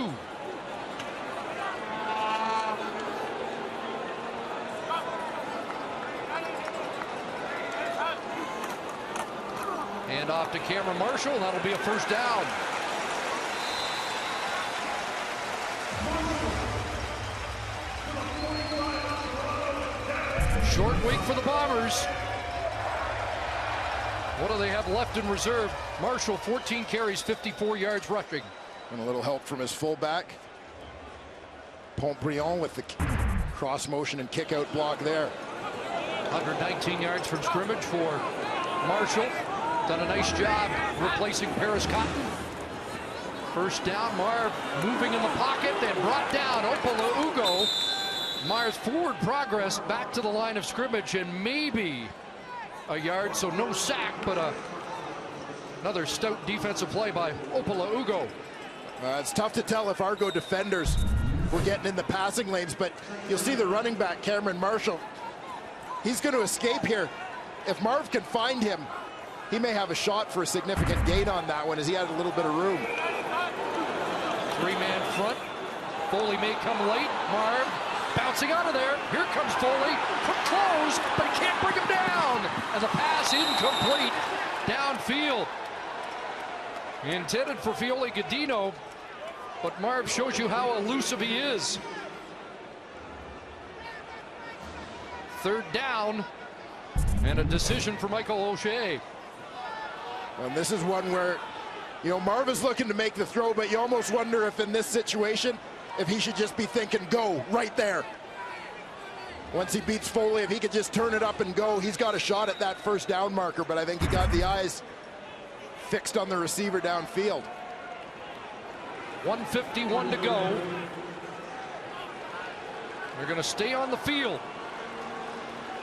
Hand off to Cameron Marshall, and that'll be a first down. Short week for the Bombers. What do they have left in reserve? Marshall, 14 carries, 54 yards rushing. And a little help from his fullback. Pontbriand with the cross motion and kick out block there. 119 yards from scrimmage for Marshall. Done a nice job replacing Paris Cotton. First down, Marv moving in the pocket, then brought down. Opala Ugo. Marv's forward progress back to the line of scrimmage, and maybe a yard, so no sack, but another stout defensive play by Opala Ugo. It's tough to tell if Argo defenders were getting in the passing lanes, but you'll see the running back, Cameron Marshall. He's going to escape here. If Marv can find him, he may have a shot for a significant gain on that one, as he had a little bit of room. 3-man front. Foley may come late. Marv bouncing out of there. Here comes Foley. Quick close, but he can't bring him down. And the pass incomplete downfield. Intended for Fiole Gadino, but Marv shows you how elusive he is. 3rd down, and a decision for Michael O'Shea. And this is one where, you know, Marv is looking to make the throw, but you almost wonder if in this situation, if he should just be thinking go right there. Once he beats Foley, if he could just turn it up and go, he's got a shot at that first down marker, but I think he got the eyes fixed on the receiver downfield. 1:51 to go. They're going to stay on the field.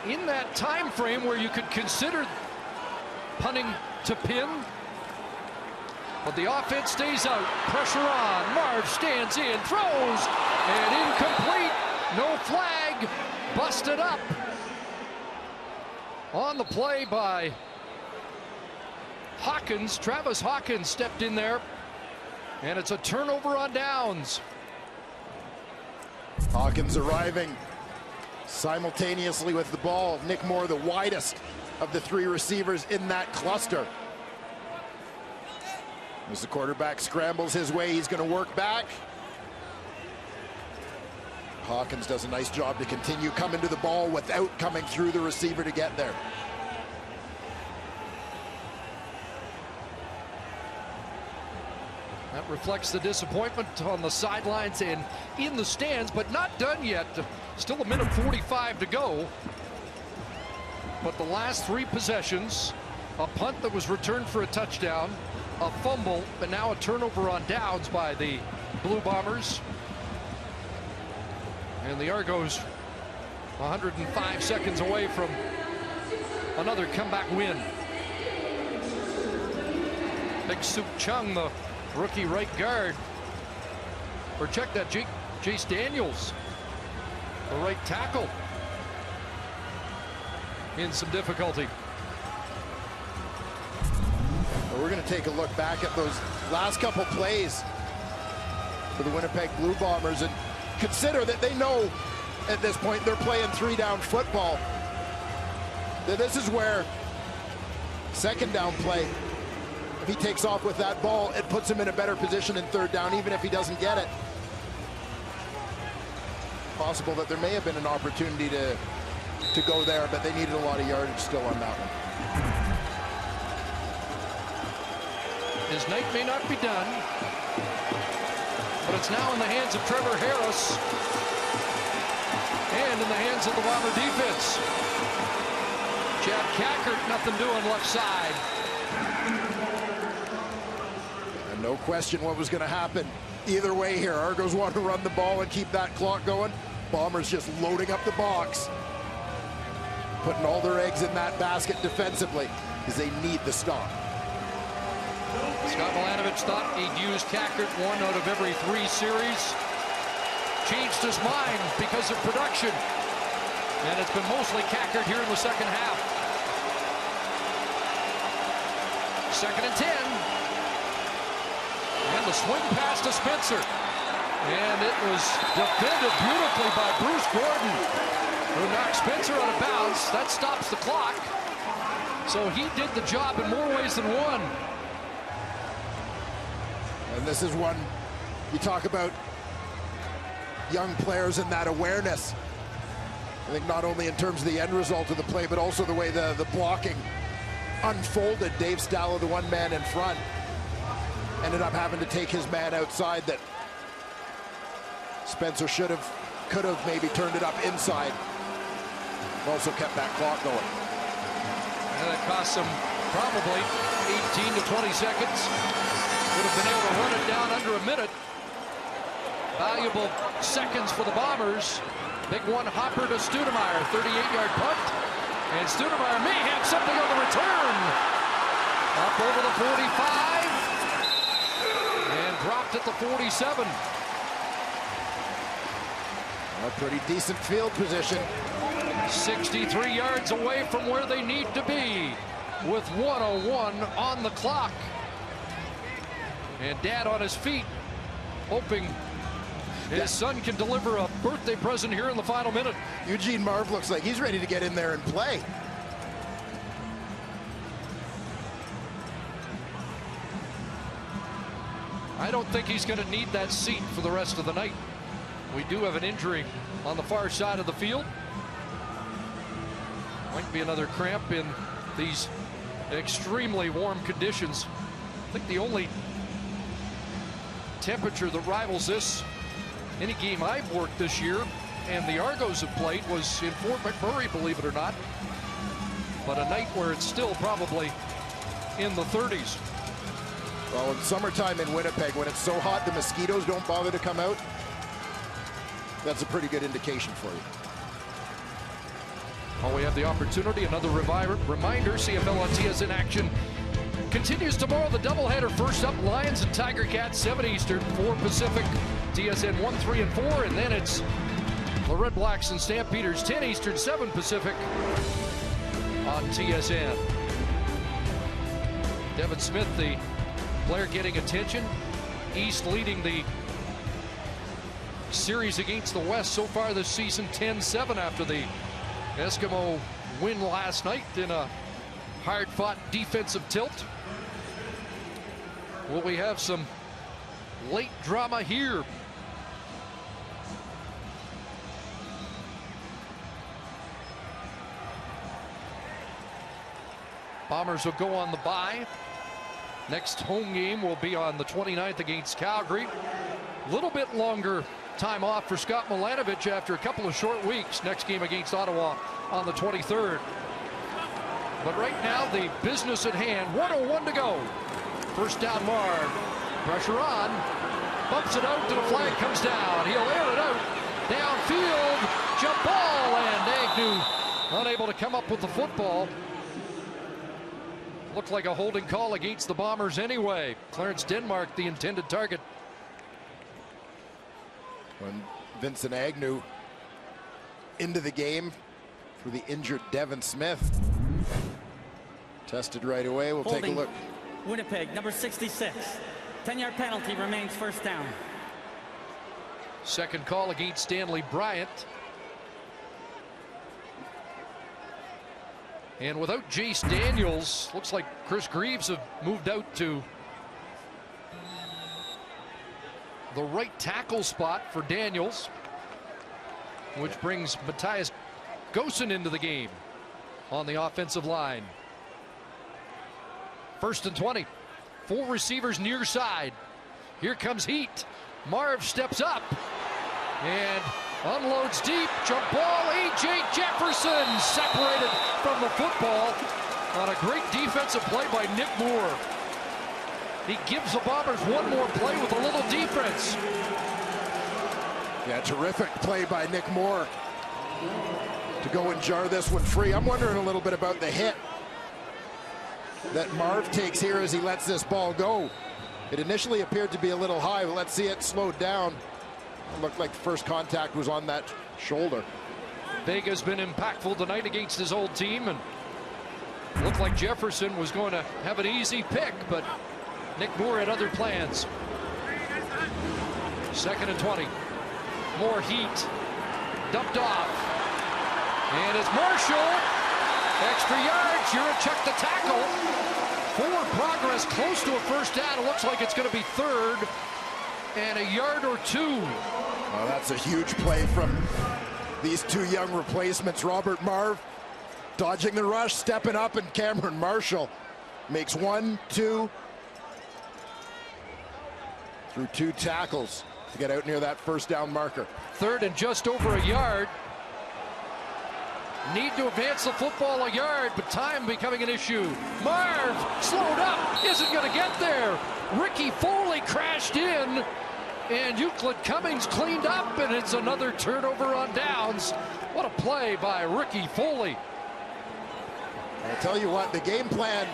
In that time frame where you could consider punting to pin, but the offense stays out. Pressure on. Marv stands in, throws, and incomplete. No flag. Busted up on the play by Hawkins. Travis Hawkins stepped in there, and it's a turnover on downs. Hawkins arriving simultaneously with the ball. Nick Moore, the widest of the 3 receivers in that cluster. As the quarterback scrambles his way, he's going to work back. Hawkins does a nice job to continue coming to the ball without coming through the receiver to get there. That reflects the disappointment on the sidelines and in the stands, but not done yet. Still 1:45 to go. But the last 3 possessions, a punt that was returned for a touchdown, a fumble, but now a turnover on downs by the Blue Bombers. And the Argos 105 seconds away from another comeback win. Big Soup Chung, the rookie right guard. Or check that, Jace Daniels, the right tackle, in some difficulty. Well, we're going to take a look back at those last couple plays for the Winnipeg Blue Bombers and consider that they know at this point they're playing 3-down football. That this is where second down play, if he takes off with that ball, it puts him in a better position in third down, even if he doesn't get it. Possible that there may have been an opportunity to go there, but they needed a lot of yardage still on that one. His night may not be done, but it's now in the hands of Trevor Harris and in the hands of the Bomber defense. Chad Cackert, nothing doing left side. And no question what was going to happen either way here. Argos want to run the ball and keep that clock going. Bombers just loading up the box, putting all their eggs in that basket defensively because they need the stop. Scott Milanovich thought he'd use Cackert 1 out of every 3 series. Changed his mind because of production. And it's been mostly Cackert here in the second half. 2nd and 10. And the swing pass to Spencer. And it was defended beautifully by Bruce Gordon, who knocked Spencer out of bounds. That stops the clock. So he did the job in more ways than one. And this is one you talk about young players and that awareness. I think not only in terms of the end result of the play, but also the way the blocking unfolded. Dave Stallo, the one man in front, ended up having to take his man outside that Spencer could have maybe turned it up inside. Also kept that clock going. And it cost him probably 18 to 20 seconds. Would have been able to run it down under a minute. Valuable seconds for the Bombers. Big one, Hopper to Studemeyer, 38-yard punt. And Studemeyer may have something on the return. Up over the 45. And dropped at the 47. A pretty decent field position. 63 yards away from where they need to be with 1:01 on the clock. And Dad on his feet, hoping his son can deliver a birthday present here in the final minute. Eugene Marv looks like he's ready to get in there and play. I don't think he's going to need that seat for the rest of the night. We do have an injury on the far side of the field. Might be another cramp in these extremely warm conditions. I think the only temperature that rivals this, any game I've worked this year, and the Argos have played, was in Fort McMurray, believe it or not. But a night where it's still probably in the 30s. Well, in summertime in Winnipeg, when it's so hot the mosquitoes don't bother to come out, that's a pretty good indication for you. While we have the opportunity, another reminder, CFL on TSN action continues tomorrow. The doubleheader, first up, Lions and Tiger Cats, 7 Eastern, 4 Pacific, TSN 1, 3, and 4. And then it's the Red Blacks and Stampeders, 10 Eastern, 7 Pacific on TSN. Devin Smith, the player getting attention. East leading the series against the West so far this season, 10-7 after the Eskimo win last night in a hard-fought defensive tilt. Will we have some late drama here? Bombers will go on the bye. Next home game will be on the 29th against Calgary. A little bit longer time off for Scott Milanovich after a couple of short weeks. Next game against Ottawa on the 23rd. But right now, the business at hand, 1:01 to go. First down, Marv. Pressure on. Bumps it out to the flag, comes down. He'll air it out. Downfield, jump ball, and Agnew unable to come up with the football. Looked like a holding call against the Bombers anyway. Clarence Denmark, the intended target. When Vincent Agnew into the game for the injured Devin Smith. Tested right away. We'll take a look. Winnipeg, number 66. 10-yard penalty, remains first down. Second call against Stanley Bryant. And without Jace Daniels, looks like Chris Greaves have moved out to the right tackle spot for Daniels, which brings Matthias Gosen into the game on the offensive line. First and 20. 4 receivers near side. Here comes Heat. Marv steps up and unloads deep. Jump ball. A.J. Jefferson separated from the football on a great defensive play by Nick Moore. He gives the Bombers one more play with a little defense. Yeah, terrific play by Nick Moore to go and jar this one free. I'm wondering a little bit about the hit that Marv takes here as he lets this ball go. It initially appeared to be a little high, but let's see it slowed down. It looked like the first contact was on that shoulder. Vega's been impactful tonight against his old team, and looked like Jefferson was going to have an easy pick, but Nick Moore had other plans. Second and 20. More Heat. Dumped off. And it's Marshall. Extra yards. Juracek the tackle. Forward progress close to a first down. It looks like it's going to be third and a yard or two. Well, that's a huge play from these 2 young replacements. Robert Marv dodging the rush, stepping up, and Cameron Marshall makes 1, 2 through 2 tackles to get out near that first down marker. Third and just over a yard. Need to advance the football a yard, but time becoming an issue. Marv slowed up, isn't going to get there. Ricky Foley crashed in, and Euclid Cummings cleaned up, and it's another turnover on downs. What a play by Ricky Foley. I tell you what, the game plan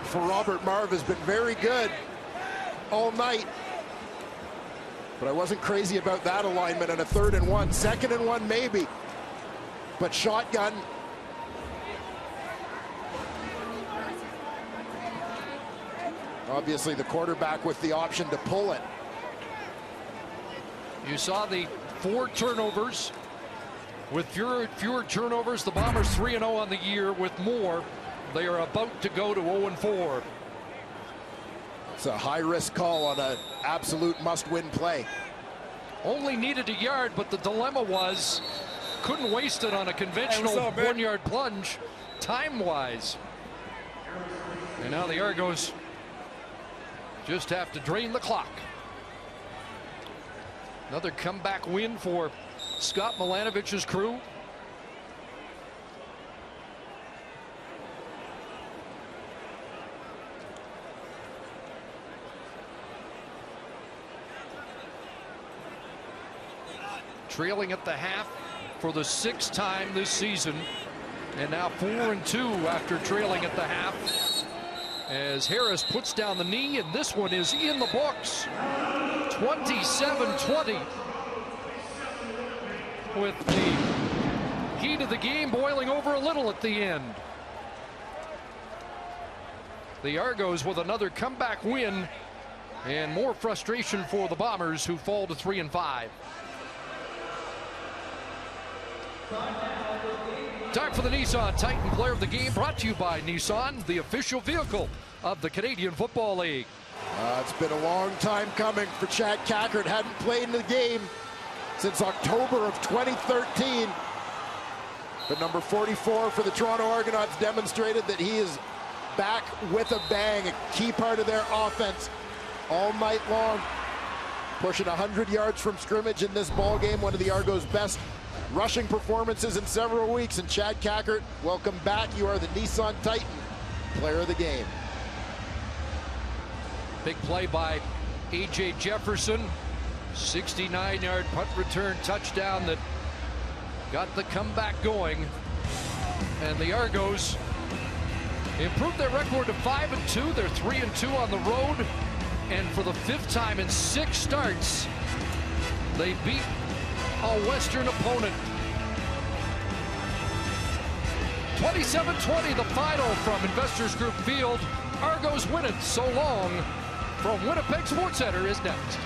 for Robert Marv has been very good all night. But I wasn't crazy about that alignment on a 3rd and 1. 2nd and 1 maybe. But shotgun. Obviously the quarterback with the option to pull it. You saw the 4 turnovers. With fewer turnovers, the Bombers 3-0 on the year. With more, they are about to go to 0-4. It's a high-risk call on an absolute must-win play. Only needed a yard, but the dilemma was couldn't waste it on a conventional 1-yard plunge time-wise. And now the Argos just have to drain the clock. Another comeback win for Scott Milanovich's crew. Trailing at the half for the 6th time this season, and now 4-2 after trailing at the half, as Harris puts down the knee, and this one is in the books. 27-20, with the heat of the game boiling over a little at the end. The Argos with another comeback win, and more frustration for the Bombers, who fall to 3-5. Time for the Nissan Titan Player of the Game, brought to you by Nissan, the official vehicle of the Canadian Football League. It's been a long time coming for Chad Cackert. Hadn't played in the game since October of 2013. But number 44 for the Toronto Argonauts demonstrated that he is back with a bang, a key part of their offense all night long. Pushing 100 yards from scrimmage in this ball game, one of the Argos' best rushing performances in several weeks. And Chad Cackert, welcome back. You are the Nissan Titan Player of the Game. Big play by A.J. Jefferson. 69-yard punt return touchdown that got the comeback going. And the Argos Improved their record to 5-2. They're 3-2 on the road. And for the 5th time in 6 starts, they beat a Western opponent. 27-20, the final from Investors Group Field. Argos win it. So long from Winnipeg Sports Center is next.